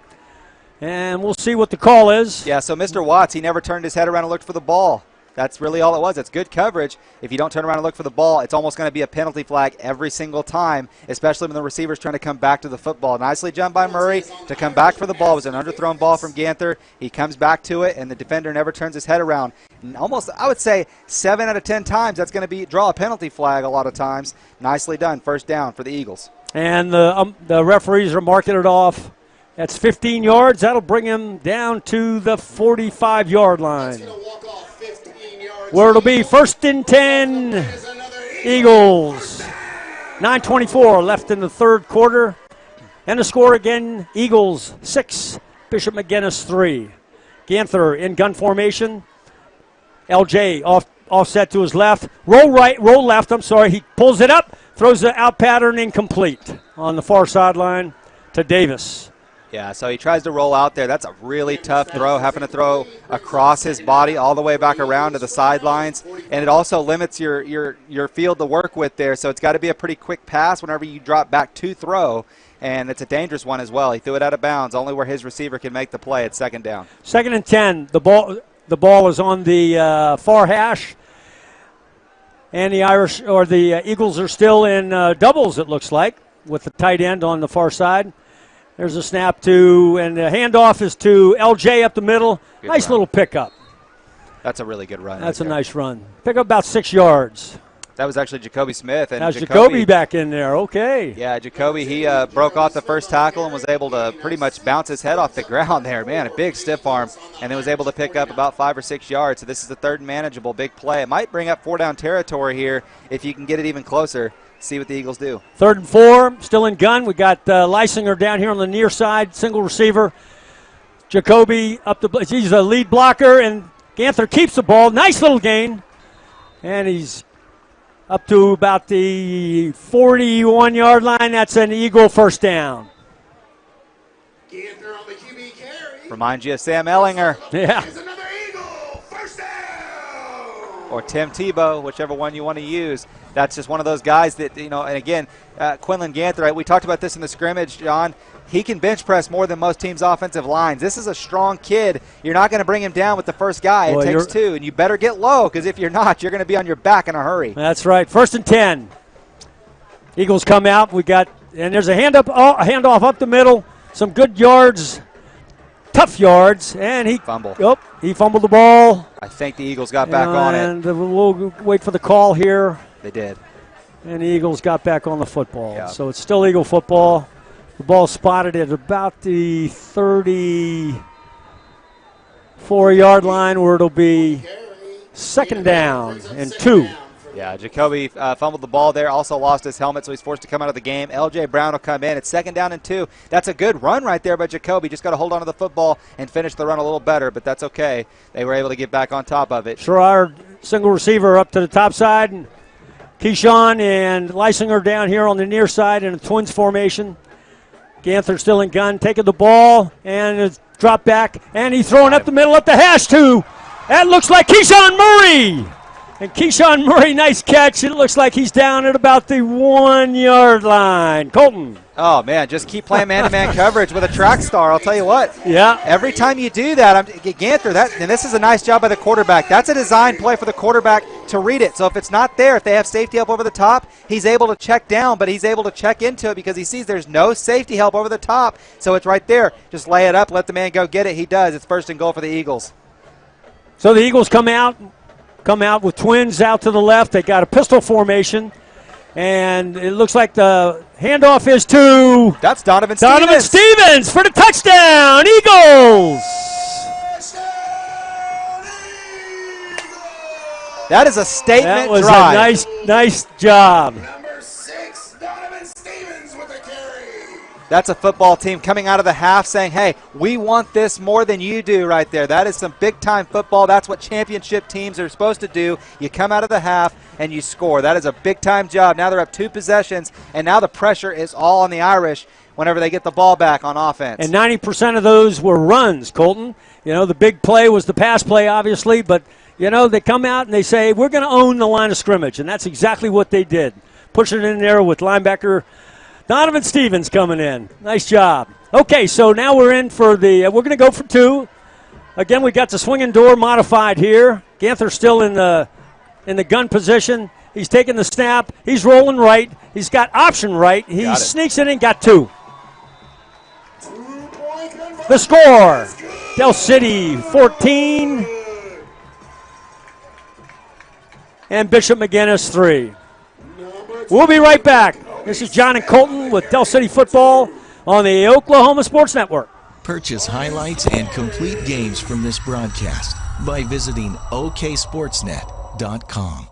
And we'll see what the call is. Yeah, so Mr. Watts, he never turned his head around and looked for the ball. That's really all it was. It's good coverage. If you don't turn around and look for the ball, it's almost going to be a penalty flag every single time, especially when the receiver's trying to come back to the football. Nicely done by Murray to come back for the ball. It was an underthrown ball from Ganther. He comes back to it, and the defender never turns his head around. And almost, I would say, 7 out of 10 times that's going to draw a penalty flag a lot of times. Nicely done. First down for the Eagles. And the referees are marking it off. That's 15 yards. That'll bring him down to the 45-yard line, where it'll be 1st and 10, Eagles. 9:24 left in the third quarter. And the score again, Eagles 6, Bishop McGuinness 3. Ganther in gun formation. LJ offset to his left. Roll left, He pulls it up, throws the out pattern incomplete on the far sideline to Davis. Yeah, so he tries to roll out there. That's a really tough throw, having to throw across his body all the way back around to the sidelines. And it also limits your field to work with there. So it's got to be a pretty quick pass whenever you drop back to throw. And it's a dangerous one as well. He threw it out of bounds, only where his receiver can make the play at 2nd down. 2nd and 10. The ball is on the far hash. And the Eagles are still in doubles, it looks like, with the tight end on the far side. There's a snap and the handoff is to LJ up the middle. Good nice run. Little pickup. That's a really good run. That's a nice run. Pick up about 6 yards. That was actually Jacoby Smith. And that's Jacoby back in there. Okay. Yeah, Jacoby, he broke off the first tackle and was able to pretty much bounce his head off the ground there. Man, a big stiff arm, and then was able to pick up about 5 or 6 yards. So this is the 3rd and manageable, big play. It might bring up 4-down territory here if you can get it even closer. See what the Eagles do. 3rd and 4, still in gun. We got Leisinger down here on the near side, single receiver. Jacoby he's a lead blocker, and Ganther keeps the ball. Nice little gain. And he's up to about the 41-yard line. That's an Eagle first down. Ganther on the QB carry. Reminds you of Sam Ellinger. Yeah. Or Tim Tebow, whichever one you want to use. That's just one of those guys that, and again, Quinlan Ganther, we talked about this in the scrimmage, John. He can bench press more than most teams' offensive lines. This is a strong kid. You're not going to bring him down with the first guy. It takes 2, and you better get low, because if you're not, you're going to be on your back in a hurry. That's right. 1st and 10. Eagles come out. And there's a handoff up the middle. Some good yards. Tough yards, and he fumbled the ball. I think the Eagles got back on it. And we'll wait for the call here. They did. And the Eagles got back on the football. Yep. So it's still Eagle football. The ball spotted at about the 34-yard line, where it'll be 2nd down and 2. Yeah, Jacoby fumbled the ball there, also lost his helmet, so he's forced to come out of the game. L.J. Brown will come in. It's 2nd down and 2. That's a good run right there by Jacoby. Just got to hold on to the football and finish the run a little better, but that's okay. They were able to get back on top of it. Sherrard, single receiver up to the top side, and Keyshawn and Leisinger down here on the near side in a twins formation. Ganther still in gun, taking the ball, and it's dropped back, and he's throwing up the middle at the hash, too. That looks like Keyshawn Murray. And Keyshawn Murray, nice catch. It looks like he's down at about the 1-yard line. Colton. Oh, man, just keep playing man-to-man coverage with a track star. I'll tell you what. Yeah. Every time you do that, Ganther, and this is a nice job by the quarterback. That's a design play for the quarterback to read it. So if it's not there, if they have safety help over the top, he's able to check down, but he's able to check into it because he sees there's no safety help over the top. So it's right there. Just lay it up, let the man go get it. He does. It's 1st and goal for the Eagles. So the Eagles come out with twins out to the left. They got a pistol formation, and it looks like the handoff is to... That's Donovan Stevens for the touchdown, Eagles! That is a statement drive. That was drive. A nice job. Number 6, Donovan Stevens with a carry. That's a football team coming out of the half saying, hey, we want this more than you do right there. That is some big-time football. That's what championship teams are supposed to do. You come out of the half and you score. That is a big-time job. Now they're up 2 possessions, and now the pressure is all on the Irish whenever they get the ball back on offense. And 90% of those were runs, Colton. The big play was the pass play, obviously, but, they come out and they say, we're going to own the line of scrimmage, and that's exactly what they did. Push it in there with linebacker Donovan Stevens coming in. Nice job. Okay, so now we're in for we're going to go for 2. Again, we got the swinging door modified here. Ganther's still in the gun position. He's taking the snap. He's rolling right. He's got option right. He sneaks it in, got 2. The score, Del City 14 and Bishop McGuinness 3. We'll be right back. This is John and Colton with Del City Football on the Oklahoma Sports Network. Purchase highlights and complete games from this broadcast by visiting oksportsnet.com.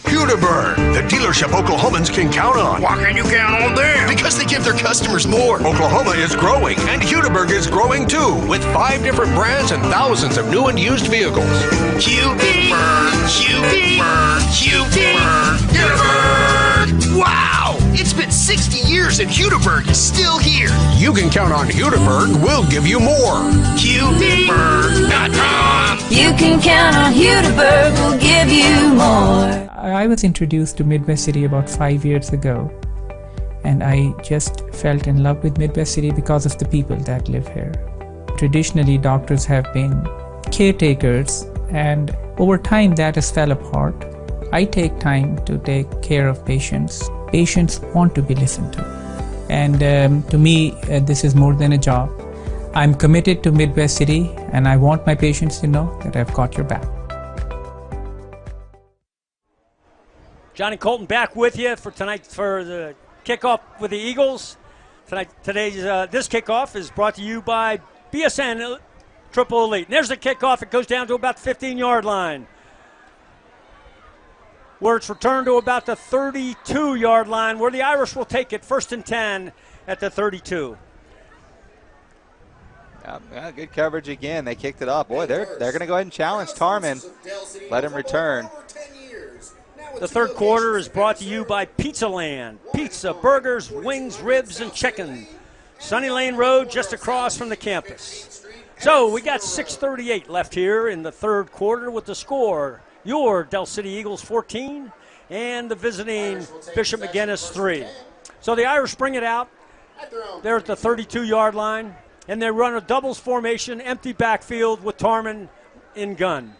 Hudeberg, the dealership Oklahomans can count on. Why can you count on them? Because they give their customers more. Oklahoma is growing, and Hudeberg is growing too, with 5 different brands and thousands of new and used vehicles. Hudeberg, Hudeberg, Hudeberg, Hudeberg! Wow! It's been 60 years and Hudeberg is still here. You can count on Hudeberg. We'll give you more. Hudeberg.com. You can count on Hudeberg, we'll give you more. I was introduced to Midwest City about 5 years ago, and I just fell in love with Midwest City because of the people that live here. Traditionally, doctors have been caretakers, and over time that has fell apart. I take time to take care of patients. Patients want to be listened to, and to me, this is more than a job. I'm committed to Midwest City, and I want my patients to know that I've got your back. Johnny Colton back with you for tonight for the kickoff with the Eagles. This kickoff is brought to you by BSN Triple Elite. And there's the kickoff. It goes down to about the 15-yard line, where it's returned to about the 32-yard line, where the Irish will take it 1st and 10 at the 32. Yeah, good coverage again. They kicked it up. Boy, they're going to go ahead and challenge Tarman. Let him return. The third quarter is brought to you by Pizza Land. Pizza, burgers, wings, ribs, and chicken. Sunny Lane Road, just across from the campus. So we got 6:38 left here in the third quarter with the score. Your Del City Eagles 14 and the visiting Bishop McGuinness 3. So the Irish bring it out. They're at the 32-yard line, and they run a doubles formation, empty backfield with Tarman in gun.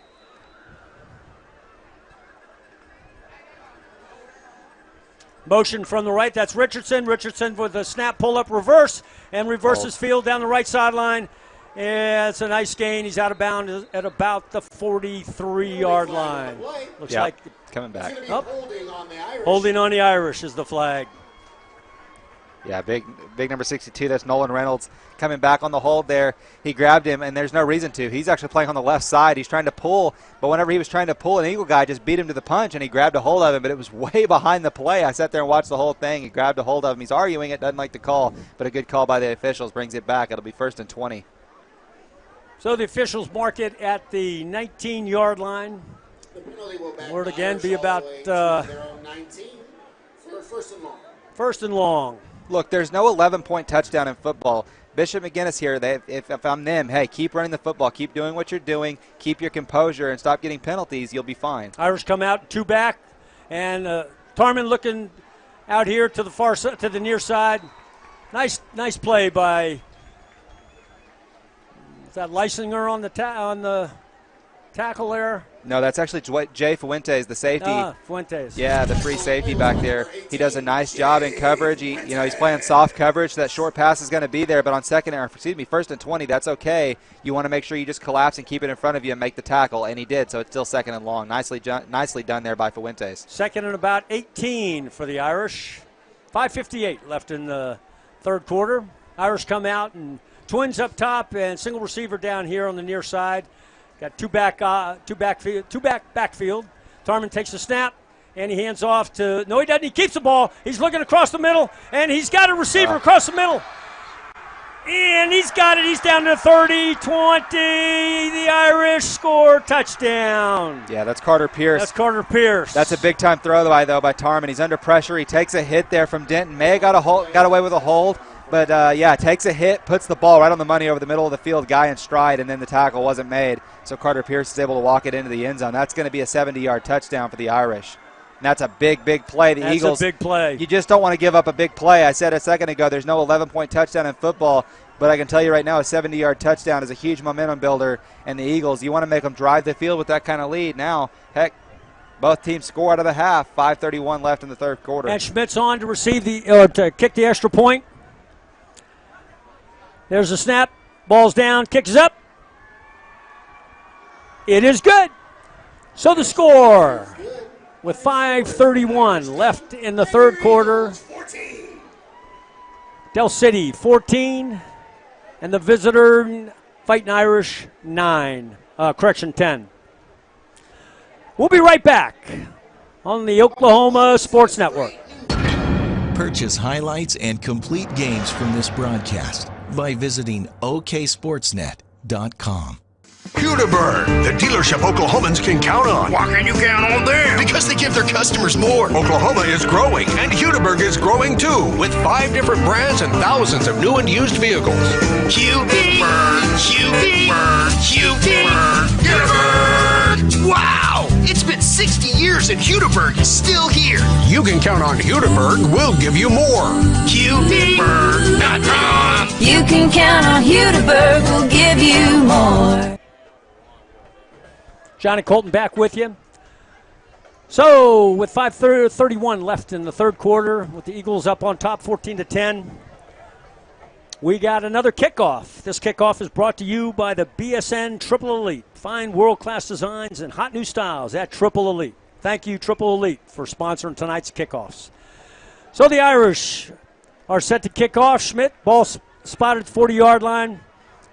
Motion from the right, that's Richardson. Richardson with a snap, pull up, reverse, and reverses field down the right sideline. Yeah, it's a nice gain. He's out of bounds at about the 43-yard line. Looks like coming back. Holding on the Irish is the flag. Yeah, big number 62. That's Nolan Reynolds coming back on the hold there. He grabbed him, and there's no reason to. He's actually playing on the left side. He's trying to pull, but whenever he was trying to pull, an Eagle guy just beat him to the punch, and he grabbed a hold of him, but it was way behind the play. I sat there and watched the whole thing. He grabbed a hold of him. He's arguing it, doesn't like the call, but a good call by the officials brings it back. It'll be 1st and 20. So the officials mark it at the 19-yard line. Will it again be about 1st and long. Look, there's no 11-point touchdown in football. Bishop McGuinness here, if I'm them, hey, keep running the football. Keep doing what you're doing. Keep your composure and stop getting penalties. You'll be fine. Irish come out, 2 back, and Tarman looking out here to the far side, to the near side. Nice play by, is that Leisinger on the tackle there? No, that's actually Jay Fuentes, the safety. Fuentes. Yeah, the free safety back there. He does a nice job in coverage. He's playing soft coverage. So that short pass is going to be there, but on 1st and 20, that's okay. You want to make sure you just collapse and keep it in front of you and make the tackle, and he did. So it's still 2nd and long. Nicely done there by Fuentes. 2nd and about 18 for the Irish. 5:58 left in the third quarter. Irish come out and twins up top and single receiver down here on the near side. Got two back backfield. Tarman takes the snap, and he hands off to, no, he doesn't. He keeps the ball. He's looking across the middle, and he's got a receiver across the middle. And he's got it. He's down to 30, 20. The Irish score touchdown. Yeah, that's Carter Pierce. That's a big-time throw, though, by Tarman. He's under pressure. He takes a hit there from Denton. May have got away with a hold. But, yeah, takes a hit, puts the ball right on the money over the middle of the field, guy in stride, and then the tackle wasn't made. So Carter Pierce is able to walk it into the end zone. That's going to be a 70-yard touchdown for the Irish. And that's a big, big play. The Eagles, a big play. You just don't want to give up a big play. I said a second ago there's no 11-point touchdown in football, but I can tell you right now a 70-yard touchdown is a huge momentum builder. And the Eagles, you want to make them drive the field with that kind of lead. Now, heck, both teams score out of the half. 5:31 left in the third quarter. And Schmidt's on to receive to kick the extra point. There's a snap. Ball's down. Kick is up. It is good. So the score, with 5:31 left in the third quarter, Del City 14, and the visitor Fighting Irish 10. We'll be right back on the Oklahoma Sports Network. Purchase highlights and complete games from this broadcast by visiting oksportsnet.com. Hudiburg, the dealership Oklahomans can count on. Why can you count on them? Because they give their customers more. Oklahoma is growing, and Hudiburg is growing too, with 5 different brands and thousands of new and used vehicles. Hudiburg, Hudiburg, Hudiburg, Hudiburg. Wow! It's been 60 years and Hudiburg is still here. You can count on Hudiburg. We'll give you more. Hudiburg.com. You can count on Hudiburg, we'll give you more. Johnny Colton back with you. So with 5:31 left in the third quarter, with the Eagles up on top 14-10, we got another kickoff. This kickoff is brought to you by the BSN Triple Elite. Find world-class designs and hot new styles at Triple Elite. Thank you, Triple Elite, for sponsoring tonight's kickoffs. So the Irish are set to kick off. Schmidt, ball spotted at the 40-yard line.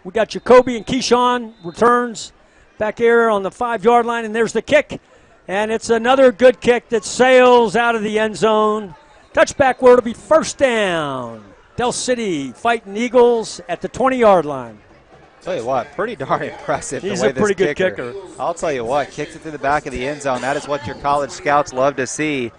We got Jacoby and Keyshawn returns back here on the 5-yard line, and there's the kick. And it's another good kick that sails out of the end zone. Touchback where it'll be first down. Del City Fighting Eagles at the 20-yard line. Tell you what, pretty darn impressive. He's the way a pretty this good kicker. I'll tell you what, kicks it through the back of the end zone. That is what your college scouts love to see.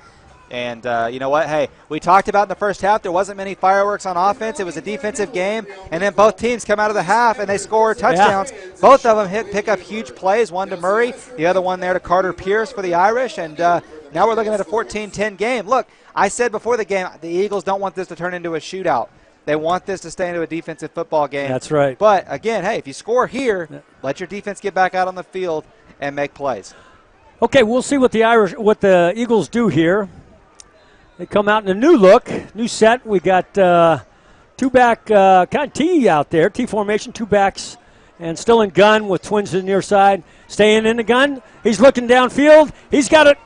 And you know what? Hey, we talked about in the first half there wasn't many fireworks on offense. It was a defensive game. And then both teams come out of the half and they score touchdowns. Yeah. Both of them pick up huge plays, one to Murray, the other one there to Carter Pierce for the Irish. And now we're looking at a 14-10 game. Look, I said before the game, the Eagles don't want this to turn into a shootout. They want this to stay into a defensive football game. That's right. But, again, hey, if you score here, let your defense get back out on the field and make plays. Okay, we'll see what the Eagles do here. They come out in a new look, new set. We got two-back kind of T out there, T formation, two backs, and still in gun with twins to the near side. Staying in the gun. He's looking downfield. He's got it.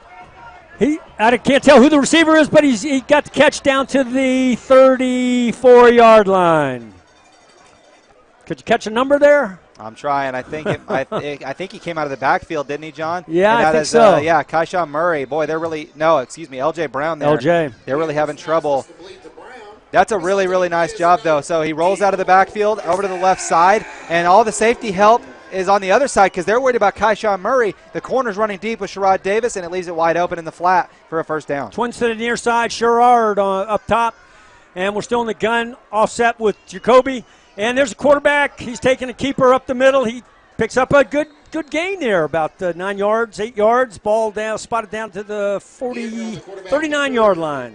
I can't tell who the receiver is, but he got the catch down to the 34-yard line. Could you catch a number there? I'm trying. I think I think he came out of the backfield, didn't he, John? Yeah, I think so. Yeah, Keyshawn Murray. Boy, L.J. Brown there. L.J. They're really having trouble. That's a really, really nice job, though. So he rolls out of the backfield over to the left side, and all the safety help is on the other side because they're worried about Keyshawn Murray. The corner's running deep with Sherrod Davis, and it leaves it wide open in the flat for a first down. Twins to the near side, Sherrod up top, and we're still in the gun, offset with Jacoby. And there's a quarterback. He's taking a keeper up the middle. He picks up a good gain there, about 9 yards, 8 yards. Ball down, spotted down to the 39-yard line,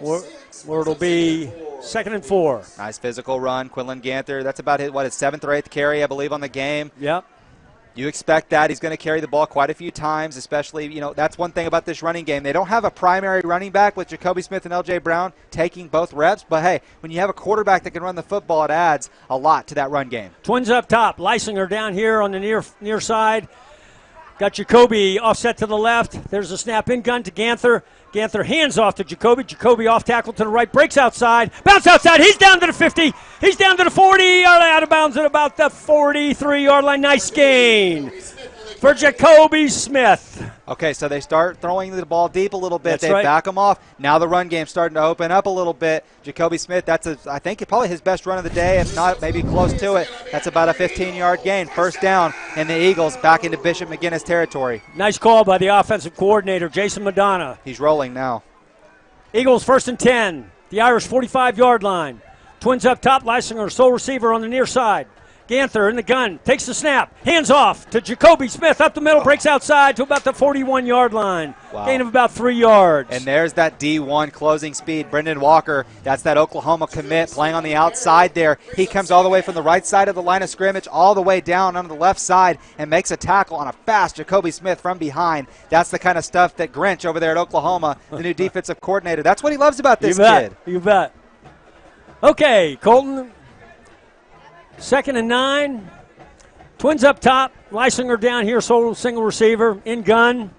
where it'll be 2nd and 4. Nice physical run. Quinlan Ganther, that's about his 7th or 8th carry, I believe, on the game. Yep. You expect that. He's going to carry the ball quite a few times, especially, that's one thing about this running game. They don't have a primary running back with Jacoby Smith and L.J. Brown taking both reps. But, hey, when you have a quarterback that can run the football, it adds a lot to that run game. Twins up top. Leisinger down here on the near side. Got Jacoby offset to the left. There's a snap in gun to Ganther. Ganther hands off to Jacoby. Jacoby off tackle to the right. Breaks outside. Bounce outside. He's down to the 50. He's down to the 40. Out of bounds at about the 43-yard line. Nice gain for Jacoby Smith. Okay, so they start throwing the ball deep a little bit. That's right. Back them off. Now the run game's starting to open up a little bit. Jacoby Smith, I think probably his best run of the day, if not maybe close to it. That's about a 15-yard gain. First down, and the Eagles back into Bishop McGuinness territory. Nice call by the offensive coordinator, Jason Madonna. He's rolling now. Eagles 1st and 10. The Irish 45-yard line. Twins up top. Leisinger, sole receiver on the near side. Ganther in the gun, takes the snap, hands off to Jacoby Smith up the middle, breaks outside to about the 41-yard line. Wow. Gain of about 3 yards. And there's that D1 closing speed. Brendan Walker, that's that Oklahoma commit playing on the outside there. He comes all the way from the right side of the line of scrimmage all the way down on the left side and makes a tackle on a fast Jacoby Smith from behind. That's the kind of stuff that Grinch over there at Oklahoma, the new defensive coordinator, that's what he loves about this kid. You bet. Okay, Colton. 2nd and 9. Twins up top. Leisinger down here, sole single receiver, in gun.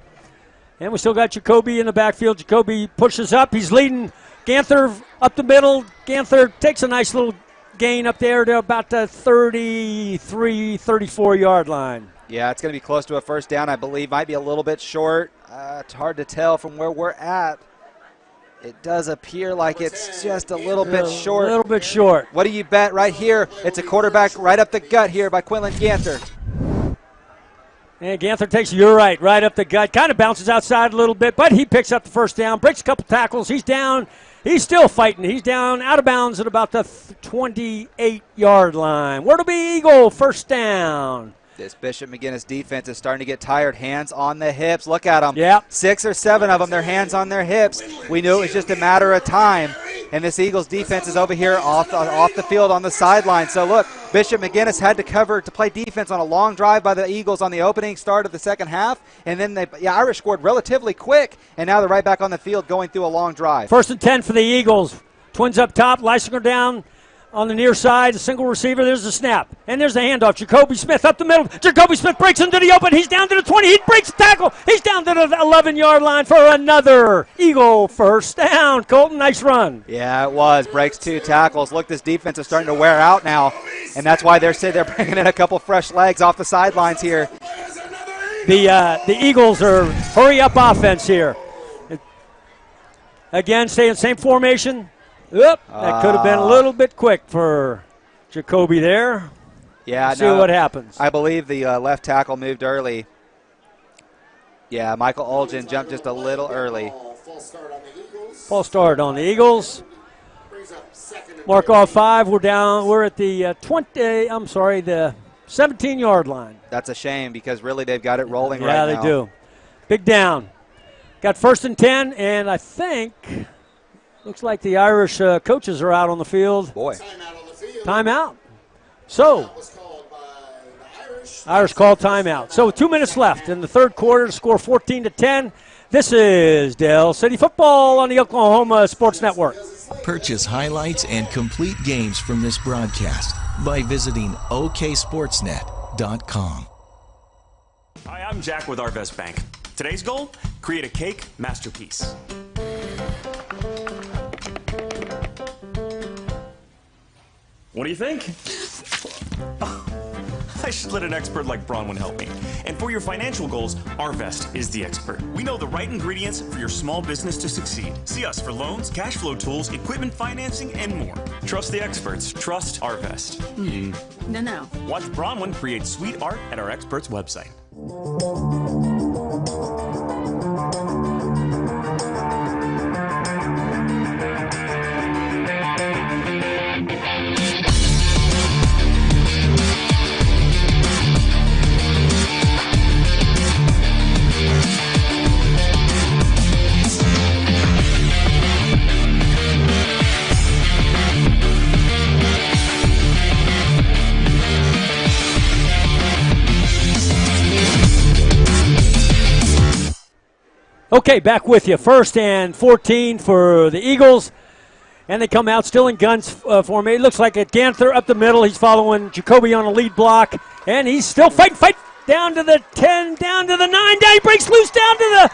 And we still got Jacoby in the backfield. Jacoby pushes up. He's leading Ganther up the middle. Ganther takes a nice little gain up there to about the 33, 34-yard line. Yeah, it's going to be close to a first down, I believe. Might be a little bit short. It's hard to tell from where we're at. It does appear like it's just a little bit short. A little bit short. What do you bet right here? It's a quarterback right up the gut here by Quinlan Ganther. And Ganther takes, you're right up the gut. Kind of bounces outside a little bit, but he picks up the first down, breaks a couple tackles. He's down. He's still fighting. He's down out of bounds at about the 28-yard line. Where'll be Eagle first down? This Bishop McGuinness defense is starting to get tired. Hands on the hips. Look at them. Yep. 6 or 7 of them, their hands on their hips. We knew it was just a matter of time. And this Eagles defense is over here off the field on the sideline. So, look, Bishop McGuinness had to cover to play defense on a long drive by the Eagles on the opening start of the second half. And then the Irish scored relatively quick. And now they're right back on the field going through a long drive. 1st and 10 for the Eagles. Twins up top. Leisinger down. On the near side, a single receiver. There's the snap. And there's the handoff. Jacoby Smith up the middle. Jacoby Smith breaks into the open. He's down to the 20. He breaks the tackle. He's down to the 11-yard line for another Eagle first down. Colton, nice run. Yeah, it was. Breaks 2 tackles. Look, this defense is starting to wear out now. And that's why they're bringing in a couple fresh legs off the sidelines here. The Eagles are hurry-up offense here. Again, staying same formation. Oop, that could have been a little bit quick for Jacoby there. Yeah, see what happens. I believe the left tackle moved early. Yeah, Michael Olgin jumped just a little early. False start on the Eagles. Mark off 5. We're at the the 17-yard line. That's a shame because really they've got it rolling right now. Yeah, they do. Big down. Got 1st and 10, and I think looks like the Irish coaches are out on the field. Boy. Timeout. So, Irish called timeout. So 2 minutes left in the third quarter to score 14-10. This is Dell City Football on the Oklahoma Sports Network. Purchase highlights and complete games from this broadcast by visiting oksportsnet.com. Hi, I'm Jack with Arvest Bank. Today's goal, create a cake masterpiece. What do you think? I should let an expert like Bronwyn help me. And for your financial goals, Arvest is the expert. We know the right ingredients for your small business to succeed. See us for loans, cash flow tools, equipment financing, and more. Trust the experts. Trust Arvest. No. Watch Bronwyn create sweet art at our experts' website. Okay, back with you. 1st and 14 for the Eagles. And they come out still in guns for me. It looks like at Ganther up the middle. He's following Jacoby on a lead block. And he's still fight down to the 10, down to the 9. Down he breaks loose down to the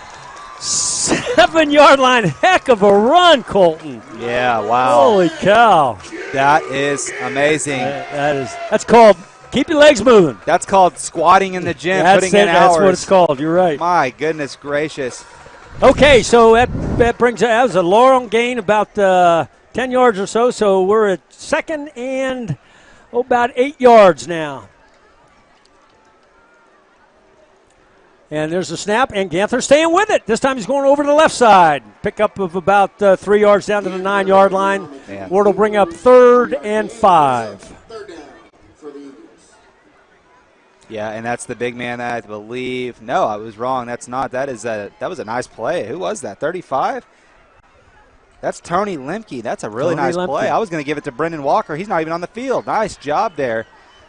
7-yard line. Heck of a run, Colton. Yeah, wow. Holy cow. That is amazing. That's called keep your legs moving. That's called squatting in the gym, putting in hours. That's what it's called. You're right. My goodness gracious. Okay, so that was a long gain about 10 yards or so. So we're at 2nd and about 8 yards now. And there's a snap, and Ganther staying with it. This time he's going over to the left side. Pickup of about 3 yards down to the 9-yard line. Man. Ward will bring up 3rd and 5. Yeah, and that's the big man, I believe. No, I was wrong. That's not. That was a nice play. Who was that? 35? That's Tony Lemke. That's a really nice play. I was going to give it to Brendan Walker. He's not even on the field. Nice job there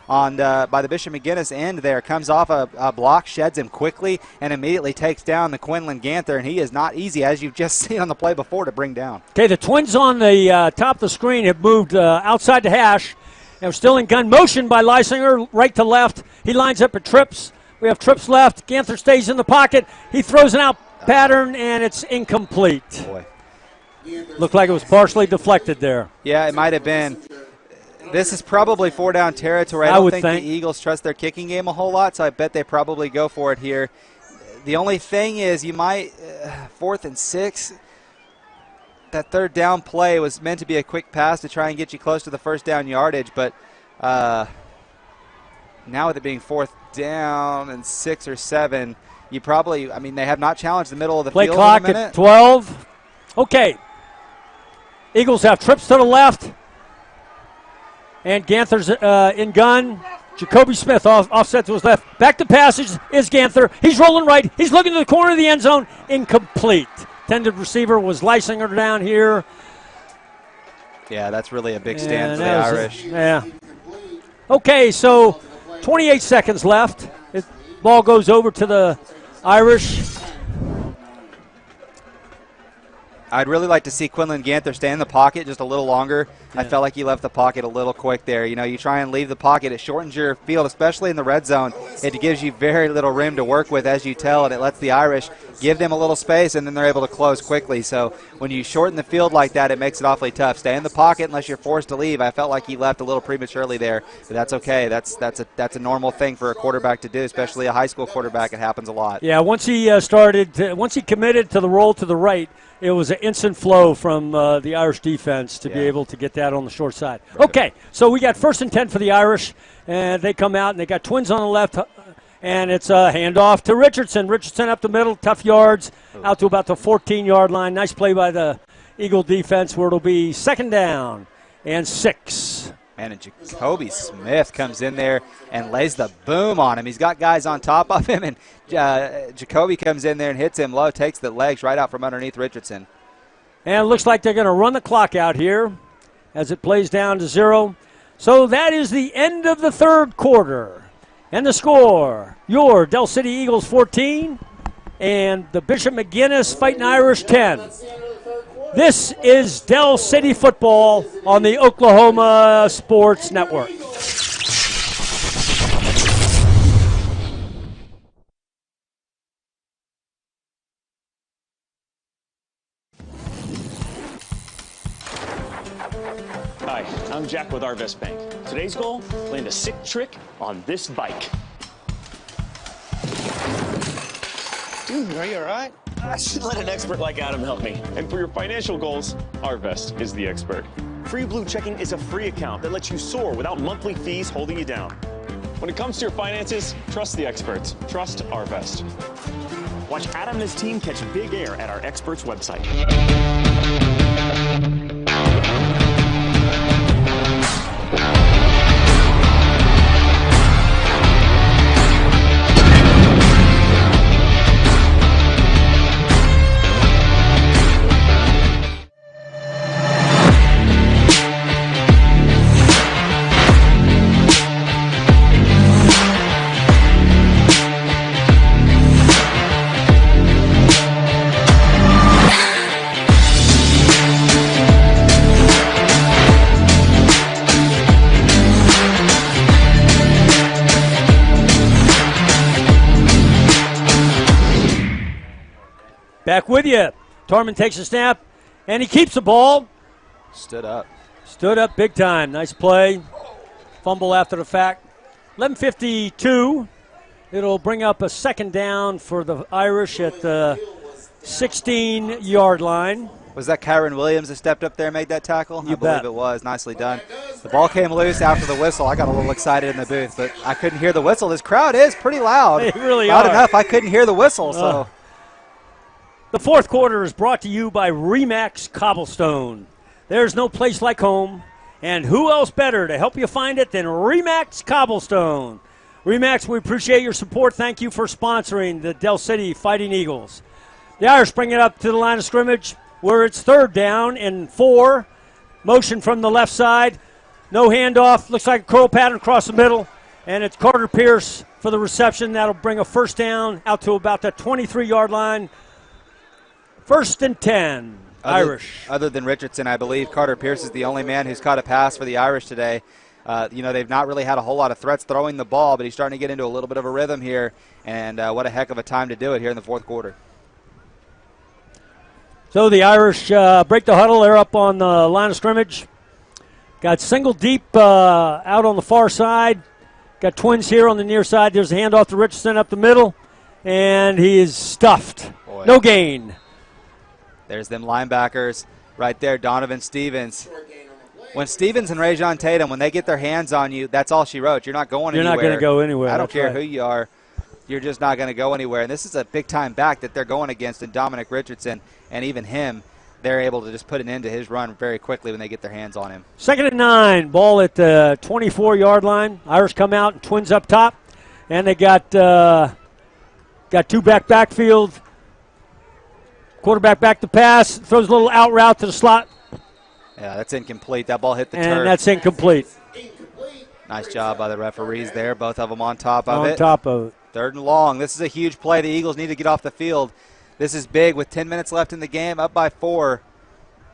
on by the Bishop McGuinness end there. Comes off a block, sheds him quickly, and immediately takes down the Quinlan Ganther, and he is not easy, as you've just seen on the play before, to bring down. Okay, the Twins on the top of the screen have moved outside the hash. And we're still in gun motion by Lysinger, right to left. He lines up at trips. We have trips left. Ganther stays in the pocket. He throws an out pattern, and it's incomplete. Boy. Looked like it was partially deflected there. Yeah, it might have been. This is probably 4-down territory. I don't think the Eagles trust their kicking game a whole lot, so I bet they probably go for it here. The only thing is you might, 4th and 6, that 3rd down play was meant to be a quick pass to try and get you close to the 1st down yardage, but now with it being 4th down and 6 or 7, you probably, I mean, they have not challenged the middle of the Play field clock in a minute. at 12. Okay. Eagles have trips to the left. And Ganther's in gun. Jacoby Smith offset to his left. Back to passage is Ganther. He's rolling right. He's looking to the corner of the end zone. Incomplete. Intended receiver was Lysinger down here. Yeah, that's really a big stand for the Irish. Yeah. Okay, so 28 seconds left. Ball goes over to the Irish. I'd really like to see Quinlan Ganther stay in the pocket just a little longer. Yeah. I felt like he left the pocket a little quick there. You know, you try and leave the pocket. It shortens your field, especially in the red zone. It gives you very little room to work with, as you tell, and it lets the Irish give them a little space, and then they're able to close quickly. So when you shorten the field like that, it makes it awfully tough. Stay in the pocket unless you're forced to leave. I felt like he left a little prematurely there, but that's okay. That's a normal thing for a quarterback to do, especially a high school quarterback. It happens a lot. Yeah, once he once he committed to the roll to the right, it was an instant flow from the Irish defense to be able to get that on the short side. Right. Okay, so we got 1st and 10 for the Irish, and they come out, and they got Twins on the left, and it's a handoff to Richardson. Richardson up the middle, tough yards, out to about the 14-yard line. Nice play by the Eagle defense, where it'll be 2nd down and 6. Man, and Jacoby Smith comes in there and lays the boom on him. He's got guys on top of him, and Jacoby comes in there and hits him low, takes the legs right out from underneath Richardson. And it looks like they're going to run the clock out here as it plays down to 0. So that is the end of the 3rd quarter. And the score, your Del City Eagles 14 and the Bishop McGuinness Fighting Irish 10. This is Del City football on the Oklahoma Sports Network. Hi, I'm Jack with Arvest Bank. Today's goal, land a sick trick on this bike. Dude, are you all right? I should let an expert like Adam help me. And for your financial goals, Arvest is the expert. Free Blue Checking is a free account that lets you soar without monthly fees holding you down. When it comes to your finances, trust the experts. Trust Arvest. Watch Adam and his team catch big air at our experts' website. Back with you. Tarman takes a snap, and he keeps the ball. Stood up. Stood up big time. Nice play. Fumble after the fact. 11:52. It'll bring up a 2nd down for the Irish at the 16-yard line. Was that Kyron Williams that stepped up there and made that tackle? I believe it was. Nicely done. The ball came loose after the whistle. I got a little excited in the booth, but I couldn't hear the whistle. This crowd is pretty loud. They really loud are. enough I couldn't hear the whistle. So the fourth quarter is brought to you by Remax Cobblestone. There's no place like home, and who else better to help you find it than Remax Cobblestone? Remax, we appreciate your support. Thank you for sponsoring the Del City Fighting Eagles. The Irish bring it up to the line of scrimmage where it's 3rd down and 4. Motion from the left side. No handoff. Looks like a curl pattern across the middle. And it's Carter Pierce for the reception. That'll bring a first down out to about the 23-yard line. 1st and 10, Irish. Other than Richardson, I believe Carter Pierce is the only man who's caught a pass for the Irish today. They've not really had a whole lot of threats throwing the ball, but he's starting to get into a little bit of a rhythm here. And what a heck of a time to do it here in the fourth quarter. So the Irish break the huddle. They're up on the line of scrimmage. Got single deep out on the far side. Got twins here on the near side. There's a handoff to Richardson up the middle, and he is stuffed. Boy. No gain. There's them linebackers right there, Donovan Stevens. When Stevens and Rajon Tatum, when they get their hands on you, that's all she wrote. You're not going anywhere. You're not going to go anywhere. I don't care who you are. You're just not going to go anywhere. And this is a big-time back that they're going against in Dominic Richardson, and even him, they're able to just put an end to his run very quickly when they get their hands on him. 2nd and 9, ball at the 24-yard line. Irish come out and twins up top, and they got two backfield. Quarterback back to pass, throws a little out route to the slot. Yeah, that's incomplete. That ball hit the turf. And that's incomplete. Nice job by the referees there, both of them on top of it. On top of it. 3rd and long. This is a huge play. The Eagles need to get off the field. This is big with 10 minutes left in the game, up by 4.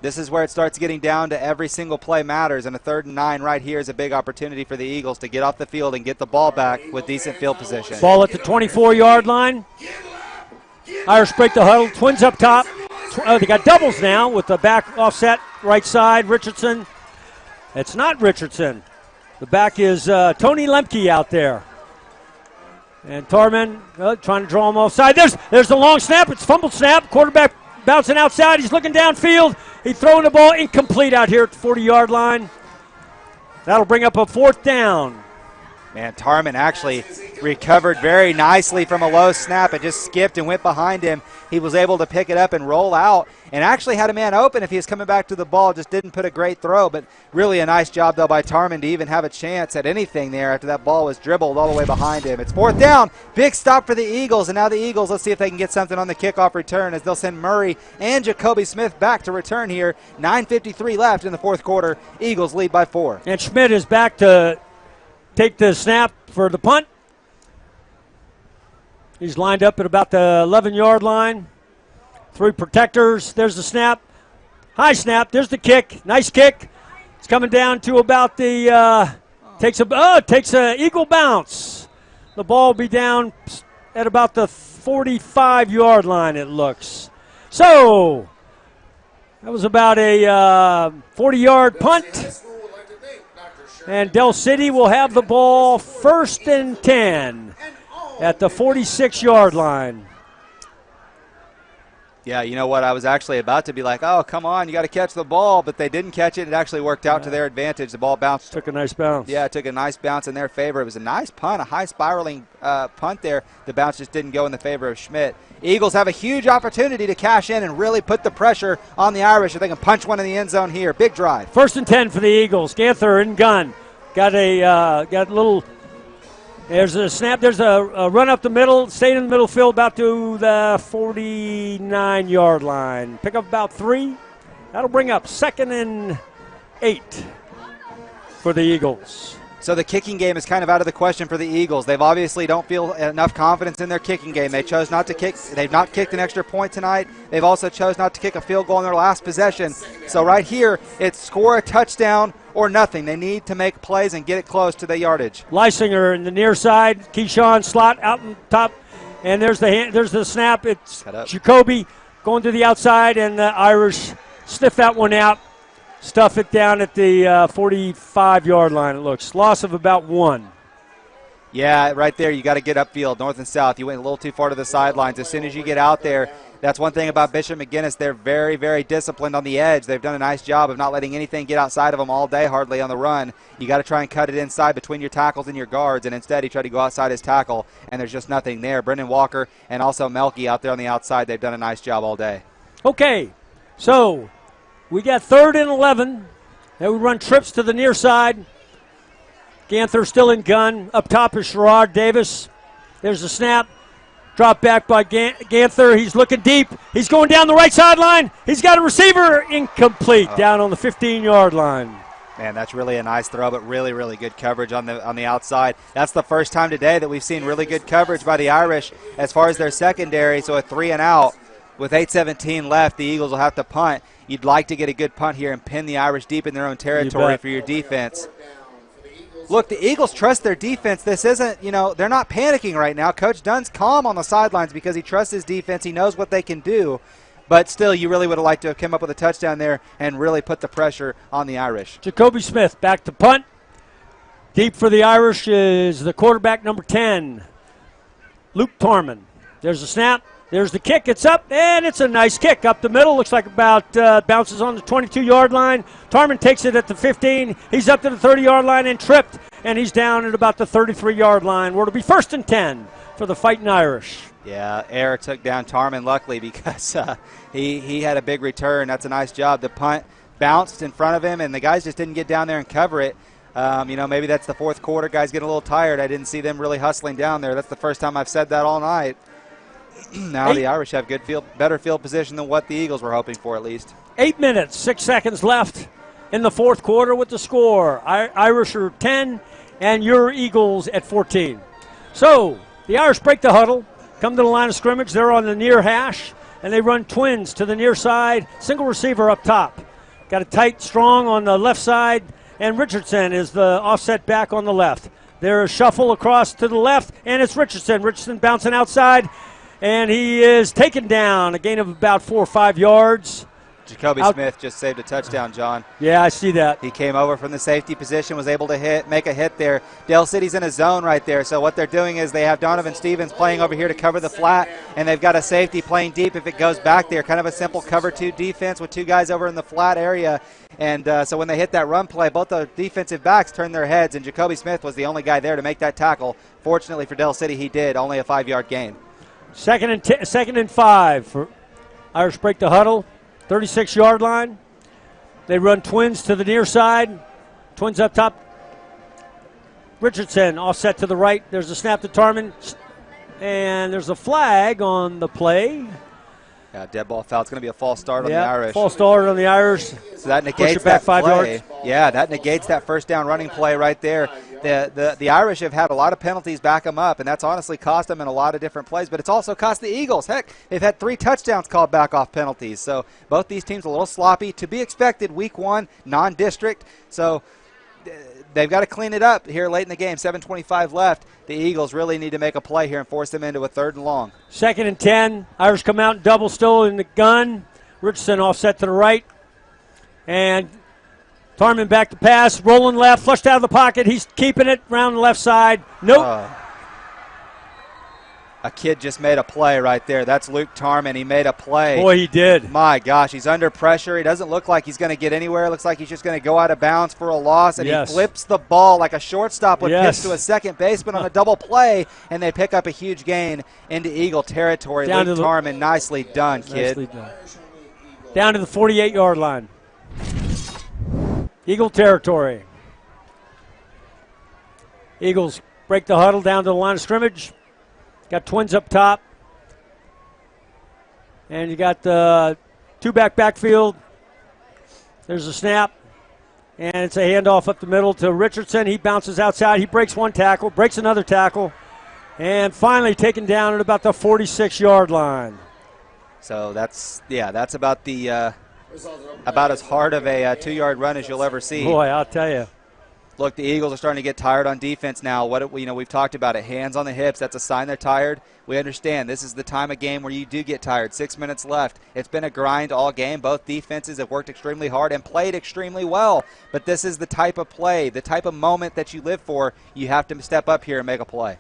This is where it starts getting down to every single play matters, and a 3rd and 9 right here is a big opportunity for the Eagles to get off the field and get the ball back with decent field position. Ball at the 24-yard line. Irish break the huddle, twins up top. They got doubles now with the back offset right side. Richardson. It's not Richardson. The back is Tony Lemke out there. And Tarman trying to draw him offside. There's the long snap. It's fumbled snap. Quarterback bouncing outside. He's looking downfield. He's throwing the ball incomplete out here at the 40-yard line. That'll bring up a 4th down. Man, Tarman actually recovered very nicely from a low snap. It just skipped and went behind him. He was able to pick it up and roll out and actually had a man open if he was coming back to the ball. Just didn't put a great throw, but really a nice job, though, by Tarman to even have a chance at anything there after that ball was dribbled all the way behind him. It's 4th down. Big stop for the Eagles, and now the Eagles, let's see if they can get something on the kickoff return as they'll send Murray and Jacoby Smith back to return here. 9:53 left in the fourth quarter. Eagles lead by 4. And Schmidt is back to take the snap for the punt. He's lined up at about the 11-yard line. 3 protectors. There's the snap. High snap. There's the kick. Nice kick. It's coming down to about the takes a eagle bounce. The ball will be down at about the 45-yard line, it looks. So that was about a 40-yard punt. And Del City will have the ball 1st and 10 at the 46-yard line. Yeah, you know what? I was actually about to be like, oh, come on, you got to catch the ball, but they didn't catch it. It actually worked out to their advantage. The ball bounced. Took a nice bounce. Yeah, it took a nice bounce in their favor. It was a nice punt, a high spiraling punt there. The bounce just didn't go in the favor of Schmidt. Eagles have a huge opportunity to cash in and really put the pressure on the Irish if they can punch one in the end zone here. Big drive. 1st and 10 for the Eagles. Ganther in gun. Got a little. There's a snap. There's a run up the middle. Stayed in the middle field about to the 49-yard line. Pick up about 3. That'll bring up 2nd and 8 for the Eagles. So the kicking game is kind of out of the question for the Eagles. They've obviously don't feel enough confidence in their kicking game. They chose not to kick. They've not kicked an extra point tonight. They've also chose not to kick a field goal in their last possession. So right here, it's score a touchdown or nothing. They need to make plays and get it close to the yardage. Lysinger in the near side. Keyshawn slot out on top. And there's the snap. It's Jacoby going to the outside, and the Irish sniff that one out. Stuff it down at the 45-yard line, it looks. Loss of about 1. Yeah, right there. You got to get upfield, north and south. You went a little too far to the sidelines. As soon as you get out there, that's one thing about Bishop McGuinness. They're very, very disciplined on the edge. They've done a nice job of not letting anything get outside of them all day, hardly on the run. You got to try and cut it inside between your tackles and your guards, and instead he tried to go outside his tackle, and there's just nothing there. Brendan Walker and also Melky out there on the outside, they've done a nice job all day. Okay, so we got 3rd and 11. Then we run trips to the near side. Ganther still in gun. Up top is Sherrod Davis. There's a snap. Drop back by Ganther. He's looking deep. He's going down the right sideline. He's got a receiver. Incomplete down on the 15-yard line. Man, that's really a nice throw, but really, really good coverage on the outside. That's the first time today that we've seen really good coverage by the Irish as far as their secondary. So a 3 and out. With 8:17 left, the Eagles will have to punt. You'd like to get a good punt here and pin the Irish deep in their own territory for your defense. Look, the Eagles trust their defense. This isn't, they're not panicking right now. Coach Dunn's calm on the sidelines because he trusts his defense. He knows what they can do. But still, you really would have liked to have come up with a touchdown there and really put the pressure on the Irish. Jacoby Smith back to punt. Deep for the Irish is the quarterback, number 10, Luke Torman. There's a snap. There's the kick. It's up, and it's a nice kick up the middle. Looks like about bounces on the 22-yard line. Tarman takes it at the 15. He's up to the 30-yard line and tripped, and he's down at about the 33-yard line, where it'll be 1st and 10 for the Fighting Irish. Yeah, Air took down Tarman, luckily, because he had a big return. That's a nice job. The punt bounced in front of him, and the guys just didn't get down there and cover it. Maybe that's the fourth quarter. Guys getting a little tired. I didn't see them really hustling down there. That's the first time I've said that all night. Now the Irish have better field position than what the Eagles were hoping for, at least. 8 minutes, 6 seconds left in the fourth quarter with the score. Irish are 10 and your Eagles at 14. So the Irish break the huddle, come to the line of scrimmage. They're on the near hash, and they run twins to the near side. Single receiver up top. Got a tight, strong on the left side, and Richardson is the offset back on the left. There's a shuffle across to the left, and it's Richardson. Richardson bouncing outside. And he is taken down, a gain of about 4 or 5 yards. Jacoby Smith just saved a touchdown, John. Yeah, I see that. He came over from the safety position, was able to make a hit there. Dell City's in a zone right there, so what they're doing is they have Donovan Stevens playing over here to cover the flat, and they've got a safety playing deep if it goes back there. Kind of a simple cover 2 defense with 2 guys over in the flat area. And so when they hit that run play, both the defensive backs turned their heads, and Jacoby Smith was the only guy there to make that tackle. Fortunately for Dell City, he did, only a 5-yard gain. Second and 5 for Irish break the huddle, 36-yard line. They run twins to the near side. Twins up top. Richardson offset to the right. There's a snap to Tarman, and there's a flag on the play. Yeah, dead ball foul. It's going to be a false start on the Irish. False start on the Irish. So that negates that 5 play. Yeah, that negates that first down running play right there. The Irish have had a lot of penalties back them up, and that's honestly cost them in a lot of different plays, but it's also cost the Eagles. Heck, they've had 3 touchdowns called back off penalties. So both these teams a little sloppy. To be expected, week 1, non-district. So they've got to clean it up here late in the game. 7:25 left. The Eagles really need to make a play here and force them into a 3rd and long. 2nd and 10. Irish come out and double still in the gun. Richardson offset to the right. And Tarman back to pass. Rolling left. Flushed out of the pocket. He's keeping it around the left side. Nope. A kid just made a play right there. That's Luke Tarman. He made a play. Boy, he did. My gosh, he's under pressure. He doesn't look like he's going to get anywhere. Looks like he's just going to go out of bounds for a loss, and he flips the ball like a shortstop would pitch to a second baseman on a double play, and they pick up a huge gain into Eagle territory. Luke Tarman, nicely done, kid. Nicely done. Down to the 48-yard line. Eagle territory. Eagles break the huddle down to the line of scrimmage. Got twins up top. And you got the 2-back backfield. There's a snap. And it's a handoff up the middle to Richardson. He bounces outside. He breaks 1 tackle, breaks another tackle, and finally taken down at about the 46-yard line. So that's about the about as hard of a 2-yard run as you'll ever see. Boy, I'll tell you. Look, the Eagles are starting to get tired on defense now. We've talked about it. Hands on the hips, that's a sign they're tired. We understand this is the time of game where you do get tired. 6 minutes left. It's been a grind all game. Both defenses have worked extremely hard and played extremely well. But this is the type of play, the type of moment that you live for. You have to step up here and make a play.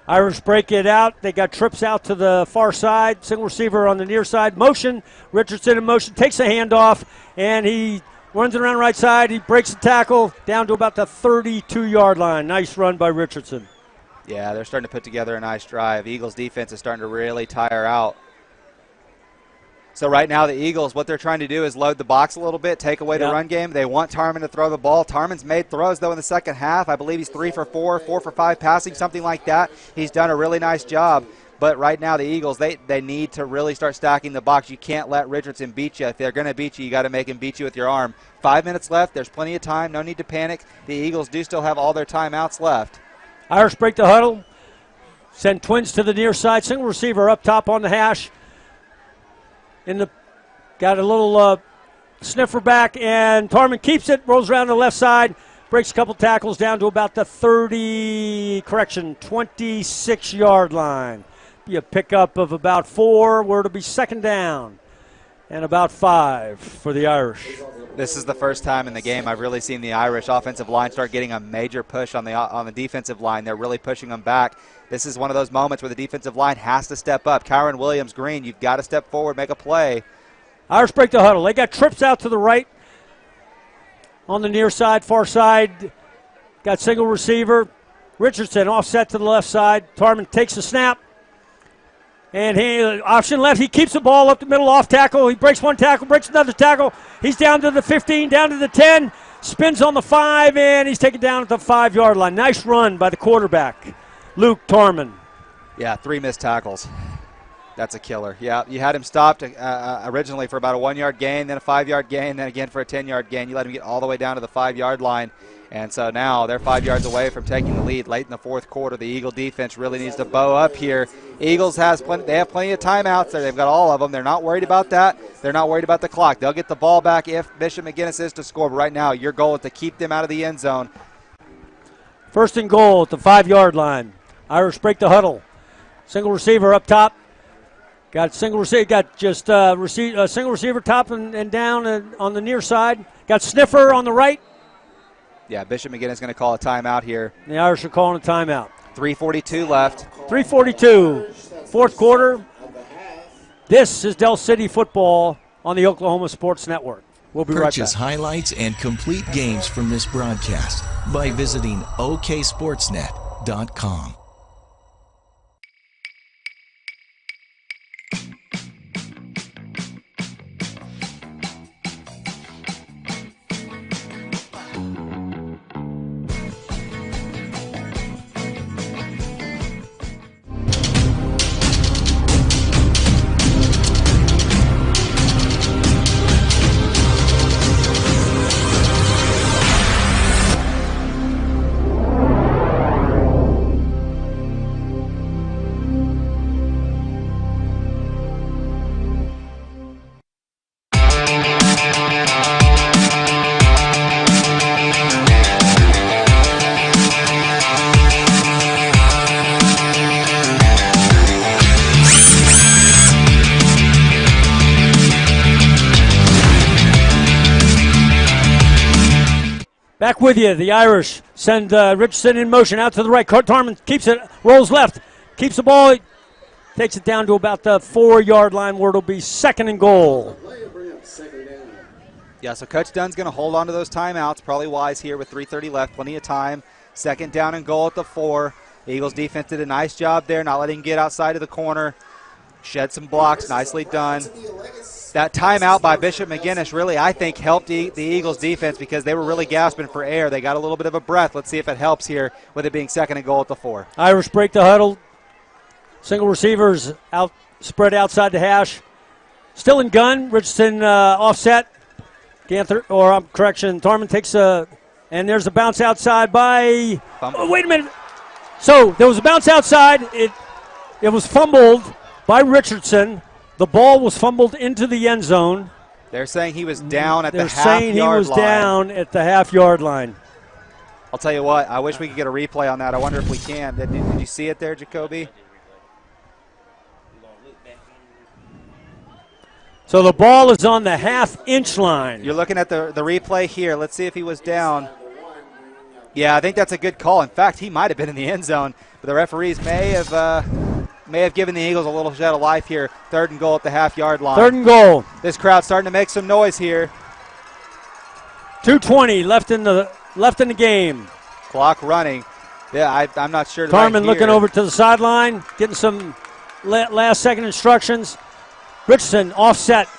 Irish break it out. They got trips out to the far side. Single receiver on the near side. Motion. Richardson in motion. Takes a handoff, and he runs it around right side. He breaks the tackle down to about the 32-yard line. Nice run by Richardson. Yeah, they're starting to put together a nice drive. Eagles defense is starting to really tire out. So right now the Eagles, what they're trying to do is load the box a little bit, take away the run game. They want Tarman to throw the ball. Tarman's made throws, though, in the second half. I believe he's 3 for 4, 4 for 5 passing, something like that. He's done a really nice job. But right now the Eagles, they need to really start stacking the box. You can't let Richardson beat you. If they're going to beat you, you got to make him beat you with your arm. 5 minutes left. There's plenty of time. No need to panic. The Eagles do still have all their timeouts left. Irish break the huddle. Send Twins to the near side. Single receiver up top on the hash. Got a little sniffer back, and Tarman keeps it, rolls around the left side, breaks a couple tackles down to about the 26-yard line. Be a pickup of about 4, where it'll be second down, and about 5 for the Irish. This is the first time in the game I've really seen the Irish offensive line start getting a major push on the defensive line. They're really pushing them back. This is one of those moments where the defensive line has to step up. Kyron Williams-Green, you've got to step forward, make a play. Irish break the huddle. They got trips out to the right on the near side, far side. Got single receiver. Richardson offset to the left side. Tarman takes the snap. And option left. He keeps the ball up the middle, off tackle. He breaks one tackle, breaks another tackle. He's down to the 15, down to the 10. Spins on the 5, and he's taken down at the 5-yard line. Nice run by the quarterback, Luke Tarman. Yeah, 3 missed tackles. That's a killer. Yeah, you had him stopped originally for about a 1-yard gain, then a 5-yard gain, then again for a 10-yard gain. You let him get all the way down to the 5-yard line. And so now they're 5 yards away from taking the lead late in the fourth quarter. The Eagle defense really needs to bow up here. Eagles they have plenty of timeouts there. They've got all of them. They're not worried about that. They're not worried about the clock. They'll get the ball back if Bishop McGuinness is to score. But right now, your goal is to keep them out of the end zone. First and goal at the 5-yard line. Irish break the huddle. Single receiver up top. Got single receiver. Got just single receiver top and down on the near side. Got sniffer on the right. Yeah, Bishop McGuinness is going to call a timeout here. The Irish are calling a timeout. 3:42 left. 3:42, fourth quarter. This is Del City football on the Oklahoma Sports Network. We'll be right back. Purchase highlights and complete games from this broadcast by visiting oksportsnet.com. Back with you. The Irish send Richardson in motion out to the right. Tarman keeps it, rolls left, keeps the ball, takes it down to about the 4-yard line where it'll be second and goal. Yeah, so Coach Dunn's going to hold on to those timeouts. Probably wise here with 3:30 left. Plenty of time. Second down and goal at the 4. The Eagles defense did a nice job there, not letting him get outside of the corner. Shed some blocks. Nicely done. That timeout by Bishop McGuinness really, I think, helped the Eagles defense because they were really gasping for air. They got a little bit of a breath. Let's see if it helps here with it being second and goal at the 4. Irish break the huddle. Single receivers out, spread outside the hash. Still in gun. Richardson offset. Tarman takes and there's a bounce outside by. Oh, wait a minute. So there was a bounce outside. It was fumbled by Richardson. The ball was fumbled into the end zone. They're saying he was down at the half-yard line. They're saying he was down at the half-yard line. I'll tell you what, I wish we could get a replay on that. I wonder if we can. Did you see it there, Jacoby? So the ball is on the half-inch line. You're looking at the replay here. Let's see if he was down. Yeah, I think that's a good call. In fact, he might have been in the end zone. But the referees may have given the Eagles a little shed of life here. 3rd and goal at the half-yard line. 3rd and goal. This crowd's starting to make some noise here. 2:20 left in the game. Clock running. Yeah, I'm not sure. Tarman looking over to the sideline, getting some last-second instructions. Richardson offset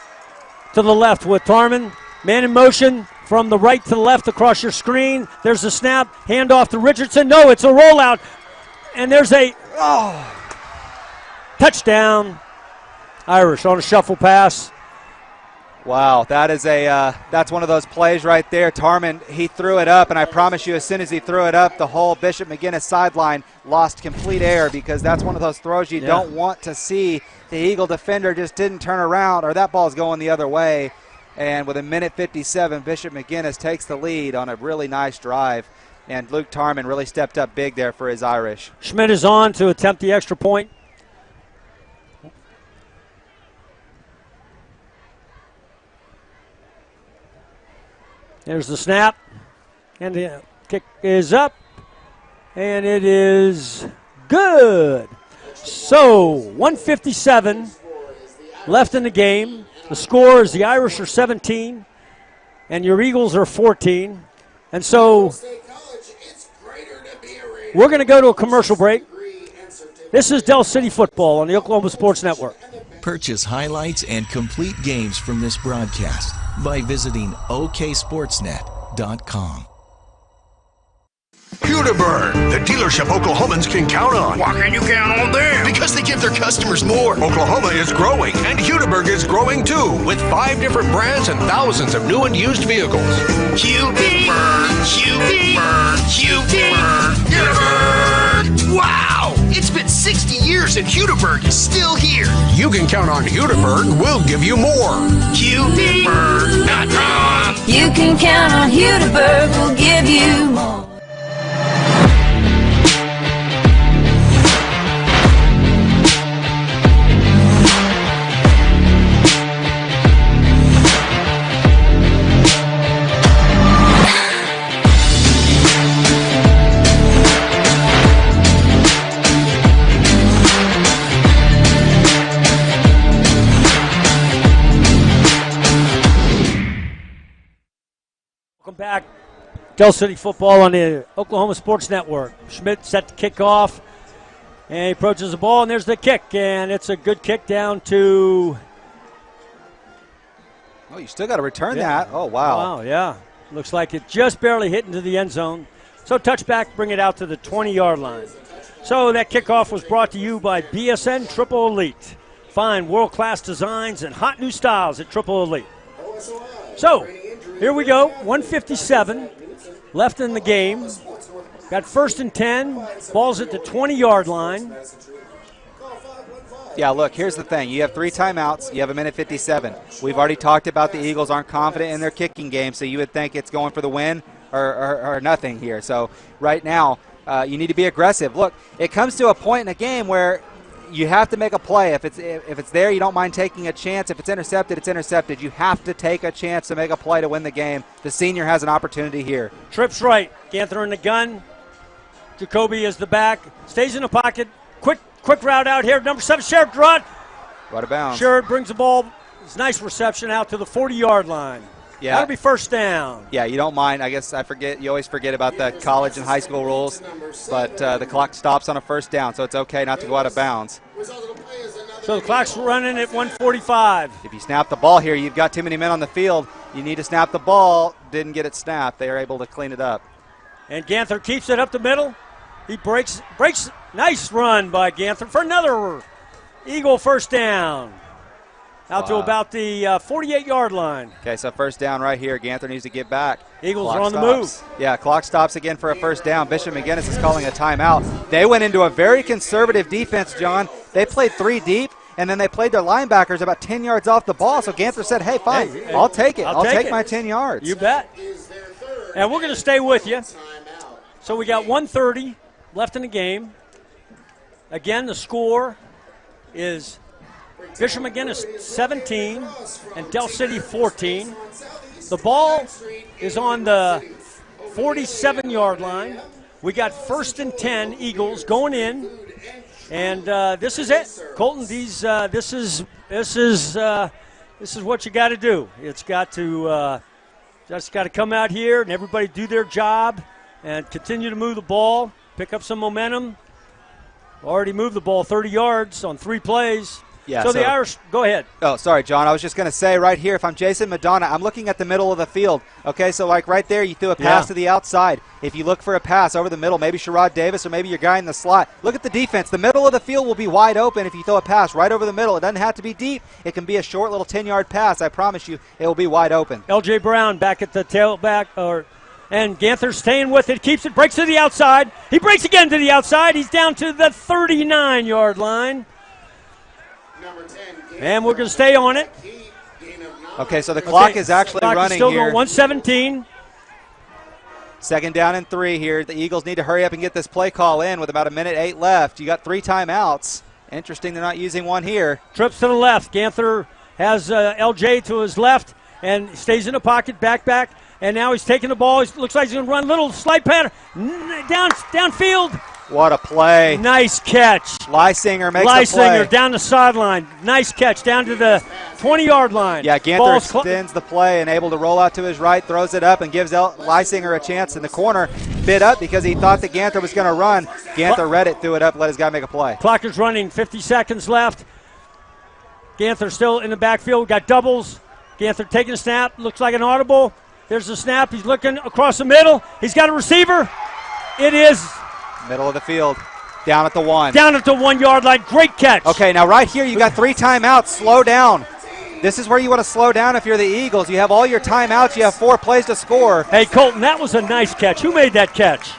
to the left with Tarman. Man in motion from the right to the left across your screen. There's the snap. Hand off to Richardson. No, it's a rollout. And there's a touchdown. Irish on a shuffle pass. Wow, that's one of those plays right there. Tarman, he threw it up, and I promise you, as soon as he threw it up, the whole Bishop McGuinness sideline lost complete air, because that's one of those throws you don't want to see. The Eagle defender just didn't turn around, or that ball's going the other way. And with 1:57, Bishop McGuinness takes the lead on a really nice drive. And Luke Tarman really stepped up big there for his Irish. Schmidt is on to attempt the extra point. There's the snap, and the kick is up, and it is good. So 1:57 left in the game. The score is the Irish are 17, and your Eagles are 14. And so we're going to go to a commercial break. This is Del City Football on the Oklahoma Sports Network. Purchase highlights and complete games from this broadcast by visiting oksportsnet.com. Hudiburn, the dealership Oklahomans can count on. Why can you count on them? Because they give their customers more. Oklahoma is growing, and Hudiburn is growing too, with 5 different brands and thousands of new and used vehicles. Hudiburn, Hudiburn, Hudiburn, Hudiburn. Wow! It's been 60 years and Hudiburn is still here. You can count on Hudiburn. We'll give you more. Hudiburn.com. You can count on Hudiburn, we'll give you more. Welcome back. Del City Football on the Oklahoma Sports Network. Schmidt set to kick off, and he approaches the ball, and there's the kick, and it's a good kick down to... Oh, you still got to return that. Oh, wow. Wow, yeah. Looks like it just barely hit into the end zone. So touchback, bring it out to the 20-yard line. So that kickoff was brought to you by BSN Triple Elite. Find world-class designs and hot new styles at Triple Elite. So here we go, 1:57 left in the game. Got 1st and 10, ball's at the 20-yard line. Yeah, look, here's the thing. You have 3 timeouts. You have 1:57. We've already talked about the Eagles aren't confident in their kicking game, so you would think it's going for the win or nothing here. So right now, you need to be aggressive. Look, it comes to a point in a game where you have to make a play. If it's there, you don't mind taking a chance. If it's intercepted, it's intercepted. You have to take a chance to make a play to win the game. The senior has an opportunity here. Trips right. Ganther in the gun. Jacoby is the back. Stays in the pocket. Quick route out here. Number 7, Sherrod draw. Right of bounds. Sherrod brings the ball. It's a nice reception out to the 40-yard line. Yeah. That'll be 1st down. Yeah, you don't mind. I guess you always forget about the college and high school rules, but the clock stops on a 1st down, so it's okay not to go out of bounds. So the clock's running at 1:45. If you snap the ball here, you've got too many men on the field. You need to snap the ball. Didn't get it snapped. They are able to clean it up. And Ganther keeps it up the middle. He breaks. Nice run by Ganther for another Eagle 1st down. Out to about the 48-yard line. Okay, so 1st down right here. Ganther needs to get back. Eagles Clock are on stops. the move. Yeah, clock stops again for a 1st down. Bishop McGuinness is calling a timeout. They went into a very conservative defense, John. They played 3 deep, and then they played their linebackers about 10 yards off the ball. So Ganther said, hey, fine, I'll take it. I'll take my 10 yards. You bet. And we're going to stay with you. So we got 1:30 left in the game. Again, the score is Bishop McGuinness 17 and Del City 14. The ball is on the 47-yard line. We got 1st and 10 Eagles going in, and this is it, Colton. This is what you got to do. It's got to just got to come out here and everybody do their job and continue to move the ball, pick up some momentum. Already moved the ball 30 yards on 3 plays. Yeah, so the Irish, go ahead. Oh, sorry, John. I was just going to say right here, if I'm Jason Madonna, I'm looking at the middle of the field. Okay, so like right there, you threw a pass to the outside. If you look for a pass over the middle, maybe Sherrod Davis or maybe your guy in the slot, look at the defense. The middle of the field will be wide open if you throw a pass right over the middle. It doesn't have to be deep. It can be a short little 10-yard pass. I promise you it will be wide open. L.J. Brown back at the tailback, and Ganther staying with it, keeps it, breaks to the outside. He breaks again to the outside. He's down to the 39-yard line. And we're going to stay on it. Okay, so the clock is actually running still here. Going 1:17. 2nd down and 3 here. The Eagles need to hurry up and get this play call in with about 1:08 left. You got 3 timeouts. Interesting they're not using one here. Trips to the left. Ganther has LJ to his left and stays in the pocket, back. And now he's taking the ball. He looks like he's going to run a little slight pattern. Downfield. What a play. Nice catch. Lysinger makes the play. Down the sideline. Nice catch down to the 20-yard line. Yeah, Ganther extends the play and able to roll out to his right, throws it up, and gives Lysinger a chance in the corner. Bit up because he thought that Ganther was going to run. Ganther read it, threw it up, let his guy make a play. Clock is running, 50 seconds left. Ganther still in the backfield. Got doubles. Ganther taking a snap. Looks like an audible. There's the snap. He's looking across the middle. He's got a receiver. It is middle of the field. Down at the 1. Down at the 1-yard line. Great catch. Okay, now right here you got 3 timeouts. Slow down. This is where you want to slow down if you're the Eagles. You have all your timeouts. You have 4 plays to score. Hey, Colton, that was a nice catch. Who made that catch?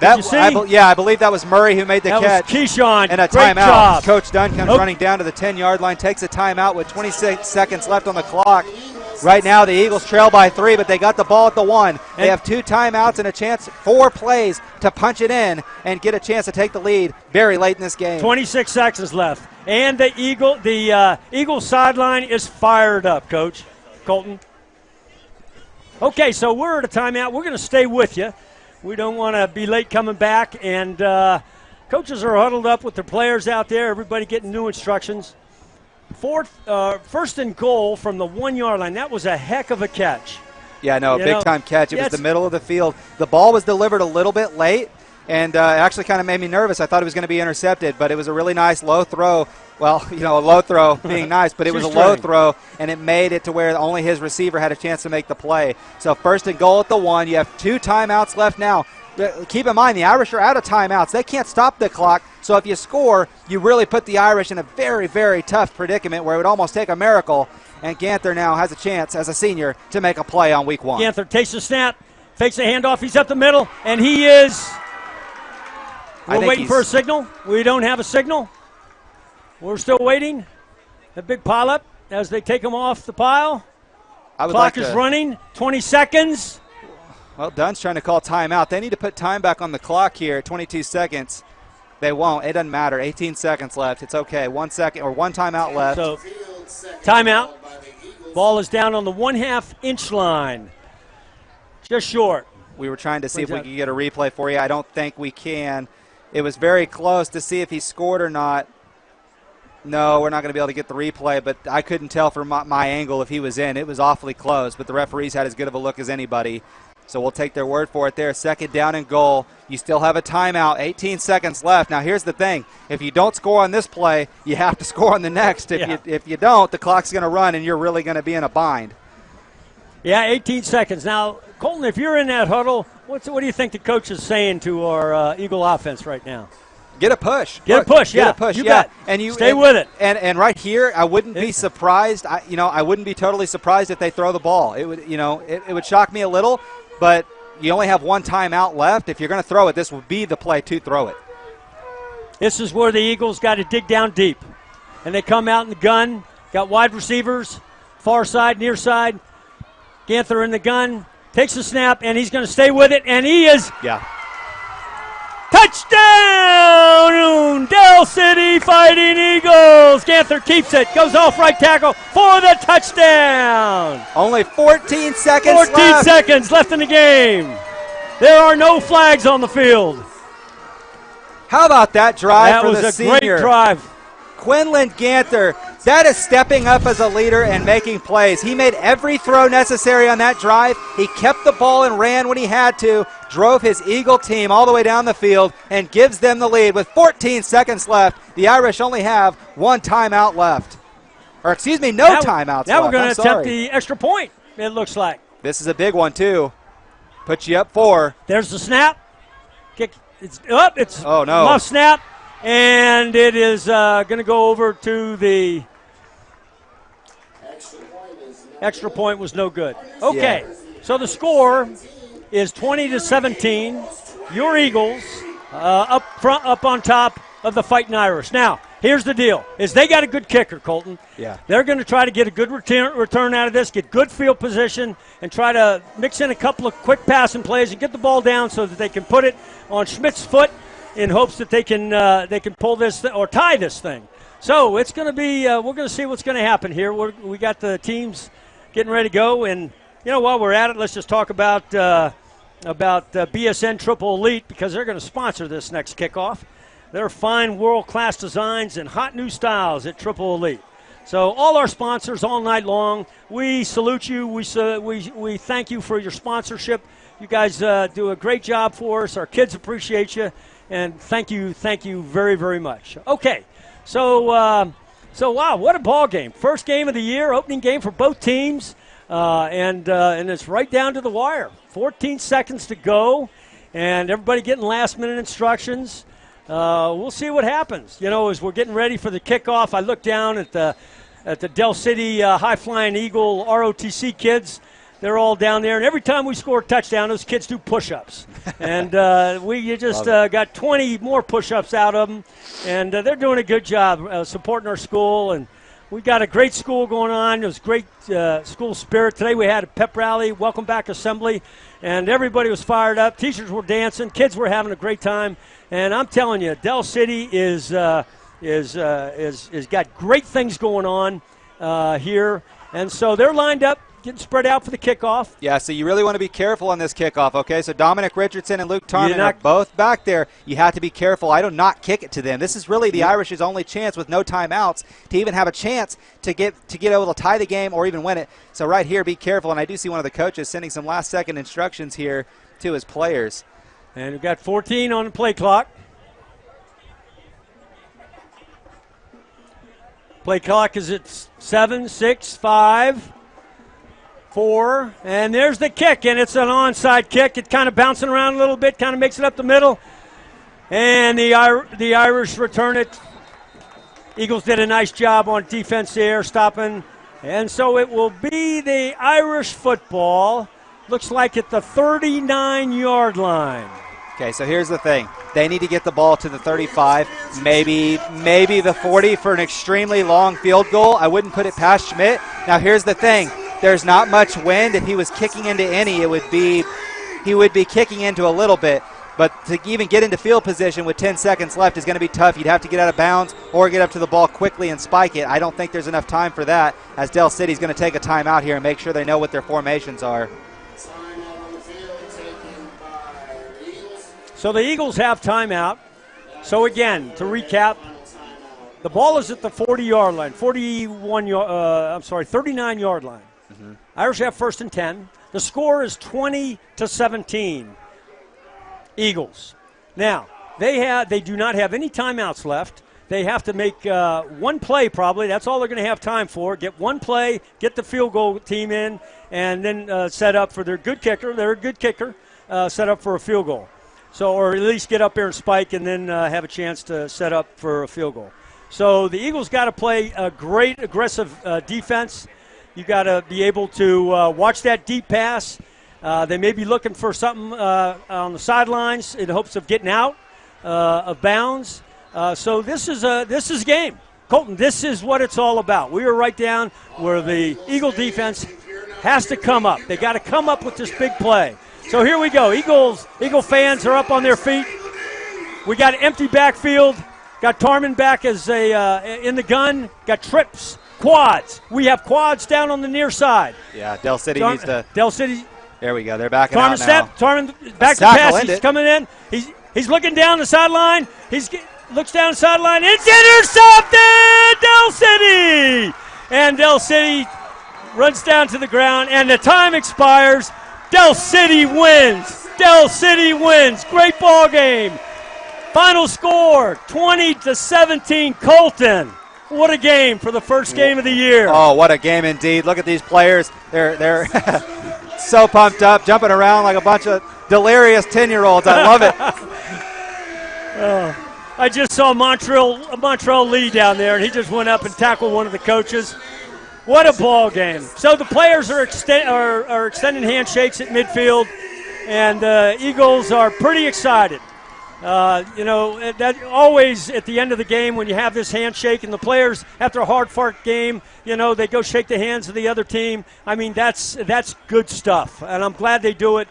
Did you see? I believe that was Murray who made the catch. That was Keyshawn. And a Great timeout. Job. Coach Dunn comes running down to the 10-yard line, takes a timeout with 26 seconds left on the clock. Right now, the Eagles trail by 3, but they got the ball at the 1. They have 2 timeouts and a chance, 4 plays to punch it in and get a chance to take the lead very late in this game. 26 seconds left. And the Eagle sideline is fired up, Coach Colton. Okay, so we're at a timeout. We're going to stay with you. We don't want to be late coming back. And coaches are huddled up with their players out there, everybody getting new instructions. 1st and goal from the 1-yard line. That was a heck of a catch. Yeah, no, big-time catch. It was the middle of the field. The ball was delivered a little bit late, and it actually kind of made me nervous. I thought it was going to be intercepted, but it was a really nice low throw. Well, a low throw being nice, but it was a low throw, and it made it to where only his receiver had a chance to make the play. So 1st and goal at the 1. You have 2 timeouts left now. Keep in mind, the Irish are out of timeouts. They can't stop the clock. So if you score, you really put the Irish in a very, very tough predicament where it would almost take a miracle. And Ganther now has a chance, as a senior, to make a play on week 1. Ganther takes the snap, fakes the handoff. He's up the middle, and he is. We're waiting for a signal. We don't have a signal. We're still waiting. A big pileup as they take him off the pile. Clock is running. 20 seconds. Well, Dunn's trying to call timeout. They need to put time back on the clock here at 22 seconds. They won't. It doesn't matter. 18 seconds left. It's okay. 1 second or 1 timeout left. So, timeout. Ball is down on the 1/2-inch line. Just short. We were trying to see if we could get a replay for you. I don't think we can. It was very close to see if he scored or not. No, we're not going to be able to get the replay, but I couldn't tell from my angle if he was in. It was awfully close, but the referees had as good of a look as anybody. So we'll take their word for it there. 2nd down and goal. You still have a timeout. 18 seconds left. Now, here's the thing. If you don't score on this play, you have to score on the next. If you don't, the clock's going to run, and you're really going to be in a bind. Yeah, 18 seconds. Now, Colton, if you're in that huddle, what do you think the coach is saying to our Eagle offense right now? Get a push. Get a push, yeah. Get a push, you yeah. bet. And you stay with it. And right here, I wouldn't be surprised. I wouldn't be totally surprised if they throw the ball. It would, it would shock me a little. But you only have 1 timeout left. If you're going to throw it, this would be the play to throw it. This is where the Eagles got to dig down deep. And they come out in the gun. Got wide receivers, far side, near side. Ganther in the gun, takes the snap, and he's going to stay with it. And he is. Yeah. Touchdown! Dell City Fighting Eagles. Ganther keeps it, goes off right tackle for the touchdown. Only 14 seconds 14 seconds left in the game. There are no flags on the field. How about that drive for the senior? That was a great drive. Quinlan Ganther, that is stepping up as a leader and making plays. He made every throw necessary on that drive. He kept the ball and ran when he had to, drove his Eagle team all the way down the field, and gives them the lead. With 14 seconds left, the Irish only have one timeout left. Or excuse me, no timeouts left. Now we're going to attempt the extra point, it looks like. This is a big one, too. Put you up 4. There's the snap. Kick. It's up. It's oh, no. Muff snap. And it is going to go over to the extra point was no good. Okay, so the score is 20-17. Your Eagles up front, up on top of the Fighting Irish. Now, here's the deal: is they got a good kicker, Colton. Yeah. They're going to try to get a good return out of this, get good field position, and try to mix in a couple of quick passing plays and get the ball down so that they can put it on Schmidt's foot, in hopes that they can pull this or tie this thing. So it's going to be we're going to see what's going to happen here. We got the teams getting ready to go, and while we're at it, let's just talk about BSN Triple Elite, because they're going to sponsor this next kickoff. They're fine world-class designs and hot new styles at Triple Elite. So all our sponsors all night long, we salute you. We thank you for your sponsorship. You guys do a great job for us. Our kids appreciate you. And thank you very, very much. Okay, so wow, what a ball game! First game of the year, opening game for both teams, and it's right down to the wire. 14 seconds to go, and everybody getting last-minute instructions. We'll see what happens. As we're getting ready for the kickoff, I look down at the Dell City high-flying Eagle ROTC kids. They're all down there, and every time we score a touchdown, those kids do push-ups. And we just got 20 more push-ups out of them, and they're doing a good job supporting our school. And we got a great school going on. It was great school spirit. Today we had a pep rally, welcome back assembly, and everybody was fired up. Teachers were dancing. Kids were having a great time. And I'm telling you, Dell City is got great things going on here. And so they're lined up, getting spread out for the kickoff. Yeah, so you really want to be careful on this kickoff, okay? So Dominic Richardson and Luke Tarman are both back there. You have to be careful. I do not kick it to them. This is really the Irish's only chance with no timeouts to even have a chance to get able to tie the game or even win it. So right here, be careful. And I do see one of the coaches sending some last-second instructions here to his players. And we've got 14 on the play clock. Play clock is at 7, 6, 5, 4, and there's the kick, and it's an onside kick. It's kind of bouncing around a little bit, kind of makes it up the middle, and the Irish return it. Eagles did a nice job on defense there, stopping, and so it will be the Irish football. Looks like at the 39-yard line. Okay, so here's the thing. They need to get the ball to the 35, maybe the 40 for an extremely long field goal. I wouldn't put it past Schmidt. Now here's the thing. There's not much wind. If he was kicking into any, he would be kicking into a little bit. But to even get into field position with 10 seconds left is going to be tough. You'd have to get out of bounds or get up to the ball quickly and spike it. I don't think there's enough time for that, as Dell City's going to take a timeout here and make sure they know what their formations are. So the Eagles have timeout. So again, to recap, the ball is at the 40-yard line, 39-yard line. Mm-hmm. Irish have first and 10. The score is 20-17. Eagles. Now, they do not have any timeouts left. They have to make one play probably. That's all they're going to have time for. Get one play, get the field goal team in, and then set up for their good kicker. They're a good kicker. Set up for a field goal. So, or at least get up there and spike and then have a chance to set up for a field goal. So the Eagles got to play a great aggressive defense. You got to be able to watch that deep pass. They may be looking for something on the sidelines in hopes of getting out of bounds. So this is game. Colton, this is what it's all about. We are right down where the Eagle defense has to come up. They got to come up with this big play. So here we go. Eagle fans are up on their feet. We got an empty backfield. Got Tarman back as in the gun. Got trips, quads. We have quads down on the near side. Yeah, Del City needs to. Del City. There we go. They're backing Tarman out now. step. Tarman back to pass. He's coming in. He's looking down the sideline. Looks down the sideline. It's intercepted! Del City! And Del City runs down to the ground, and the time expires. Del City wins. Del City wins. Great ball game. Final score, 20-17 Colton. What a game for the first game of the year. Oh, what a game indeed. Look at these players. They're so pumped up, jumping around like a bunch of delirious 10-year-olds. I love it. I just saw Montreal Lee down there, and he just went up and tackled one of the coaches. What a ball game. So the players are extending handshakes at midfield, and the Eagles are pretty excited. That always at the end of the game when you have this handshake and the players after a hard-fought game, they go shake the hands of the other team. I mean, that's good stuff, and I'm glad they do it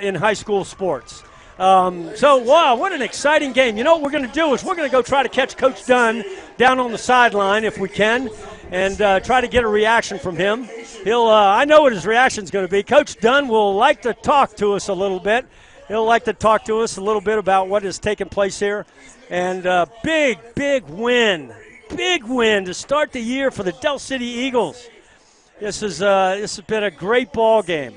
in high school sports. Wow, what an exciting game. You know what we're going to do is we're going to go try to catch Coach Dunn down on the sideline if we can and try to get a reaction from him. I know what his reaction is going to be. Coach Dunn will like to talk to us a little bit. He'll like to talk to us a little bit about what has taken place here. And big win to start the year for the Del City Eagles. This has been a great ball game.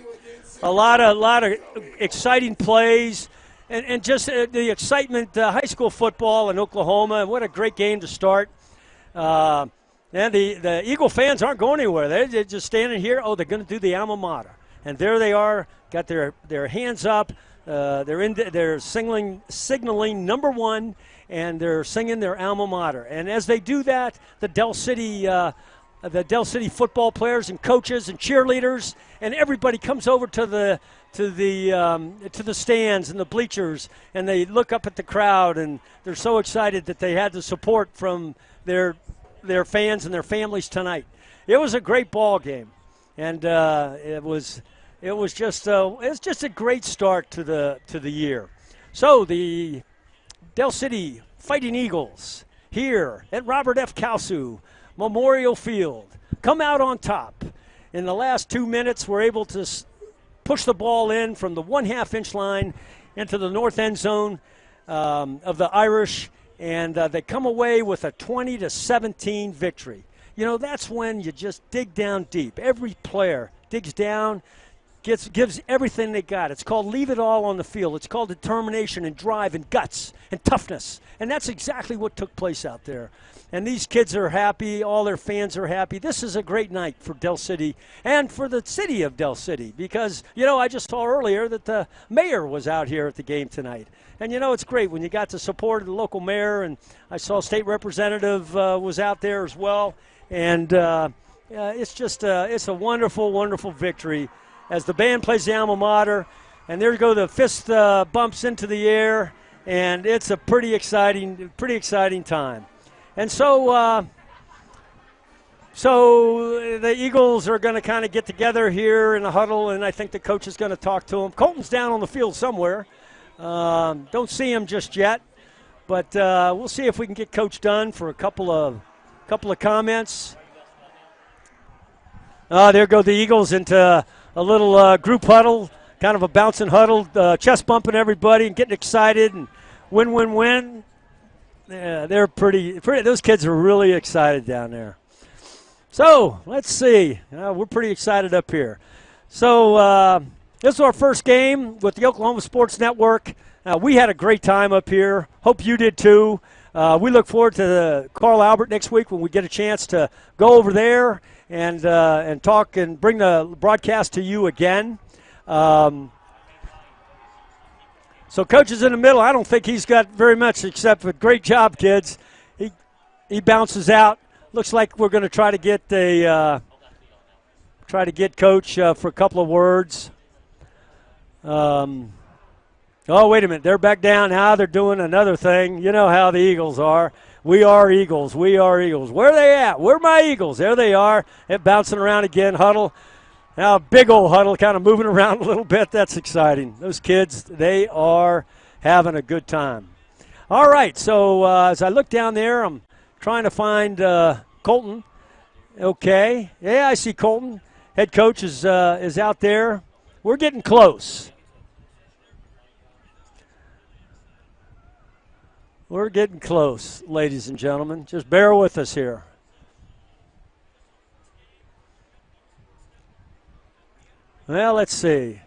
A lot of exciting plays. And just the excitement, high school football in Oklahoma. What a great game to start. And the Eagle fans aren't going anywhere. They're just standing here. Oh, they're going to do the alma mater. And there they are, got their hands up. They're signaling number one, and they're singing their alma mater. And as they do that, the Del City football players and coaches and cheerleaders and everybody comes over to the stands and the bleachers, and they look up at the crowd, and they're so excited that they had the support from their fans and their families tonight. It was a great ball game, and it was just a great start to the year. So the Del City Fighting Eagles here at Robert F. Kausu Memorial Field come out on top. In the last 2 minutes, we're able to push the ball in from the 1/2-inch line into the north end zone of the Irish, and they come away with a 20-17 victory. That's when you just dig down deep. Every player digs down, gives everything they got. It's called leave it all on the field. It's called determination and drive and guts and toughness. And that's exactly what took place out there. And these kids are happy. All their fans are happy. This is a great night for Del City and for the city of Del City because, I just saw earlier that the mayor was out here at the game tonight. And, it's great when you got the support of the local mayor, and I saw state representative was out there as well. And it's a wonderful, wonderful victory as the band plays the alma mater. And there you go, the fist bumps into the air, and it's a pretty exciting time. And so the Eagles are going to kind of get together here in a huddle, and I think the coach is going to talk to them. Colton's down on the field somewhere. Don't see him just yet, but we'll see if we can get Coach Dunn for a couple of comments. There go the Eagles into a little group huddle, kind of a bouncing huddle, chest bumping everybody and getting excited and win. Yeah, they're pretty. Those kids are really excited down there. So let's see. We're pretty excited up here. So this is our first game with the Oklahoma Sports Network. We had a great time up here. Hope you did too. We look forward to Carl Albert next week when we get a chance to go over there and talk and bring the broadcast to you again. So Coach is in the middle. I don't think he's got very much except for great job, kids. He bounces out. Looks like we're going to try to get Coach for a couple of words. Oh, wait a minute. They're back down. Now they're doing another thing. You know how the Eagles are. We are Eagles. We are Eagles. Where are they at? Where are my Eagles? There they are. They're bouncing around again. Huddle. Now a big old huddle kind of moving around a little bit. That's exciting. Those kids, they are having a good time. All right, so as I look down there, I'm trying to find Colton. Okay. Yeah, I see Colton. Head coach is out there. We're getting close. We're getting close, ladies and gentlemen. Just bear with us here. Well, let's see.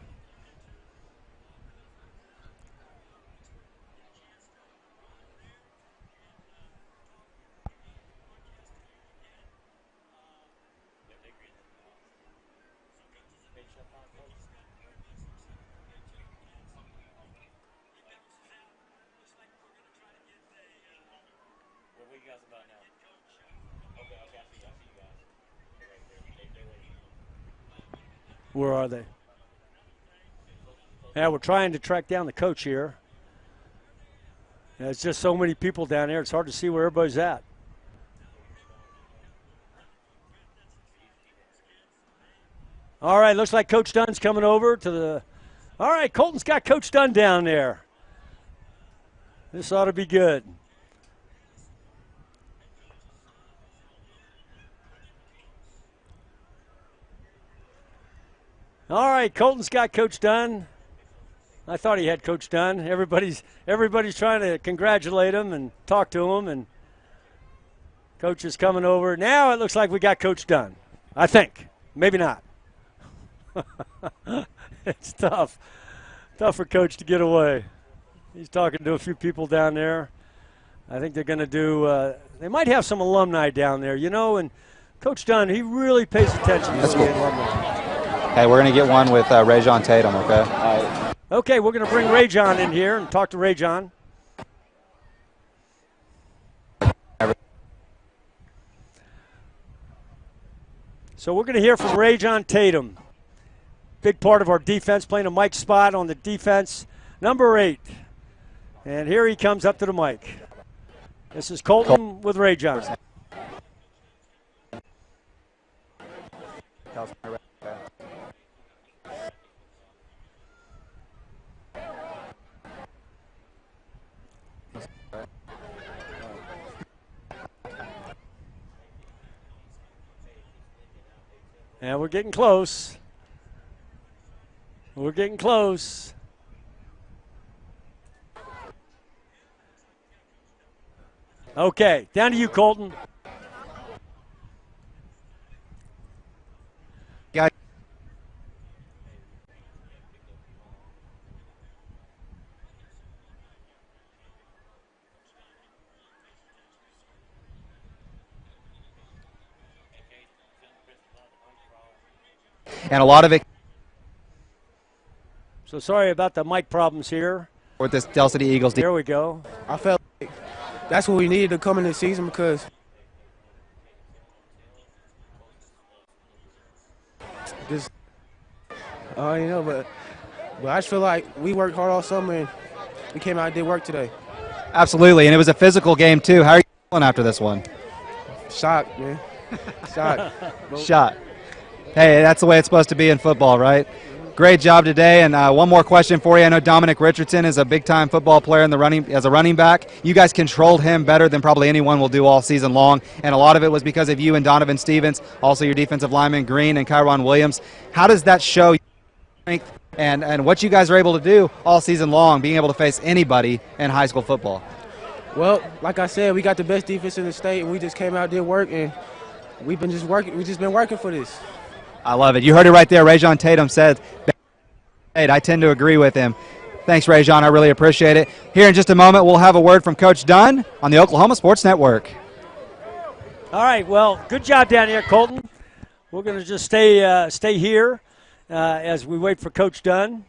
Where are they? Yeah, we're trying to track down the coach here. Yeah, it's just so many people down there, it's hard to see where everybody's at. All right, looks like Coach Dunn's coming over to the – all right, Colton's got Coach Dunn down there. This ought to be good. All right, Colton's got Coach Dunn. I thought he had Coach Dunn. Everybody's trying to congratulate him and talk to him, and Coach is coming over. Now it looks like we got Coach Dunn. I think. Maybe not. It's tough. Tough for Coach to get away. He's talking to a few people down there. I think they're going to do they might have some alumni down there, you know, and Coach Dunn, he really pays attention to the alumni. Hey, we're going to get one with Rajon Tatum, okay? Okay, we're going to bring Rajon in here and talk to Rajon. So we're going to hear from Rajon Tatum. Big part of our defense, playing a mic spot on the defense. Number 8. And here he comes up to the mic. This is Colton with Rajon. And we're getting close. We're getting close. Okay, down to you, Colton. Got and a lot of it. So sorry about the mic problems here. With this Del City Eagles. There we go. I felt like that's what we needed to come in this season because just, but I just feel like we worked hard all summer and we came out and did work today. Absolutely, and it was a physical game too. How are you feeling after this one? Shocked, man. Shocked. Shot. Hey, that's the way it's supposed to be in football, right? Great job today, and one more question for you. I know Dominic Richardson is a big-time football player in the as a running back. You guys controlled him better than probably anyone will do all season long, and a lot of it was because of you and Donovan Stevens, also your defensive lineman Green and Kyron Williams. How does that show your strength and what you guys are able to do all season long, being able to face anybody in high school football? Well, like I said, we got the best defense in the state, and we just came out, did work, and we've been just working. We've just been working for this. I love it. You heard it right there. Rajon Tatum said, I tend to agree with him. Thanks, Rajon. I really appreciate it. Here in just a moment, we'll have a word from Coach Dunn on the Oklahoma Sports Network. All right, well, good job down here, Colton. We're going to just stay here as we wait for Coach Dunn.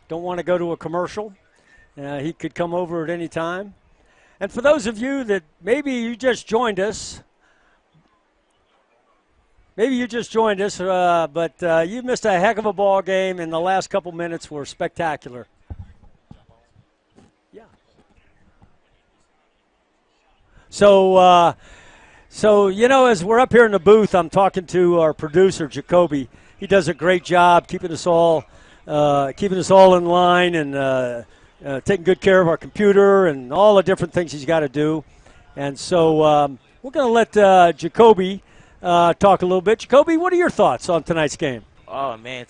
Don't want to go to a commercial. He could come over at any time. And for those of you that maybe you just joined us, but you missed a heck of a ball game, and the last couple minutes were spectacular. Yeah. So as we're up here in the booth, I'm talking to our producer, Jacoby. He does a great job keeping us all in line and taking good care of our computer and all the different things he's got to do. And so we're going to let Jacoby talk a little bit. Jacoby, what are your thoughts on tonight's game? Oh, man,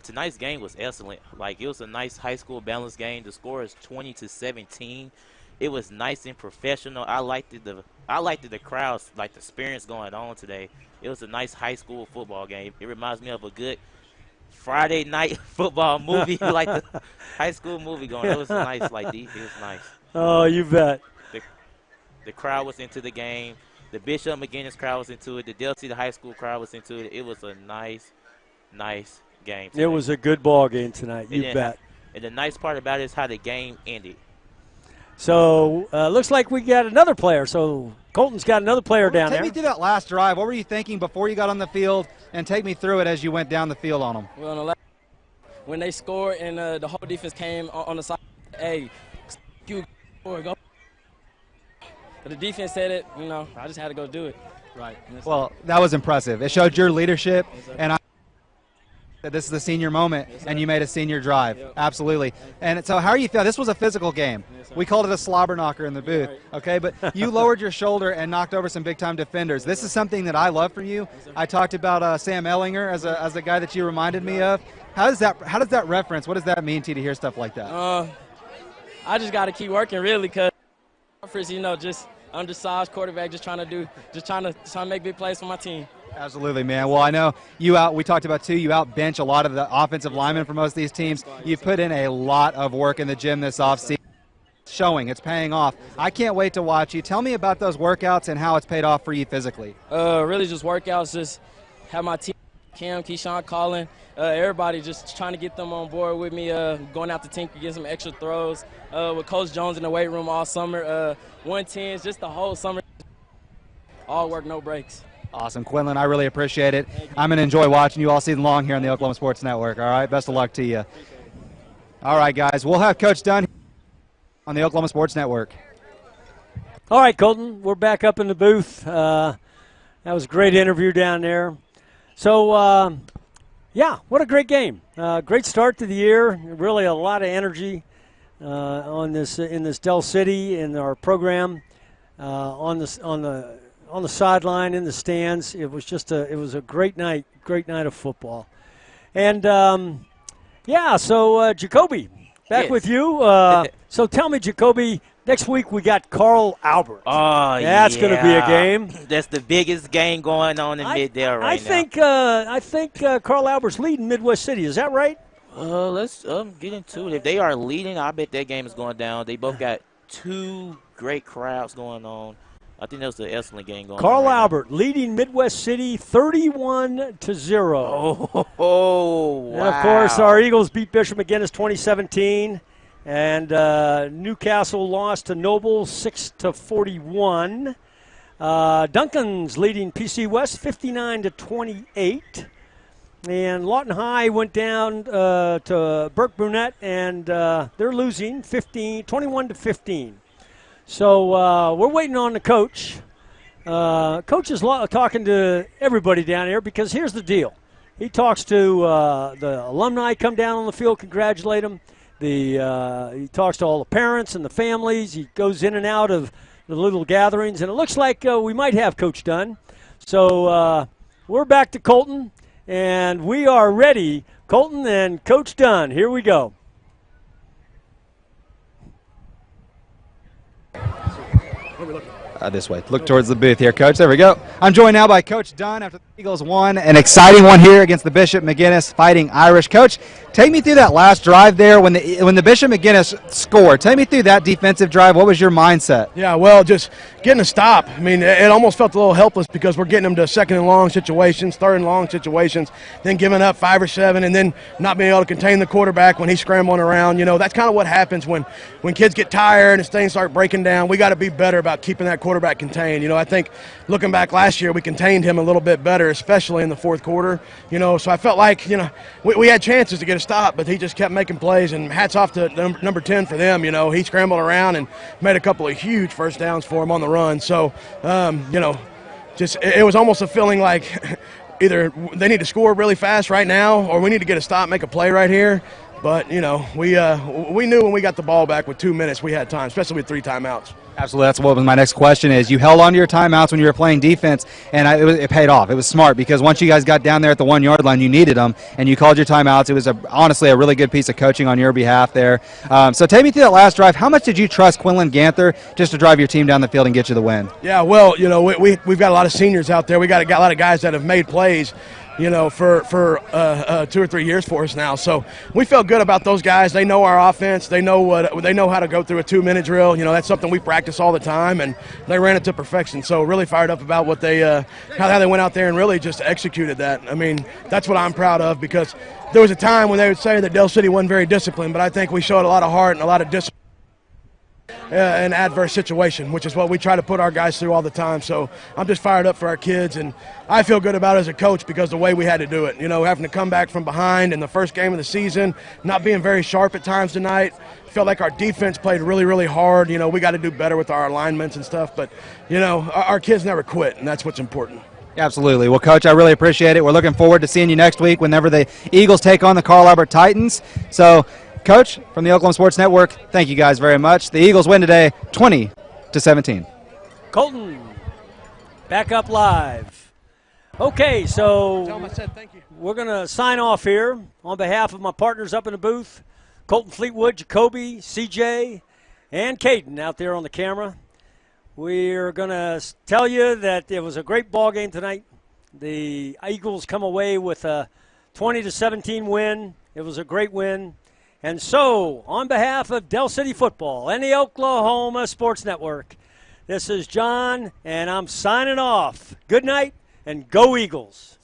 tonight's game was excellent. Like, it was a nice high school balanced game. The score is 20-17. It was nice and professional. I liked the crowds, like the experience going on today. It was a nice high school football game. It reminds me of a good Friday night football movie, like the high school movie going. It was nice, it was nice. Oh, you bet. The crowd was into the game. The Bishop McGuinness crowd was into it. The Del City High School crowd was into it. It was a nice game today. It was a good ball game tonight, you bet. And the nice part about it is how the game ended. So looks like we got another player. So Colton's got another player down there. Take me through that last drive. What were you thinking before you got on the field? And take me through it as you went down the field on them. Well, when they scored and the whole defense came on the side, hey, you go. But the defense said it, I just had to go do it. Right. Well, that was impressive. It showed your leadership, and that this is the senior moment, and you made a senior drive. Yep. Absolutely. And so how are you feeling? This was a physical game. We called it a slobber knocker in the booth, okay? But you lowered your shoulder and knocked over some big-time defenders. This is something that I love for you. I talked about Sam Ellinger as a guy that you reminded me of. How does that reference, what does that mean to you to hear stuff like that? I just got to keep working, really, because just undersized quarterback, just trying to make big plays for my team. Absolutely, man. Well, I know we talked about too, you outbench a lot of the offensive linemen for most of these teams. You put in a lot of work in the gym this offseason. Showing, it's paying off. I can't wait to watch you. Tell me about those workouts and how it's paid off for you physically. Really just workouts, just have my team, Cam, Keyshawn, Colin, everybody just trying to get them on board with me, going out to Tinker, getting some extra throws, with Coach Jones in the weight room all summer, 110s, just the whole summer, all work, no breaks. Awesome. Quinlan, I really appreciate it. I'm going to enjoy watching you all season long here on the Oklahoma Sports Network, all right? Best of luck to you. All right, guys, we'll have Coach Dunn on the Oklahoma Sports Network. All right, Colton, we're back up in the booth. That was a great interview down there. So, yeah, what a great game. Great start to the year. Really a lot of energy in this Del City in our program, on the sideline, in the stands. It was a great night of football. And so Jacoby, back with you. So tell me, Jacoby, next week we got Carl Albert. Oh, that's going to be a game. That's the biggest game going on in Middale right now. I think Carl Albert's leading Midwest City. Is that right? Let's get into it. If they are leading, I bet that game is going down. They both got two great crowds going on. I think that was the excellent game going on. Carl Albert leading Midwest City 31-0. Oh, wow. And, of course, our Eagles beat Bishop McGuinness 2017. And Newcastle lost to Noble 6-41. Duncan's leading PC West 59-28. And Lawton High went down to Burke Brunette, and they're losing 21-15. So we're waiting on the coach. Coach is talking to everybody down here because here's the deal. He talks to the alumni, come down on the field, congratulate them. He talks to all the parents and the families. He goes in and out of the little gatherings, and it looks like we might have Coach Dunn. So we're back to Colton, and we are ready. Colton and Coach Dunn, here we go. This way. Look towards the booth here, Coach. There we go. I'm joined now by Coach Dunn after the Eagles won an exciting one here against the Bishop McGuinness Fighting Irish. Coach, take me through that last drive there when the Bishop McGuinness scored. Take me through that defensive drive. What was your mindset? Yeah, well, just getting a stop. I mean, it almost felt a little helpless because we're getting them to second and long situations, third and long situations, then giving up 5 or 7, and then not being able to contain the quarterback when he's scrambling around. That's kind of what happens when kids get tired and things start breaking down. We got to be better about keeping that quarterback contained. I think looking back last year, we contained him a little bit better, especially in the fourth quarter. So I felt like, we had chances to get a stop, but he just kept making plays, and hats off to number 10 for them. He scrambled around and made a couple of huge first downs for him on the run. So, it was almost a feeling like either they need to score really fast right now or we need to get a stop, make a play right here. But, you know, we knew when we got the ball back with 2 minutes we had time, especially with 3 timeouts. Absolutely. That's what was my next question is. You held on to your timeouts when you were playing defense, and it paid off. It was smart because once you guys got down there at the 1 yard line, you needed them, and you called your timeouts. It was honestly a really good piece of coaching on your behalf there. So take me through that last drive. How much did you trust Quinlan Ganther just to drive your team down the field and get you the win? Yeah, well, you know, we've got a lot of seniors out there. We got a lot of guys that have made plays, you know, for 2 or 3 years for us now. So we felt good about those guys. They know our offense. They know how to go through a 2-minute drill. You know, that's something we practice all the time, and they ran it to perfection. So really fired up about what they how they went out there and really just executed that. I mean, that's what I'm proud of, because there was a time when they would say that Del City wasn't very disciplined, but I think we showed a lot of heart and a lot of discipline. An adverse situation, which is what we try to put our guys through all the time. So I'm just fired up for our kids, and I feel good about it as a coach because the way we had to do it. You know, having to come back from behind in the first game of the season, not being very sharp at times tonight. Felt like our defense played really, really hard. You know, we got to do better with our alignments and stuff. But, you know, our kids never quit, and that's what's important. Absolutely. Well, Coach, I really appreciate it. We're looking forward to seeing you next week whenever the Eagles take on the Carl Albert Titans. So, Coach, from the Oklahoma Sports Network, thank you guys very much. The Eagles win today 20-17. Colton, back up live. Okay, so Tell them I said thank you. We're going to sign off here on behalf of my partners up in the booth, Colton Fleetwood, Jacoby, CJ, and Caden out there on the camera. We're going to tell you that it was a great ball game tonight. The Eagles come away with a 20-17 win. It was a great win. And so, on behalf of Del City Football and the Oklahoma Sports Network, this is John, and I'm signing off. Good night, and go Eagles.